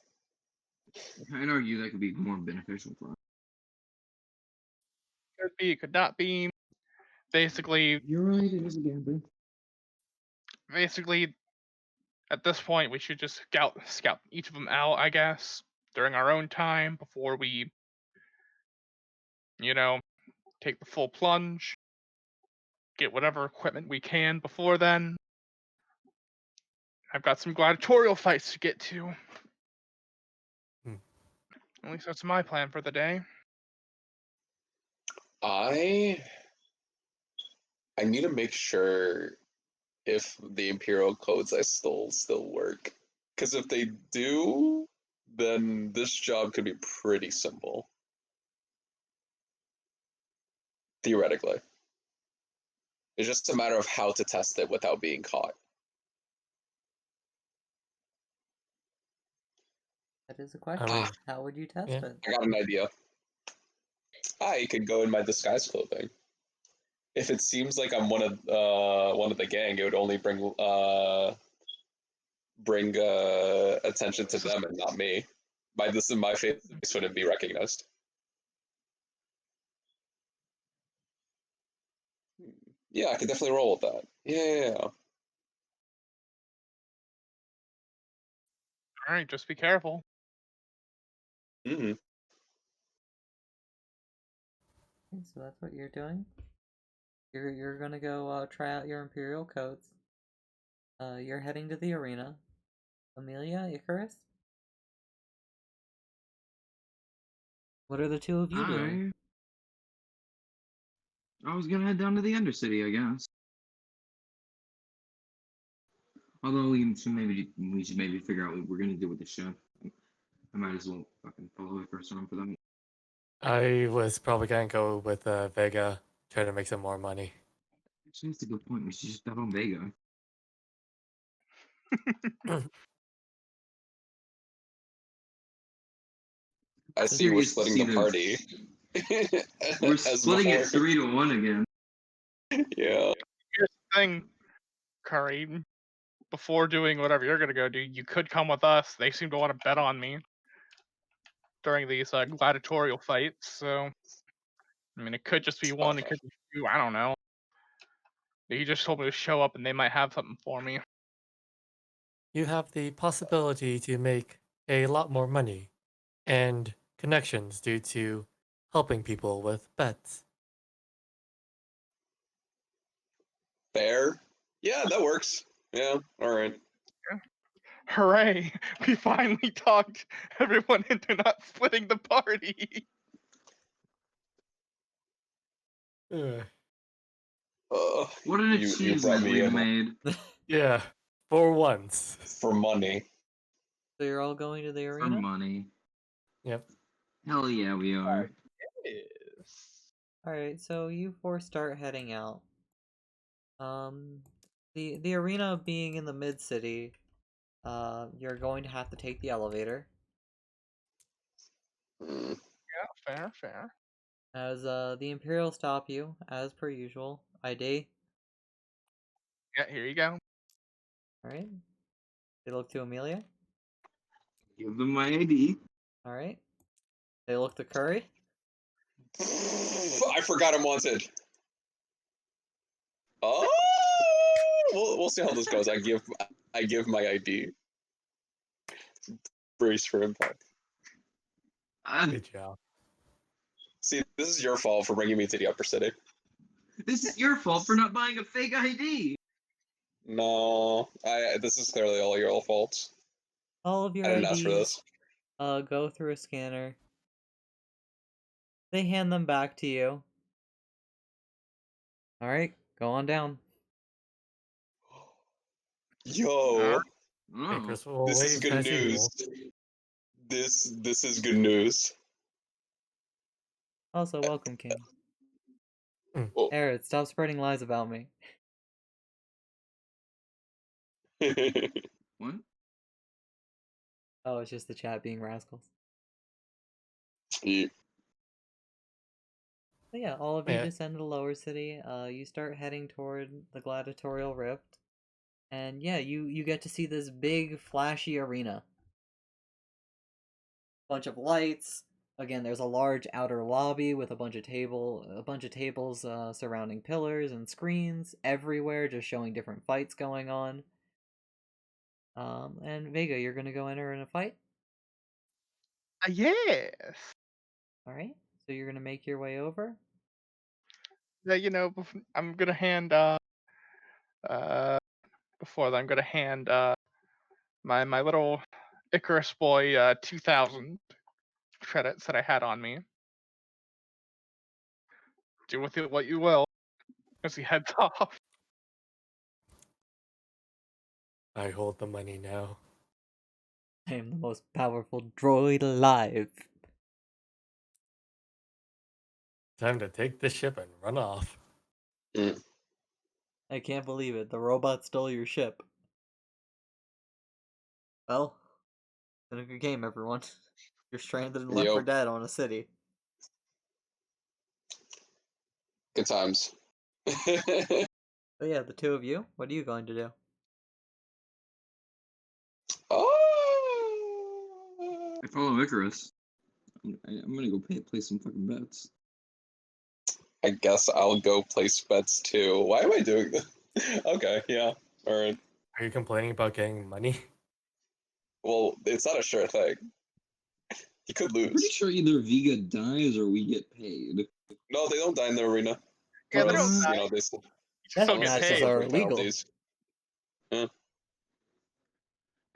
S5: I'd argue that could be more beneficial for us.
S4: Could be, it could not be. Basically,
S5: You're right, it is a gamble.
S4: basically, at this point, we should just scout each of them out, I guess, during our own time before we, you know, take the full plunge. Get whatever equipment we can before then. I've got some gladiatorial fights to get to.
S3: Hmm.
S4: At least that's my plan for the day.
S1: I need to make sure if the Imperial codes I stole still work. Because if they do, then this job could be pretty simple. Theoretically. It's just a matter of how to test it without being caught.
S2: That is a question.
S3: mean,
S2: How would you test
S3: yeah.
S2: it?
S1: I got an idea. I could go in my disguise clothing. If it seems like I'm one of the gang, it would only bring attention to them and not me. My face wouldn't be recognized. Yeah, I could definitely roll with that. Yeah.
S4: All right, just be careful.
S1: Mm-hmm.
S2: Okay, so that's what you're doing. You're gonna go try out your Imperial codes. You're heading to the arena. Amelia, Icarus? What are the two of you doing?
S5: I was gonna head down to the Undercity, I guess. Although we should maybe figure out what we're gonna do with the ship. I might as well fucking follow it first round for them.
S3: I was probably gonna go with Vega, try to make some more money.
S5: Actually, that's a good point. We should just bet on Vega.
S1: I see we're
S5: Curious to
S1: splitting
S5: see
S1: the party.
S5: We're
S1: As
S5: splitting it
S1: before.
S5: 3-1 again.
S1: Yeah.
S4: Here's the thing, Curry. Before doing whatever you're gonna go do, you could come with us. They seem to want to bet on me during these gladiatorial fights. So, I mean, it could just be one. It could be two. I don't know. He just told me to show up, and they might have something for me.
S3: You have the possibility to make a lot more money and connections due to helping people with bets.
S1: Fair. Yeah, that works. Yeah, alright.
S4: Hooray! We finally talked everyone into not splitting the party.
S5: What an
S1: You brought
S5: achievement
S1: me
S5: we've
S1: in
S5: made.
S3: Yeah, for once.
S1: for money.
S2: So you're all going to the
S5: For
S2: arena?
S5: money.
S3: Yep.
S5: Hell yeah, we are.
S4: Yes.
S2: Alright, so you four start heading out. The arena being in the mid-city, you're going to have to take the elevator.
S1: Mm.
S4: Yeah, fair.
S2: As the Imperial stop you, as per usual. ID.
S4: Yeah, here you go.
S2: Alright. They look to Amelia.
S5: Give them my ID.
S2: Alright. They look to Curry.
S1: I forgot I'm wanted. Oh, we'll see how this goes. I give my ID. Brace for impact.
S3: Good job.
S1: See, this is your fault for bringing me to the upper city.
S5: This is your fault for not buying a fake ID.
S1: No, this is clearly all your fault.
S2: All of your
S1: I didn't ask for
S2: IDs
S1: this.
S2: go through a scanner. They hand them back to you. Alright, go on down.
S1: Yo,
S5: Oh.
S3: Icarus will
S1: this is
S3: wave
S1: good
S3: as
S1: news.
S3: usual.
S1: This is good news.
S2: Also, welcome, King.
S1: Oh.
S2: Aerith, stop spreading lies about me.
S5: What?
S2: Oh, it's just the chat being rascals.
S1: Yeah.
S2: But yeah, all of you
S3: Yeah.
S2: descend to the lower city. You start heading toward the gladiatorial rift. And yeah, you get to see this big, flashy arena. Bunch of lights, Again, there's a large outer lobby with a bunch of tables surrounding pillars and screens everywhere, just showing different fights going on. And Vega, you're gonna go enter in a fight.
S4: Yes.
S2: All right. So you're gonna make your way over.
S4: Yeah, I'm gonna hand uh before that I'm gonna hand my little Icarus boy 2,000 credits that I had on me. Do with it what you will. As he heads off.
S3: I hold the money now.
S2: I am the most powerful droid alive.
S3: Time to take the ship and run off.
S2: I can't believe it. The robot stole your ship. Well, been a good game, everyone. You're stranded and left for
S1: Yep.
S2: dead on a city.
S1: Good times.
S2: But yeah, the two of you, what are you going to do?
S1: Oh.
S5: I follow Icarus. I'm gonna go play some fucking bets.
S1: I guess I'll go place bets too. Why am I doing this? Okay, yeah. Alright.
S3: Are you complaining about getting money?
S1: Well, it's not a sure thing. You could
S5: I'm pretty
S1: lose.
S5: sure either Vega dies or we get paid.
S1: No, they don't die in the arena.
S4: Yeah, they don't
S1: Unless,
S4: die.
S1: you know, they
S4: You just
S2: Death
S4: don't get
S1: unless they
S2: matches
S4: paid.
S2: are
S1: celebrate
S2: illegal.
S1: penalties.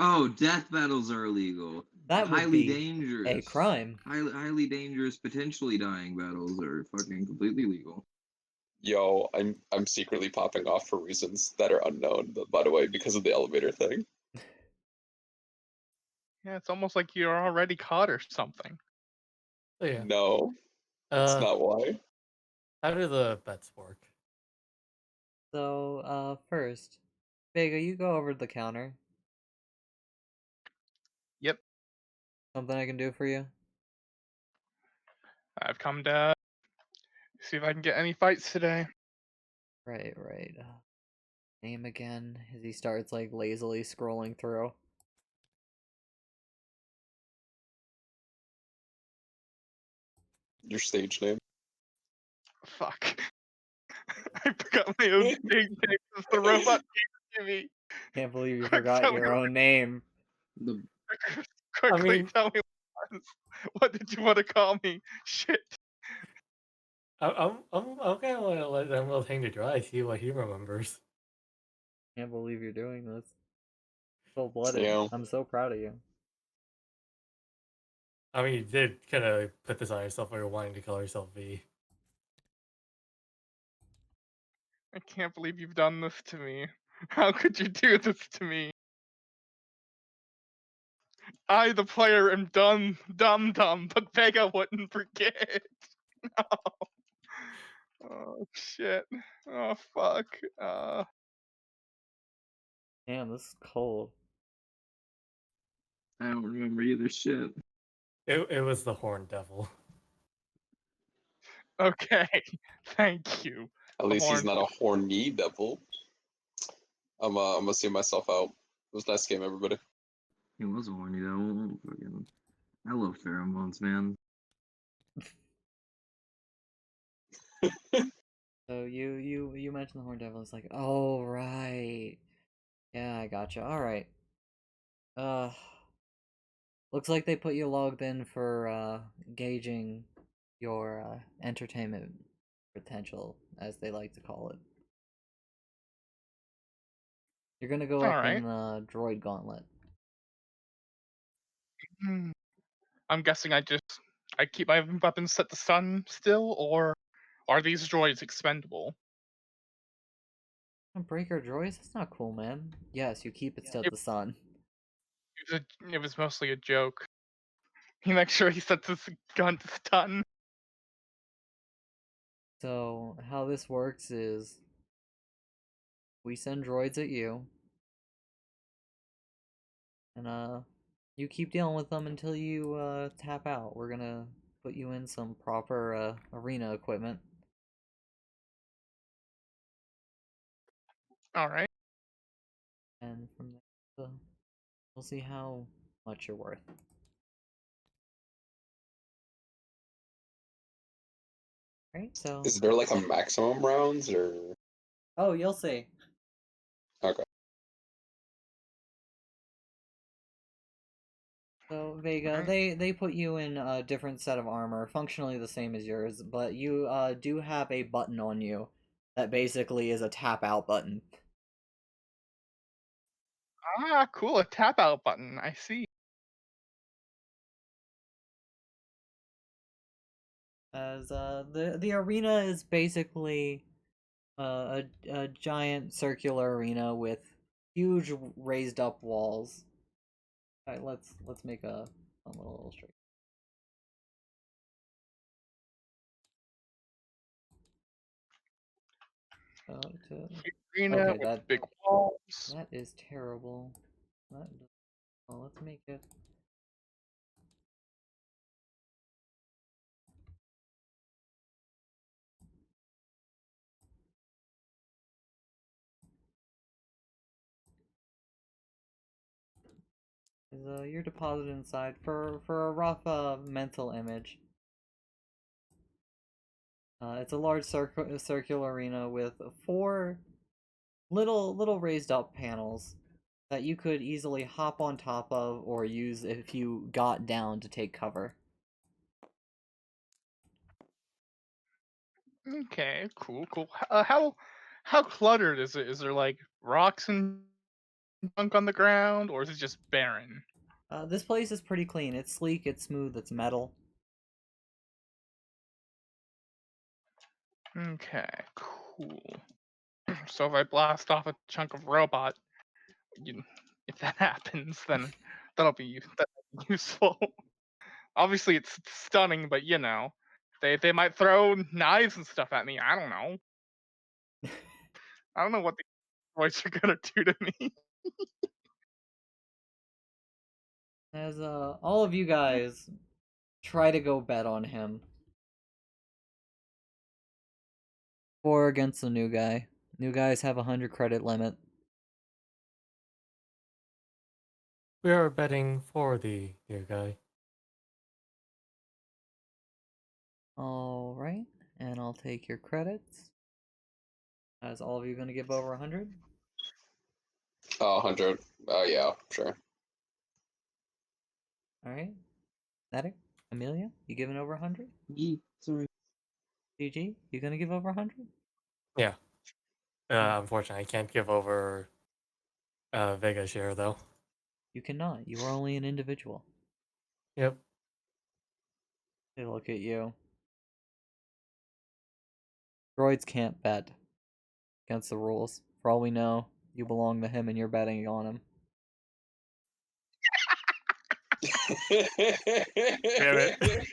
S5: Oh, death battles are illegal.
S2: That would
S5: Highly
S2: be
S5: dangerous.
S2: a crime.
S5: Highly dangerous, potentially dying battles are fucking completely legal.
S1: Yo, I'm secretly popping off for reasons that are unknown, by the way, because of the elevator thing.
S4: Yeah, it's almost like you're already caught or something.
S3: So yeah.
S1: No, that's not why.
S3: How do the bets work?
S2: So, first, Vega, you go over to the counter.
S4: Yep.
S2: Something I can do for you?
S4: I've come to see if I can get any fights today.
S2: Right. Name again as he starts like lazily scrolling through.
S1: Your stage name.
S4: Fuck. I forgot my own stage name because the robot gave it to me.
S2: Can't believe you
S4: Quick,
S2: forgot
S4: tell me
S2: your
S4: what-
S2: own name.
S5: The
S4: Quickly
S3: mean-
S4: tell me what did you want to call me? Shit.
S3: I'm okay. I want to let Emerald hang to dry. See what he remembers.
S2: Can't believe you're doing this. Full blooded.
S1: Yeah.
S2: I'm so proud of you.
S3: I mean, you did kind of put this on yourself where you're wanting to call yourself V.
S4: I can't believe you've done this to me. How could you do this to me? I, the player, am dumb, but Vega wouldn't forget. No. Oh shit. Oh fuck.
S2: Damn, this is cold.
S5: I don't remember either shit.
S3: It was the Horn Devil.
S4: Okay. Thank you.
S1: At least he's
S4: horn.
S1: not a horny devil. I'm gonna see myself out. It was a nice game, everybody.
S5: He was a horny though. Fucking, I love pheromones, man.
S2: So you mentioned the Horn Devil. It's like, oh right. Yeah, I gotcha. Alright. Looks like they put you logged in for gauging your entertainment potential, as they like to call it. You're gonna go up
S4: Alright.
S2: in the droid gauntlet.
S4: Hmm. I'm guessing I keep my weapons set to stun still, or are these droids expendable?
S2: Breaker droids? That's not cool, man. Yes, you keep it set
S4: It-
S2: to sun.
S4: It was mostly a joke. He makes sure he sets his gun to stun.
S2: So, how this works is we send droids at you, and you keep dealing with them until you tap out. We're gonna put you in some proper arena equipment.
S4: Alright.
S2: And from there, we'll see how much you're worth. Right, so
S1: Is there like a maximum rounds or?
S2: oh, you'll see.
S1: Okay.
S2: So Vega,
S4: Alright.
S2: they put you in a different set of armor, functionally the same as yours, but you do have a button on you that basically is a tap out button.
S4: Ah, cool, a tap out button. I see.
S2: As the arena is basically a giant circular arena with huge raised up walls. Alright, let's make a little illustration.
S4: Arena
S2: Okay,
S4: with
S2: that
S4: big walls.
S2: that is terrible. Well, let's make it. You're deposited inside for a rough mental image. It's a large circular arena with 4 little raised up panels that you could easily hop on top of or use if you got down to take cover.
S4: Okay, cool. How cluttered is it? Is there like rocks and junk on the ground, or is it just barren?
S2: This place is pretty clean. It's sleek, it's smooth, it's metal.
S4: Okay, cool. So if I blast off a chunk of robot, if that happens, then that'll be useful. Obviously, it's stunning, but they might throw knives and stuff at me. I don't know. I don't know what the droids are gonna do to me.
S2: As all of you guys try to go bet on him. Or against the new guy. New guys have a 100 credit limit.
S3: We are betting for the new guy.
S2: Alright, and I'll take your credits. As all of you gonna give over 100?
S1: 100. Yeah, sure.
S2: Alright. Natic? Amelia? You giving over 100?
S5: Sorry.
S2: GG? You gonna give over 100?
S3: Yeah. Unfortunately, I can't give over Vega share though.
S2: You cannot. You are only an individual.
S3: Yep.
S2: Hey, look at you. Droids can't bet against the rules. For all we know, you belong to him and you're betting on him.
S3: Damn it.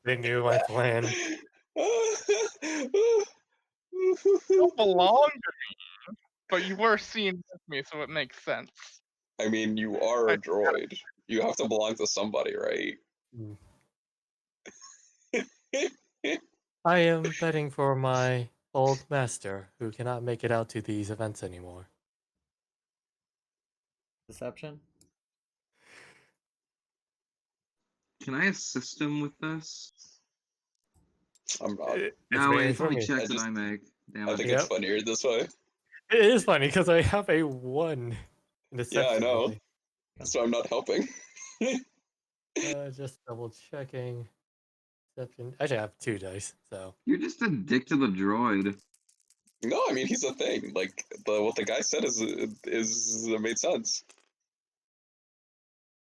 S3: They knew my plan.
S4: You don't belong to me, but you were seen with me, so it makes sense.
S1: I mean, you are
S4: I
S1: a droid. You have to belong to somebody, right?
S3: I am betting for my old master, who cannot make it out to these events anymore.
S2: Deception?
S5: Can I assist him with this?
S1: I'm not.
S3: It's
S5: No, wait,
S3: mainly
S5: it's
S3: for
S5: only
S3: me.
S5: checks
S1: I
S5: that
S1: just-
S5: I make. Damn
S1: I
S5: it.
S1: think
S3: Yep.
S1: it's funnier this way.
S3: It is funny because I have a 1 in deception.
S1: Yeah, I know.
S3: think.
S1: So I'm not helping.
S3: Just double checking. Deception. Actually, I have 2 dice, so.
S5: You're just a dick to the droid.
S1: No, I mean he's a thing. Like what the guy said is made sense.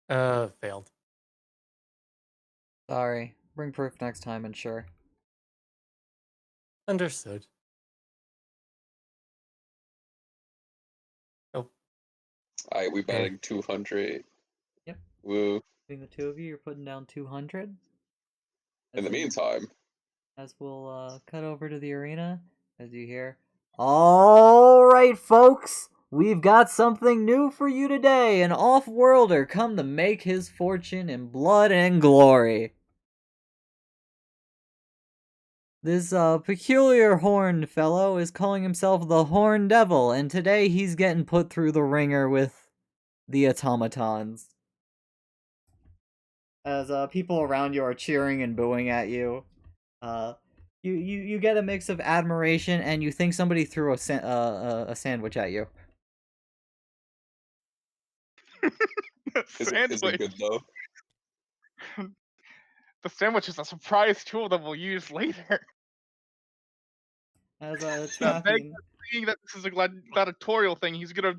S3: Failed.
S2: Sorry. Bring proof next time and sure.
S3: Understood.
S1: We betting 200.
S2: Yep.
S1: Woo.
S2: Between the two of you, you're putting down 200.
S1: In the meantime,
S2: As we'll cut over to the arena, as you hear, "Alright, folks, we've got something new for you today. An off-worlder come to make his fortune in blood and glory. This peculiar horned fellow is calling himself the Horn Devil, and today he's getting put through the ringer with the automatons." As people around you are cheering and booing at you, You get a mix of admiration and you think somebody threw a sandwich at you.
S1: Is
S4: Sandwich.
S1: it good though?
S4: The sandwich is a surprise tool that we'll use later.
S2: As it's
S4: Meg
S2: caffeine.
S4: seeing that this is a gladiatorial thing, he's gonna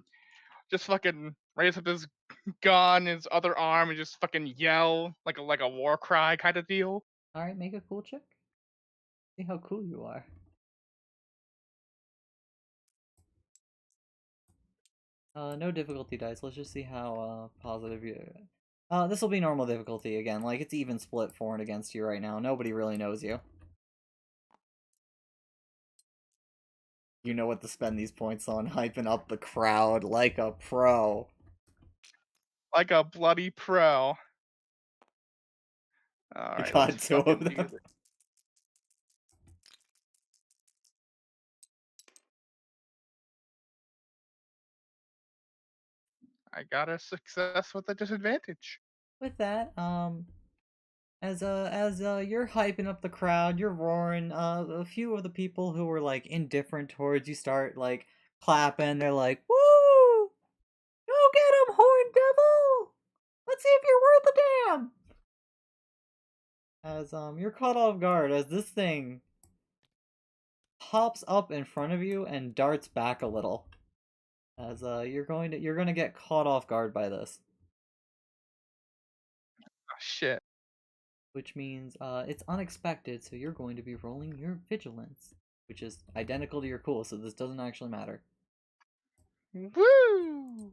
S4: just fucking raise up his gun, his other arm, and just fucking yell like a war cry kind of deal.
S2: All right, make a cool check. See how cool you are. No difficulty dice. Let's just see how positive you. This will be normal difficulty again. Like it's even split for and against you right now. Nobody really knows you. You know what to spend these points on, hyping up the crowd like a pro.
S4: Like a bloody pro.
S2: You
S4: Alright,
S2: got
S4: let's
S2: two of
S4: fucking do
S2: them.
S4: this. I got a success with a disadvantage.
S2: With that, as you're hyping up the crowd, you're roaring. A few of the people who were like indifferent towards you start like clapping. They're like, "Woo! Go get him, Horn Devil! Let's see if you're worth a damn!" As you're caught off guard as this thing pops up in front of you and darts back a little. As you're gonna get caught off guard by this.
S4: Oh, shit.
S2: Which means it's unexpected, so you're going to be rolling your vigilance, which is identical to your cool, so this doesn't actually matter.
S4: Woo!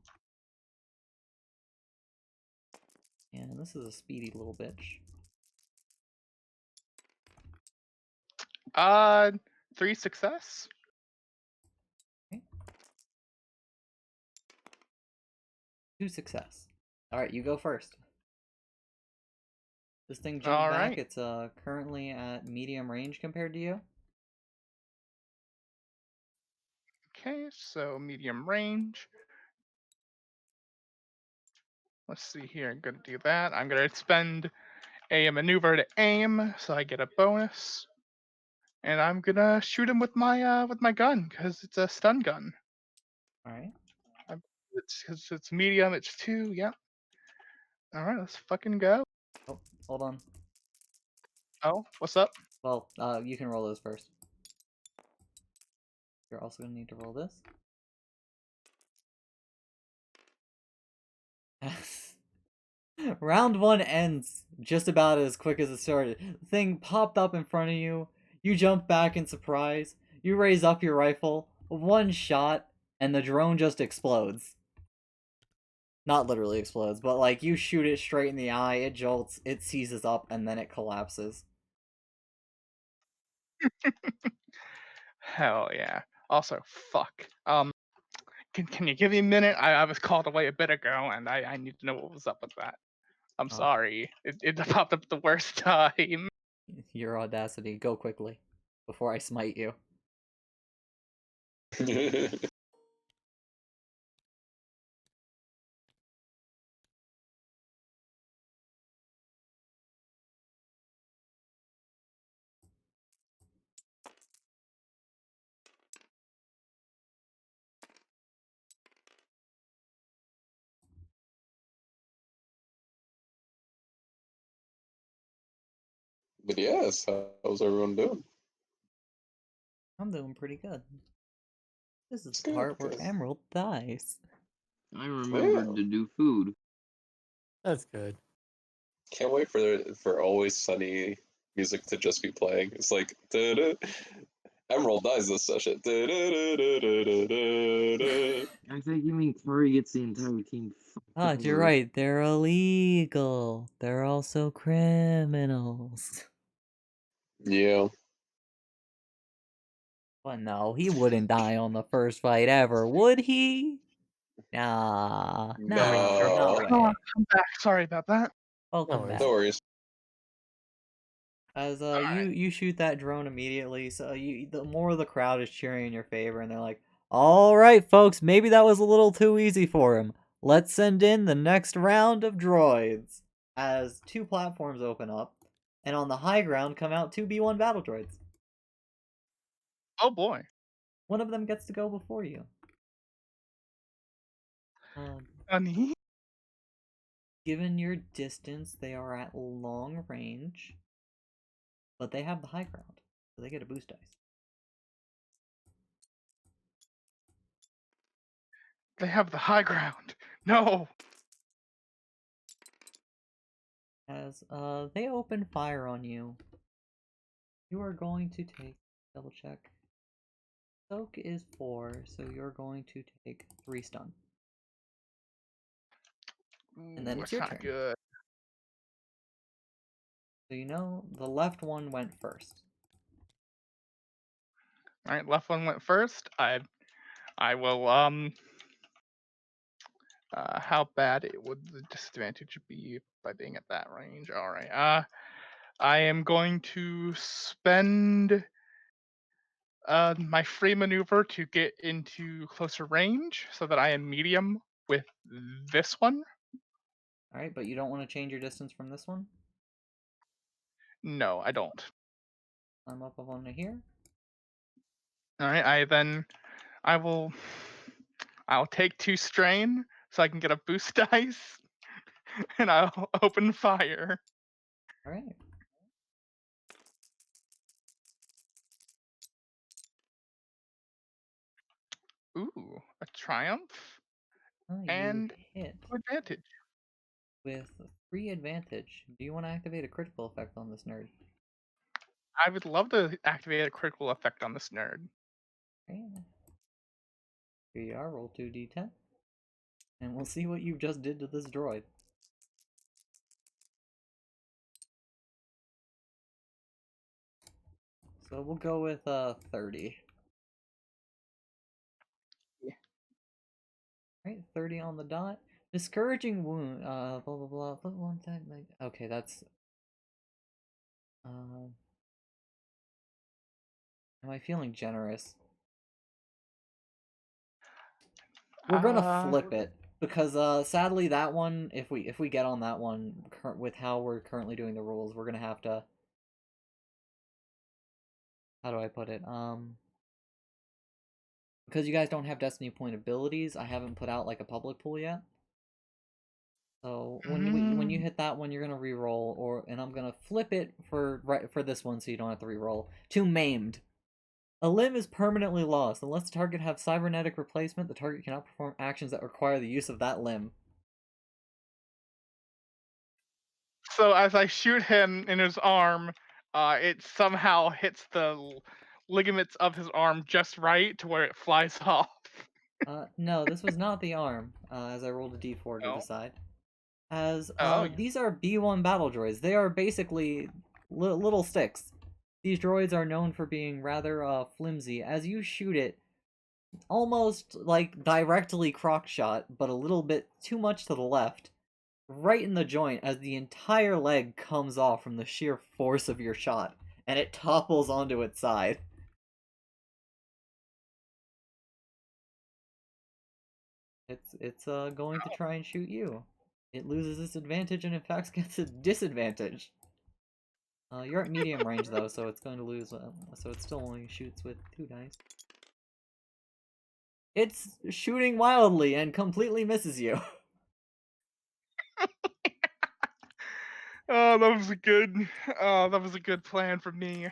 S2: And this is a speedy little bitch.
S4: 3 success.
S2: Okay. 2 success. Alright, you go first. This thing jumped back,
S4: Alright.
S2: it's currently at medium range compared to you.
S4: Okay, so medium range. Let's see here. I'm gonna do that. I'm gonna spend a maneuver to aim, so I get a bonus. And I'm gonna shoot him with my gun, because it's a stun gun.
S2: Alright.
S4: It's medium, it's 2, yeah. Alright, let's fucking go.
S2: Oh, hold on.
S4: Oh, what's up?
S2: Well, you can roll those first. You're also gonna need to roll this. Round 1 ends just about as quick as it started. The thing popped up in front of you. You jump back in surprise. You raise up your rifle. One shot, and the drone just explodes. Not literally explodes, but like you shoot it straight in the eye, it jolts, it seizes up, and then it collapses.
S4: Hell yeah. Also, fuck. Can you give me a minute? I was called away a bit ago, and I need to know what was up with that. I'm
S2: Oh.
S4: sorry. It popped up at the worst time.
S2: Your audacity, go quickly before I smite you.
S1: But yes, how's everyone doing?
S2: I'm doing pretty good. This is
S1: It's
S2: the
S1: good,
S2: part where
S1: good.
S2: Emerald dies.
S5: I remembered to do food.
S3: That's good.
S1: Can't wait for Always Sunny music to just be playing. It's like Emerald dies this session.
S5: I think you mean Curry gets the entire team fucked
S2: Ah,
S5: over.
S2: you're right. They're illegal. They're also criminals.
S1: Yeah.
S2: But no, he wouldn't die on the first fight ever, would he? Nah, no,
S1: No.
S2: way.
S4: Oh, I'm back. Sorry about that.
S2: Welcome
S3: worries.
S2: back.
S1: No worries.
S2: As
S4: Alright.
S2: you shoot that drone immediately, so the more of the crowd is cheering in your favor, and they're like, "All right, folks, maybe that was a little too easy for him. Let's send in the next round of droids." As 2 platforms open up, and on the high ground come out 2 B1 battle droids.
S4: Oh boy.
S2: One of them gets to go before you.
S4: Honey.
S2: Given your distance, they are at long range, but they have the high ground, so they get a boost dice.
S4: They have the high ground. No.
S2: As they open fire on you, you are going to take, double check. Soak is 4, so you're going to take 3 stun. And then
S4: Ooh,
S2: it's your
S4: that's
S2: turn.
S4: not good.
S2: So you know the left one went first.
S4: All right, left one went first. I will how bad would the disadvantage be by being at that range? All right. I am going to spend my free maneuver to get into closer range so that I am medium with this one.
S2: Alright, but you don't want to change your distance from this one?
S4: No, I don't.
S2: I'm up on to here.
S4: All right, I'll take 2 strain so I can get a boost dice, and I'll open fire.
S2: Alright.
S4: Ooh, a triumph
S2: You
S4: and
S2: hit
S4: advantage.
S2: with 3 advantage. Do you want to activate a critical effect on this nerd?
S4: I would love to activate a critical effect on this nerd.
S2: Okay. Here you are, roll 2d10. And we'll see what you just did to this droid. So we'll go with 30.
S4: Yeah.
S2: Right, 30 on the dot. Discouraging wound, blah blah blah. Put one time, like, okay, that's. Am I feeling generous? We're gonna flip it because sadly that one, if we get on that one with how we're currently doing the rules, we're gonna have to. How do I put it? Because you guys don't have Destiny Point abilities, I haven't put out like a public pool yet. So when you hit that one, you're gonna re-roll, and I'm gonna flip it for this one, so you don't have to re-roll. To maimed. A limb is permanently lost unless the target have cybernetic replacement. The target cannot perform actions that require the use of that limb.
S4: So as I shoot him in his arm, it somehow hits the ligaments of his arm just right to where it flies off.
S2: No, this was not the arm. As I rolled a d4 to
S4: No.
S2: decide. As
S4: Oh.
S2: these are B1 battle droids. They are basically little sticks. These droids are known for being rather flimsy. As you shoot it, almost like directly croc shot, but a little bit too much to the left, right in the joint as the entire leg comes off from the sheer force of your shot, and it topples onto its side. It's going to try and shoot you. It loses its advantage and in fact gets a disadvantage. You're at medium range though, so it's going to lose. So it still only shoots with 2 dice. It's shooting wildly and completely misses you.
S4: Oh, that was a good. Oh, that was a good plan for me.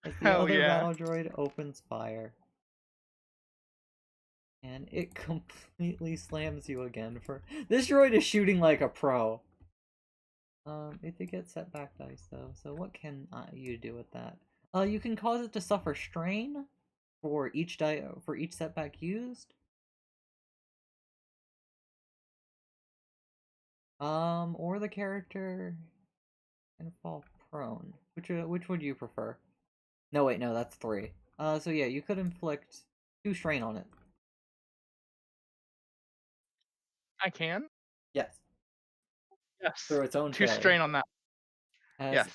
S2: As the
S4: Hell
S2: other
S4: yeah.
S2: battle droid opens fire. And it completely slams you again for... This droid is shooting like a pro. If it gets setback dice though, so what can you do with that? You can cause it to suffer strain for each setback used. Or the character can fall prone. Which would you prefer? No, wait, no, that's 3. So yeah, you could inflict 2 strain on it.
S4: I can?
S2: Yes.
S4: Yes.
S2: Through its own
S4: 2
S2: failure.
S4: strain on that. Yes.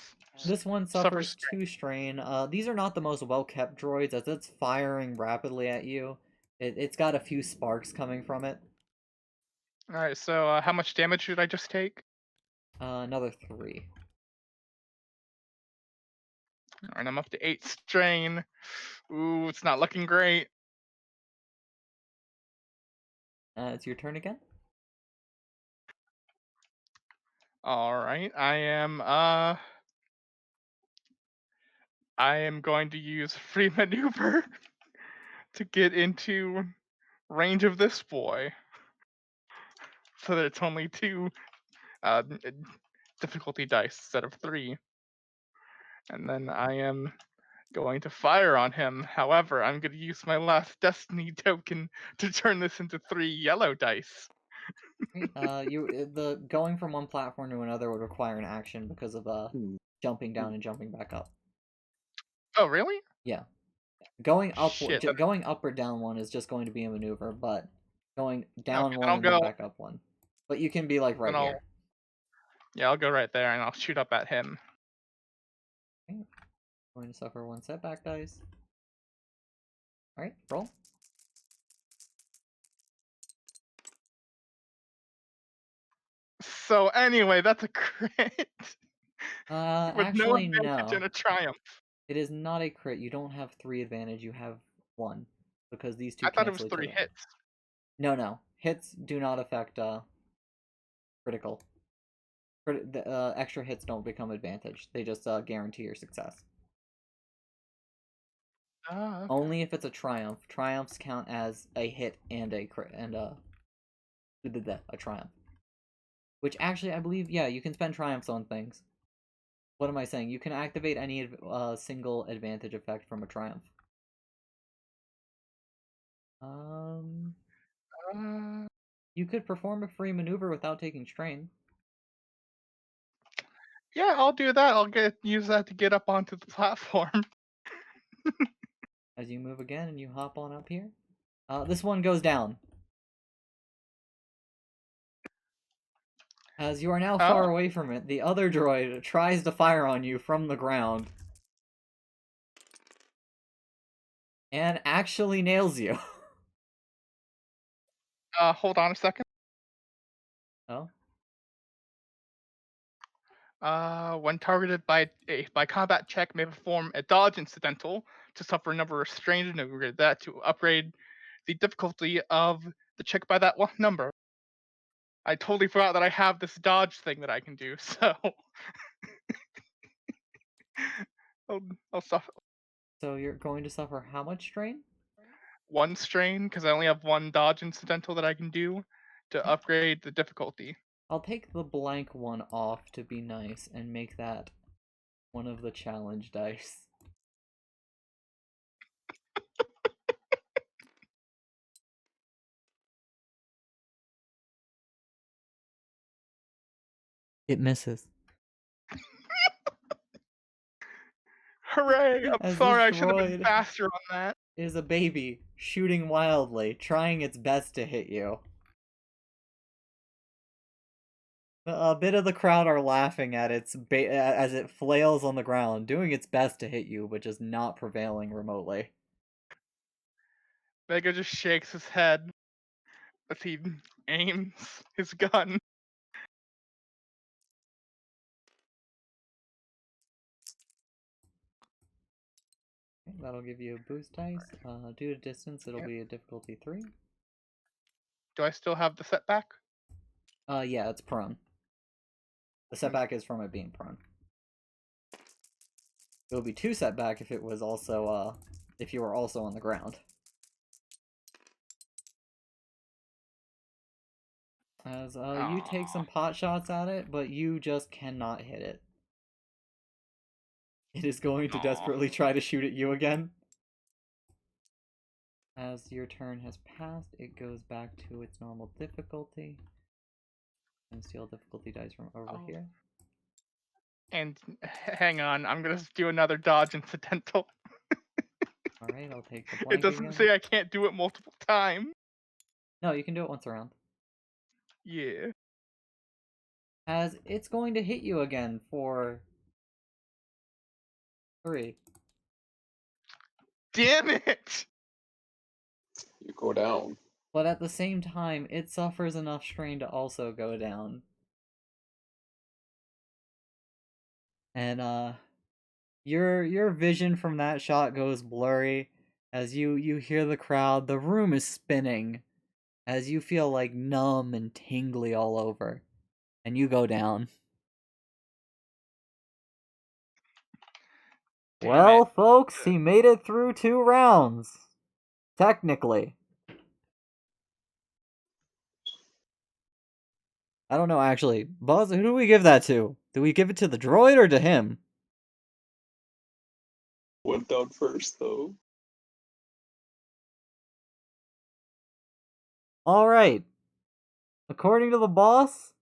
S2: This one suffers 2 strain. These are not the most well-kept droids, as it's firing rapidly at you. It's got a few sparks coming from it.
S4: Alright, so how much damage should I just take?
S2: Another 3.
S4: And I'm up to 8 strain. Ooh, it's not looking great.
S2: It's your turn again.
S4: Alright, I am going to use free maneuver to get into range of this boy. So that it's only 2 difficulty dice instead of 3. And then I am going to fire on him. However, I'm going to use my last destiny token to turn this into 3 yellow dice.
S2: The going from one platform to another would require an action because of jumping down and jumping back up.
S4: Oh, really?
S2: Yeah, going up,
S4: Shit.
S2: going up or down one is just going to be a maneuver, but going down
S4: Okay,
S2: one and then back up one. But you can be like right here.
S4: Yeah, I'll go right there and I'll shoot up at him.
S2: Okay. Going to suffer 1 setback dice. All right, roll.
S4: So anyway, that's a crit. With no
S2: Actually,
S4: advantage
S2: no.
S4: and a triumph.
S2: It is not a crit. You don't have 3 advantage. You have 1 because these two
S4: I thought it was
S2: cancel each
S4: 3
S2: other.
S4: hits.
S2: No. Hits do not affect critical. The extra hits don't become advantage. They just guarantee your success.
S4: Okay.
S2: Only if it's a triumph. Triumphs count as a hit and a crit and a triumph. Which actually, I believe, yeah, you can spend triumphs on things. What am I saying? You can activate any single advantage effect from a triumph. You could perform a free maneuver without taking strain.
S4: Yeah, I'll do that. I'll use that to get up onto the platform.
S2: As you move again and you hop on up here. This one goes down. As you are now far away from it, the other droid tries to fire on you from the ground. And actually nails you.
S4: Hold on a second.
S2: Oh?
S4: When targeted by combat check, may perform a dodge incidental to suffer a number of strain and upgrade that to upgrade the difficulty of the check by that one number. I totally forgot that I have this dodge thing that I can do, so I'll suffer
S2: So you're going to suffer how much strain?
S4: 1 strain because I only have 1 dodge incidental that I can do to upgrade the difficulty.
S2: I'll take the blank one off to be nice and make that one of the challenge dice. It misses.
S4: Hooray! I'm
S2: As
S4: sorry, I
S2: this
S4: should have been
S2: droid
S4: faster on that.
S2: is a baby shooting wildly, trying its best to hit you. A bit of the crowd are laughing at as it flails on the ground, doing its best to hit you, but just not prevailing remotely.
S4: Vega just shakes his head as he aims his gun.
S2: Okay, that'll give you a boost dice. Due to distance, it'll be a difficulty 3.
S4: Do I still have the setback?
S2: Yeah, it's prone. The setback is from it being prone. It would be 2 setback if it was also, if you were also on the ground. As, you take some pot shots at it, but you just cannot hit it. It is going to desperately try to shoot at you again. As your turn has passed, it goes back to its normal difficulty. And steal difficulty dice from over here.
S4: And hang on, I'm gonna do another dodge incidental.
S2: Alright, I'll take the blank
S4: It doesn't
S2: again.
S4: say I can't do it multiple times.
S2: No, you can do it once around.
S4: Yeah.
S2: As it's going to hit you again for 3.
S4: Damn it!
S1: You go down.
S2: But at the same time, it suffers enough strain to also go down. And, Your vision from that shot goes blurry as you hear the crowd. The room is spinning as you feel like numb and tingly all over, and you go down.
S4: Damn
S2: Well,
S4: it.
S2: folks, he made it through 2 rounds. Technically. I don't know, actually. Buzz, who do we give that to? Do we give it to the droid or to him?
S1: Went down first though.
S2: Alright. According to the boss,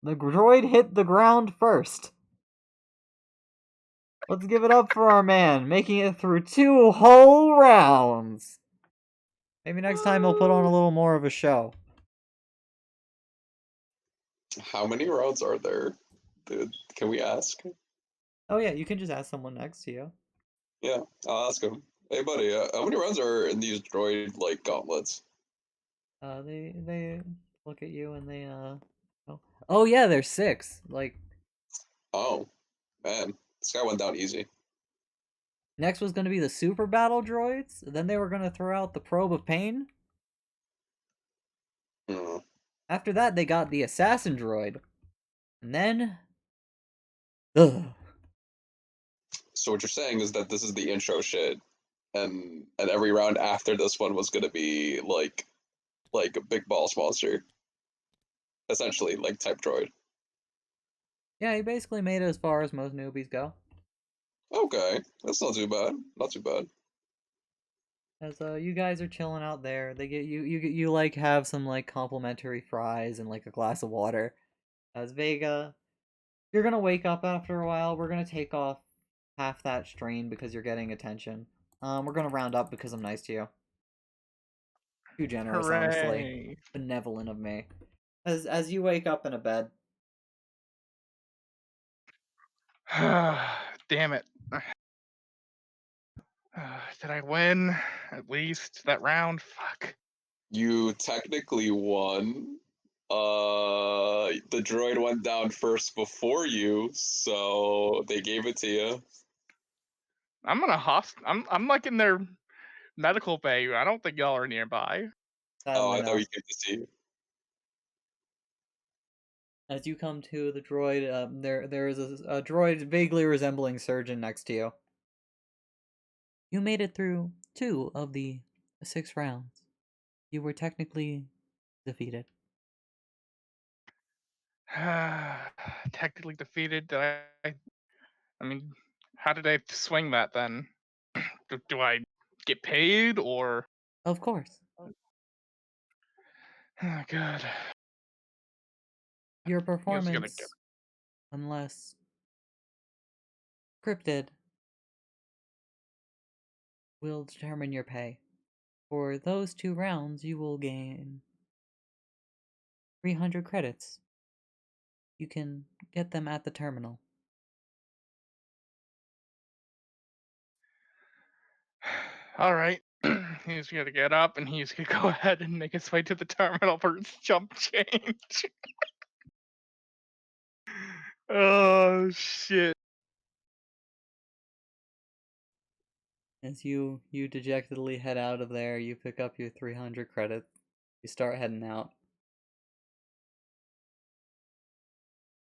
S2: the droid hit the ground first. Let's give it up for our man, making it through 2 whole rounds. Maybe next time he'll put on a little more of a show.
S1: How many rounds are there? Dude, can we ask?
S2: Oh yeah, you can just ask someone next to you.
S1: Yeah, I'll ask him. Hey, buddy, how many rounds are in these droid like gauntlets?
S2: They look at you and they oh yeah, there's 6. Like
S1: Oh, man, this guy went down easy.
S2: next was gonna be the super battle droids. Then they were gonna throw out the probe of pain.
S1: Hmm.
S2: After that, they got the assassin droid, and then, ugh.
S1: So what you're saying is that this is the intro shit, and every round after this one was gonna be like a big boss monster, essentially like type droid.
S2: Yeah, he basically made it as far as most newbies go.
S1: Okay, that's not too bad. Not too bad.
S2: As you guys are chilling out there, they get you like have some like complimentary fries and like a glass of water. As Vega, you're gonna wake up after a while. We're gonna take off half that strain because you're getting attention. We're gonna round up because I'm nice to you. Too generous, honestly.
S4: Hooray.
S2: Benevolent of me. As you wake up in a bed,
S4: Damn it. Did I win? At least that round? Fuck.
S1: You technically won. The droid went down first before you, so they gave it to you.
S4: I'm in a I'm like in their medical bay. I don't think y'all are nearby.
S1: Oh,
S2: sadly
S1: I thought
S2: no.
S1: we came to see you.
S2: As you come to the droid, there is a droid vaguely resembling Surgeon next to you. You made it through 2 of the 6 rounds. You were technically defeated.
S4: Technically defeated. Did I mean, how did I swing that then? Do I get paid or?
S2: Of course.
S4: Oh, God.
S2: Your
S4: He was gonna get.
S2: performance, unless scripted, will determine your pay. For those 2 rounds, you will gain 300 credits. You can get them at the terminal.
S4: All right. He's gonna get up and he's gonna go ahead and make his way to the terminal for his jump change. Oh shit.
S2: As you dejectedly head out of there, you pick up your 300 credits. You start heading out.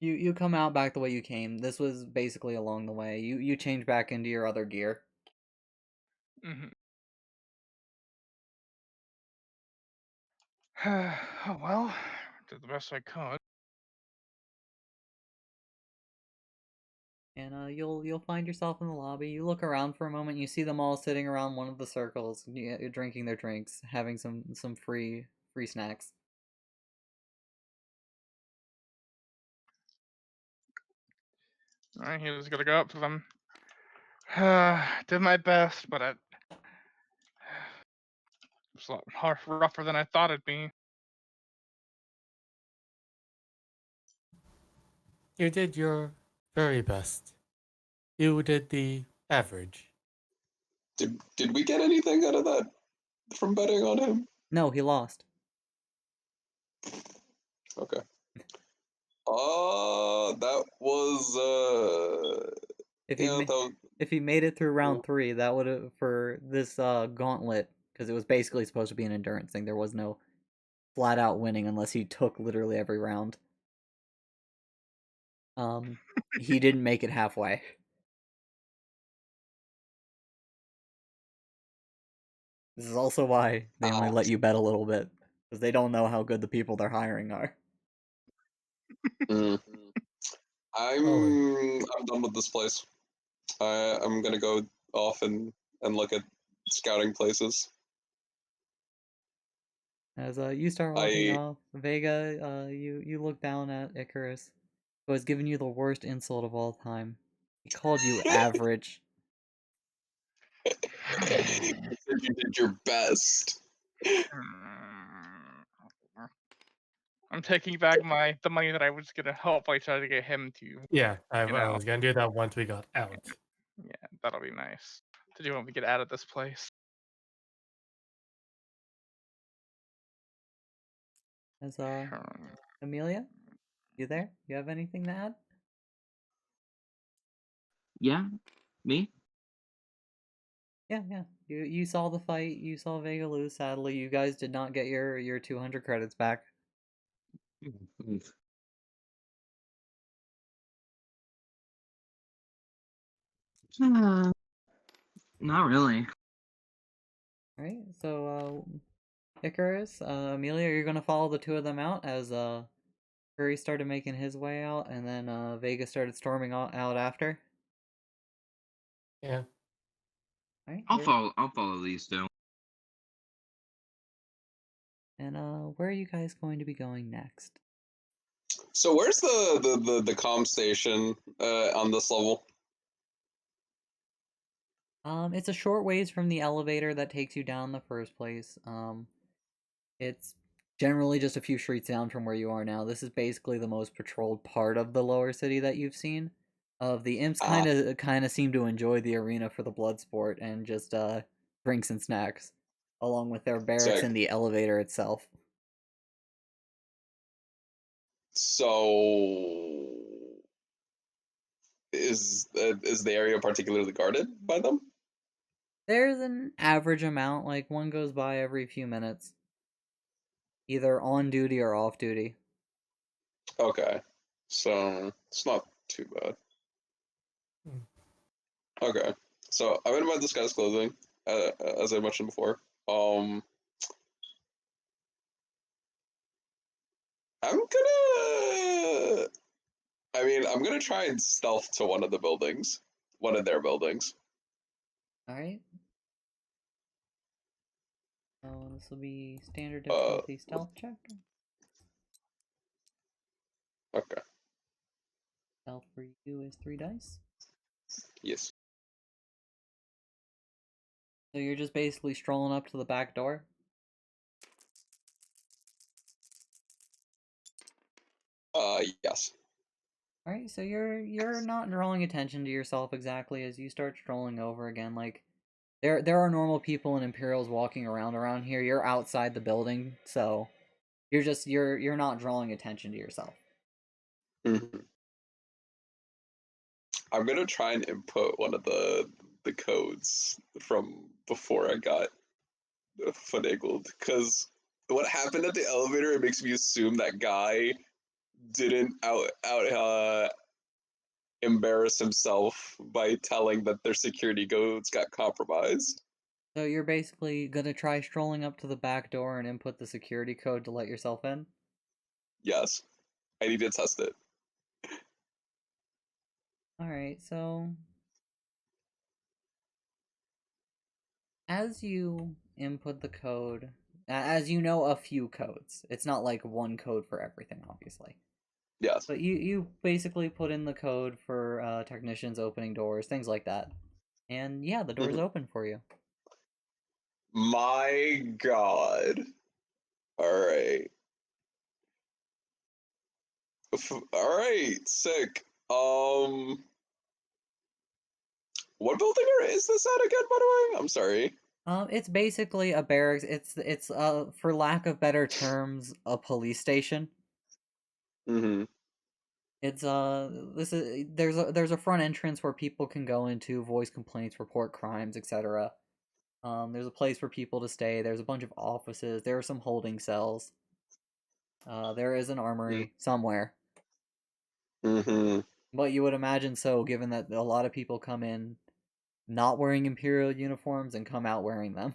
S2: You come out back the way you came. This was basically along the way. You change back into your other gear.
S4: Mhm. Oh well, did the best I could.
S2: And you'll find yourself in the lobby. You look around for a moment. You see them all sitting around one of the circles, drinking their drinks, having some free snacks.
S4: All right, he was gonna go up to them. Did my best, but it was a lot rougher than I thought it'd be.
S3: You did your very best. You did the average.
S1: Did we get anything out of that from betting on him?
S2: No, he lost.
S1: Okay. That was
S2: If
S1: yeah,
S2: he
S1: that
S2: if he made it through round 3, that would have for this gauntlet, because it was basically supposed to be an endurance thing. There was no flat out winning unless he took literally every round. He didn't make it halfway. This is also why they only let you bet a little bit, because they don't know how good the people they're hiring are.
S1: Mm.
S3: Oh,
S1: I'm done with this place. I'm gonna go off and look at scouting places.
S2: As you start walking off, Vega, you look down at Icarus, who has given you the worst insult of all time. He called you average.
S1: You said you did your best.
S4: I'm taking back the money that I was gonna help by trying to get him to.
S3: yeah. I
S4: know.
S3: was gonna do that once we got out.
S4: Yeah, that'll be nice. Did you want me to get out of this place?
S2: As Amelia, you there? You have anything to add?
S5: Yeah, me.
S2: Yeah. You saw the fight. You saw Vega lose. Sadly, you guys did not get your 200 credits back.
S5: Not really.
S2: All right. So Icarus, Amelia, you're gonna follow the two of them out as Curry started making his way out, and then Vega started storming out after.
S3: Yeah.
S2: All right.
S5: I'll follow these two.
S2: And where are you guys going to be going next?
S1: So where's the comm station on this level?
S2: It's a short ways from the elevator that takes you down in the first place. It's generally just a few streets down from where you are now. This is basically the most patrolled part of the lower city that you've seen. The imps kind of seem to enjoy the arena for the blood sport and just drinks and snacks, along with their barracks
S1: Sick.
S2: and the elevator itself.
S1: So is the area particularly guarded by them?
S2: There's an average amount, like one goes by every few minutes, either on duty or off duty.
S1: Okay, so it's not too bad. Okay, so I'm in my disguise clothing, as I mentioned before. I'm gonna. I mean, I'm gonna try and stealth to one of their buildings.
S2: All right. So this will be standard difficulty stealth check.
S1: Okay.
S2: Stealth for you is 3 dice.
S1: Yes.
S2: So you're just basically strolling up to the back door.
S1: Yes.
S2: All right, so you're not drawing attention to yourself exactly as you start strolling over again. Like there are normal people and Imperials walking around here. You're outside the building, so you're not drawing attention to yourself.
S1: Mm-hmm. I'm gonna try and input one of the codes from before I got finagled, because what happened at the elevator, it makes me assume that guy didn't embarrass himself by telling that their security codes got compromised.
S2: So you're basically gonna try strolling up to the back door and input the security code to let yourself in?
S1: Yes, I need to test it.
S2: Alright, so as you input the code, as you know a few codes, it's not like one code for everything, obviously.
S1: Yes.
S2: But you basically put in the code for technicians opening doors, things like that. And yeah, the door's open for you.
S1: My God. Alright. Alright, sick. What building is this at again, by the way? I'm sorry.
S2: It's basically a barracks. It's for lack of better terms, a police station.
S1: Mm-hmm.
S2: It's there's a front entrance where people can go into, voice complaints, report crimes, etc. There's a place for people to stay. There's a bunch of offices. There are some holding cells. There is an armory somewhere.
S1: Mm-hmm.
S2: But you would imagine so, given that a lot of people come in not wearing Imperial uniforms and come out wearing them.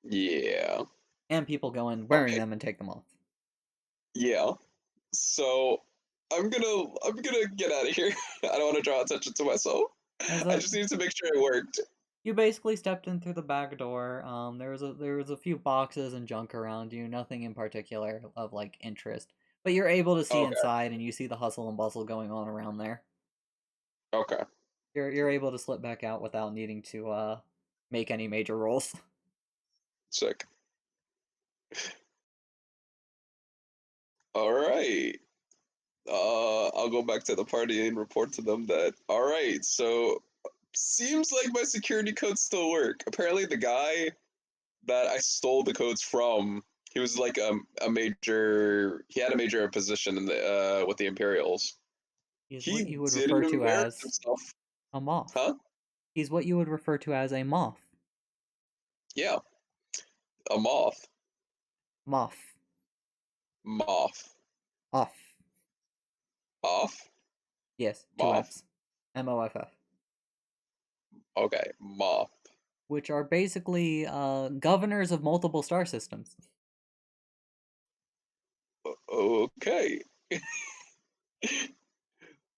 S1: Yeah.
S2: And people go in wearing
S1: Okay.
S2: them and take them off.
S1: Yeah. So I'm gonna get out of here. I don't want to draw attention to myself.
S2: As
S1: I
S2: a,
S1: just need to make sure it worked.
S2: you basically stepped in through the back door. There was a few boxes and junk around you, nothing in particular of like interest. But you're able to see
S1: Okay.
S2: inside, and you see the hustle and bustle going on around there.
S1: Okay.
S2: You're able to slip back out without needing to make any major rolls.
S1: Sick. All right. I'll go back to the party and report to them that. All right. So seems like my security codes still work. Apparently, the guy that I stole the codes from, he was like a major. He had a major position in the with the Imperials.
S2: He's what
S1: He
S2: you would refer
S1: didn't
S2: to
S1: embarrass
S2: as
S1: himself,
S2: a moth.
S1: huh?
S2: He's what you would refer to as a moth.
S1: Yeah, a moth.
S2: Moth.
S1: Moth.
S2: Off.
S1: Off.
S2: Yes, two
S1: Moth.
S2: Fs. MOFF.
S1: Okay, moth.
S2: Which are basically governors of multiple star systems.
S1: Okay.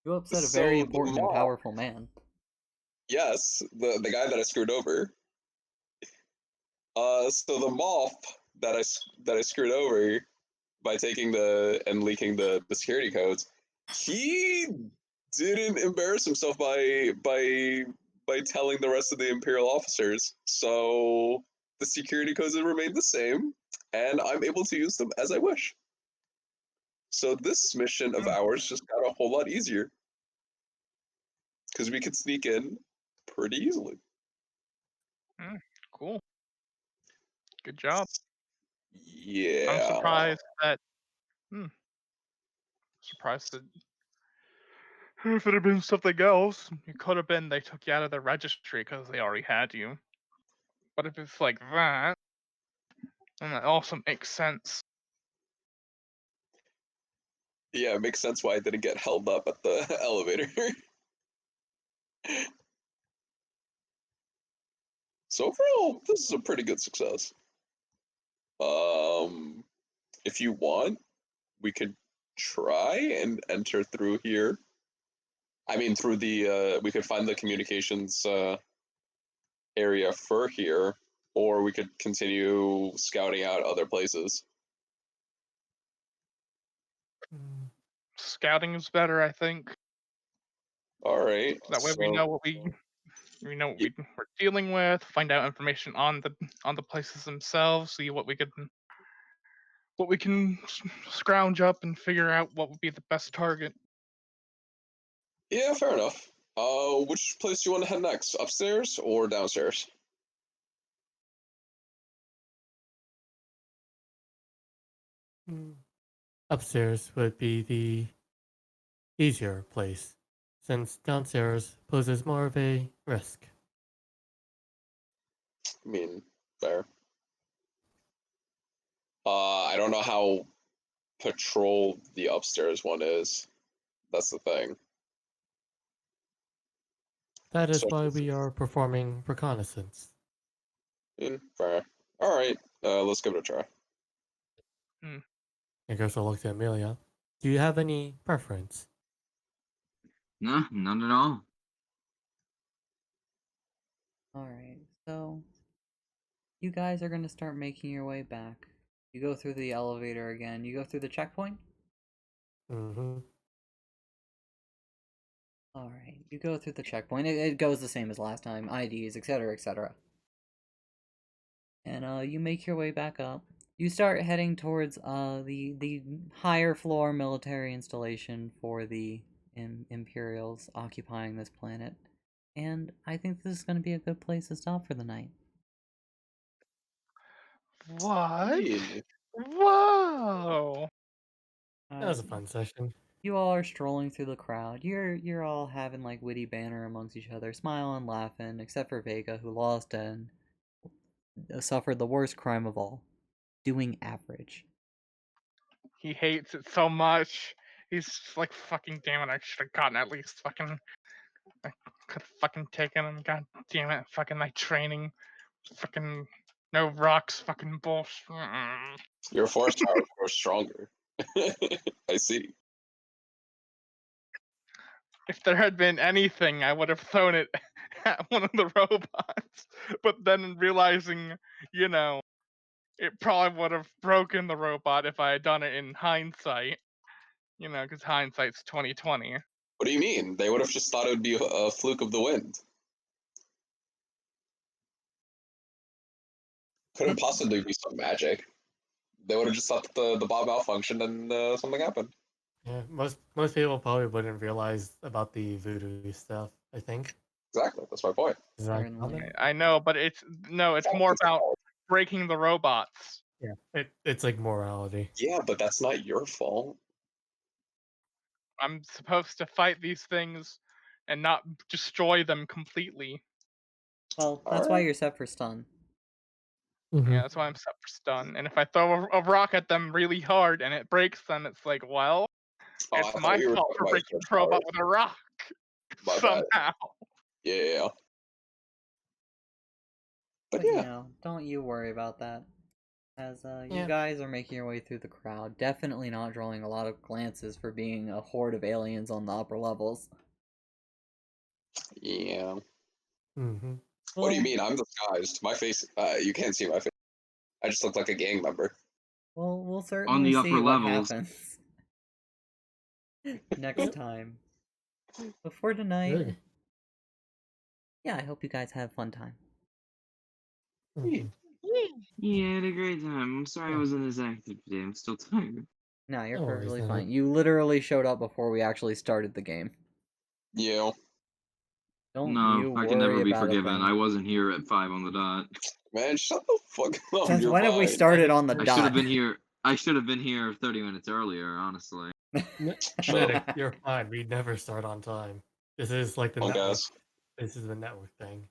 S2: You upset a
S1: So
S2: very
S1: the
S2: important and
S1: moth.
S2: powerful man.
S1: Yes, the guy that I screwed over. So the moth that I screwed over by taking the and leaking the security codes, he didn't embarrass himself by telling the rest of the Imperial officers. So the security codes have remained the same, and I'm able to use them as I wish. So this mission of ours just got a whole lot easier because we could sneak in pretty easily.
S4: Cool. Good job.
S1: Yeah.
S4: I'm surprised that. Surprised that. If it had been something else, it could have been they took you out of the registry because they already had you. But if it's like that, then that also makes sense.
S1: Yeah, it makes sense why I didn't get held up at the elevator. So overall, this is a pretty good success. If you want, we could try and enter through here. I mean, through the we could find the communications area for here, or we could continue scouting out other places.
S3: Mm,
S4: Scouting is better, I think.
S1: All right.
S4: That way we know what we know what we're dealing with. Find out information on the places themselves. See what we can scrounge up and figure out what would be the best target.
S1: Yeah, fair enough. Which place do you want to head next? Upstairs or downstairs?
S3: mm. Upstairs would be the easier place, since downstairs poses more of a risk.
S1: I mean, fair. I don't know how patrolled the upstairs one is. That's the thing.
S3: That is
S1: So,
S3: why we are performing reconnaissance.
S1: fair. All right. Let's give it a try.
S3: I guess I'll look to Amelia. Do you have any preference?
S5: No, none at all.
S2: Alright, so you guys are gonna start making your way back. You go through the elevator again. You go through the checkpoint?
S3: Mm-hmm.
S2: Alright, you go through the checkpoint. It goes the same as last time. IDs, etc., etc. And you make your way back up. You start heading towards the higher floor military installation for the Imperials occupying this planet. And I think this is going to be a good place to stop for the night.
S4: What?
S1: Yeah.
S4: Whoa!
S3: That was a fun session.
S2: You all are strolling through the crowd. You're all having like witty banter amongst each other, smiling, laughing, except for Vega, who lost and suffered the worst crime of all, doing average.
S4: He hates it so much. He's just like, fucking damn it, I should have gotten at least fucking. I could have fucking taken him. God damn it, fucking my training. Fucking no rocks, fucking bullshit.
S1: Your 4-star, of course, stronger. I see.
S4: If there had been anything, I would have thrown it at one of the robots. But then realizing, you know, it probably would have broken the robot if I had done it in hindsight. You know, because hindsight's 2020.
S1: What do you mean? They would have just thought it would be a fluke of the wind. Couldn't possibly be some magic. They would have just thought that the bomb malfunctioned and something happened.
S3: Yeah, most people probably wouldn't realize about the voodoo stuff. I think.
S1: Exactly. That's my point.
S3: Is that
S2: Certainly.
S3: common?
S4: I know, but it's more about breaking the robots.
S3: Yeah, it's like morality.
S1: Yeah, but that's not your fault.
S4: I'm supposed to fight these things and not destroy them completely.
S2: Well, that's why you're set for stun.
S3: Mhm.
S4: Yeah, that's why I'm set for stun. And if I throw a rock at them really hard and it breaks them, it's like, well,
S1: Oh, I
S4: it's
S1: thought
S4: my
S1: you were
S4: fault
S1: talking
S4: for
S1: about
S4: breaking
S1: your
S4: the robot
S1: power.
S4: with a rock
S1: My bad.
S4: somehow.
S1: Yeah. But
S2: But
S1: yeah.
S2: you know, don't you worry about that. As you
S3: Yeah.
S2: guys are making your way through the crowd, definitely not drawing a lot of glances for being a horde of aliens on the upper levels.
S1: Yeah.
S3: Mm-hmm.
S1: What do you
S2: Well-
S1: mean? I'm disguised. My face, you can't see my face. I just look like a gang member.
S2: Well, we'll certainly
S5: the
S2: see
S5: upper
S2: what
S5: levels.
S2: happens next time. But for tonight,
S3: Good.
S2: yeah, I hope you guys have a fun time.
S3: Mhm.
S5: Yeah, I had a great time. I'm sorry I wasn't as active today. I'm still tired.
S2: No, you're
S3: No worries,
S2: perfectly
S3: Nana.
S2: fine. You literally showed up before we actually started the game.
S1: Yeah.
S2: Don't
S5: No,
S2: you
S5: I can never
S2: worry
S5: be
S2: about a
S5: forgiven.
S2: thing.
S5: I wasn't here at 5 on the dot.
S1: Man, shut the fuck up.
S2: Since
S1: You're
S2: when have we
S1: fine.
S2: started on the
S5: I
S2: dot?
S5: should have been here. I should have been here 30 minutes earlier, honestly.
S3: Medic, you're fine. We never start on time. This is like the
S1: Oh,
S3: network.
S1: guys.
S3: This is the network thing.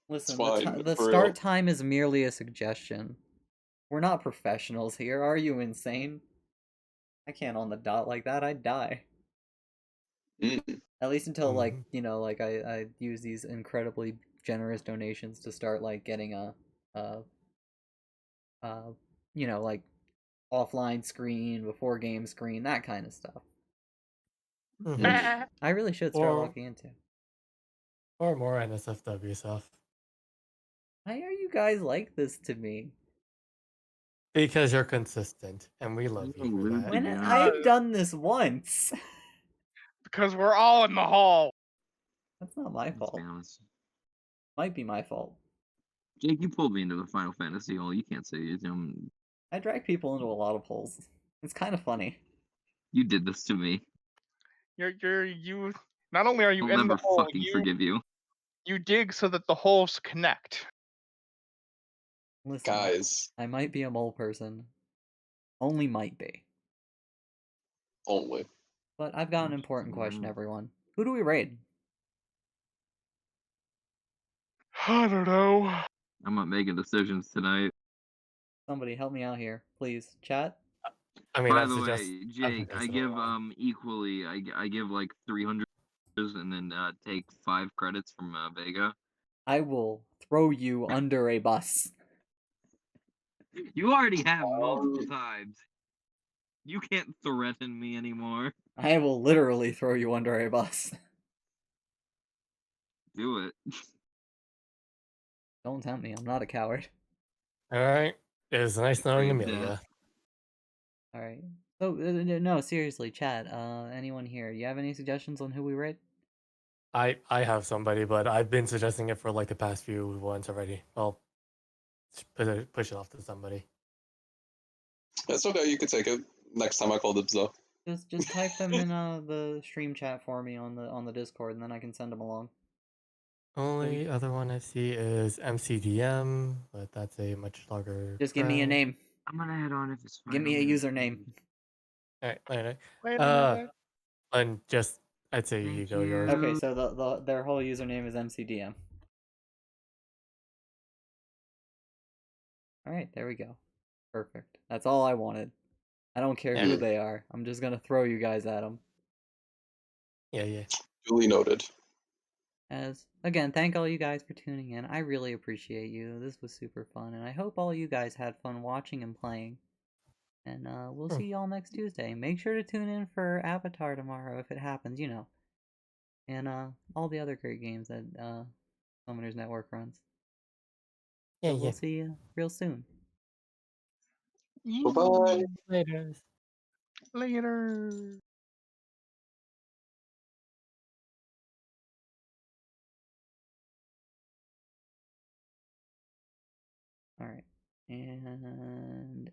S2: Listen,
S1: fine,
S2: the
S1: for
S2: start
S1: real.
S2: time is merely a suggestion. We're not professionals here. Are you insane? I can't on the dot like that. I'd die.
S1: Mm.
S2: At least until like,
S3: Mhm.
S2: you know, like I use these incredibly generous donations to start like getting a you know, like offline screen, before game screen, that kind of stuff.
S3: Mhm.
S2: I really should start
S3: Or-
S2: looking into.
S3: Or more NSFW stuff.
S2: Why are you guys like this to me?
S3: Because you're consistent, and we love
S5: You're
S3: you for
S5: rude
S3: that.
S2: When
S5: Yeah.
S2: I've done this once.
S4: Because we're all in the hall.
S2: That's not my
S5: Let's
S2: fault.
S5: be honest.
S2: Might be my fault.
S5: Jake, you pulled me into the Final Fantasy hole. You can't say it.
S2: I drag people into a lot of holes. It's kind of funny.
S5: You did this to me.
S4: You. Not only are you
S5: I'll
S4: in
S5: never
S4: the hole,
S5: fucking forgive you.
S4: you dig so that the holes connect.
S2: Listen,
S1: Guys,
S2: I might be a mole person. Only might be.
S1: only.
S2: But I've got an important question, everyone. Who do we raid?
S4: I don't know.
S5: I'm not making decisions tonight.
S2: Somebody help me out here, please. Chat?
S3: I mean,
S5: By
S3: I'd
S5: the
S3: suggest
S5: way, Jake, I
S3: suggested
S5: give
S3: alone.
S5: equally. I give like 300 and then take 5 credits from Vega.
S2: I will throw you under a bus.
S5: You already have multiple times. You can't threaten me anymore.
S2: I will literally throw you under a bus.
S5: Do it.
S2: Don't tempt me, I'm not a coward.
S3: All right. It was nice knowing
S5: Brave
S3: Amelia.
S5: death.
S2: Alright. So, no, seriously, chat, anyone here, do you have any suggestions on who we raid?
S3: I have somebody, but I've been suggesting it for like the past few ones already. I'll push it off to somebody.
S1: That's okay. You can take it next time I call dibs though.
S2: Just type them in the stream chat for me on the Discord, and then I can send them along.
S3: Only other one I see is MCDM, but that's a much larger.
S2: Just give me a
S3: crowd.
S2: name.
S5: I'm gonna head on if it's fine.
S2: Give me a username.
S3: All right, later.
S4: Later.
S3: And just I'd say you
S4: Thank
S3: go yours.
S2: Okay, so their whole username is MCDM. All right, there we go. Perfect. That's all I wanted. I don't care who
S3: Yeah.
S2: they are. I'm just gonna throw you guys at them.
S3: Yeah.
S1: Duly noted.
S2: As again, thank all you guys for tuning in. I really appreciate you. This was super fun, and I hope all you guys had fun watching and playing. And we'll see y'all next Tuesday. Make sure to tune in for Avatar tomorrow if it happens, you know. And all the other great games that Summoners Network runs.
S3: Yeah,
S2: So we'll see you real soon.
S1: Bye-bye.
S3: Later.
S4: Later.
S2: All right. And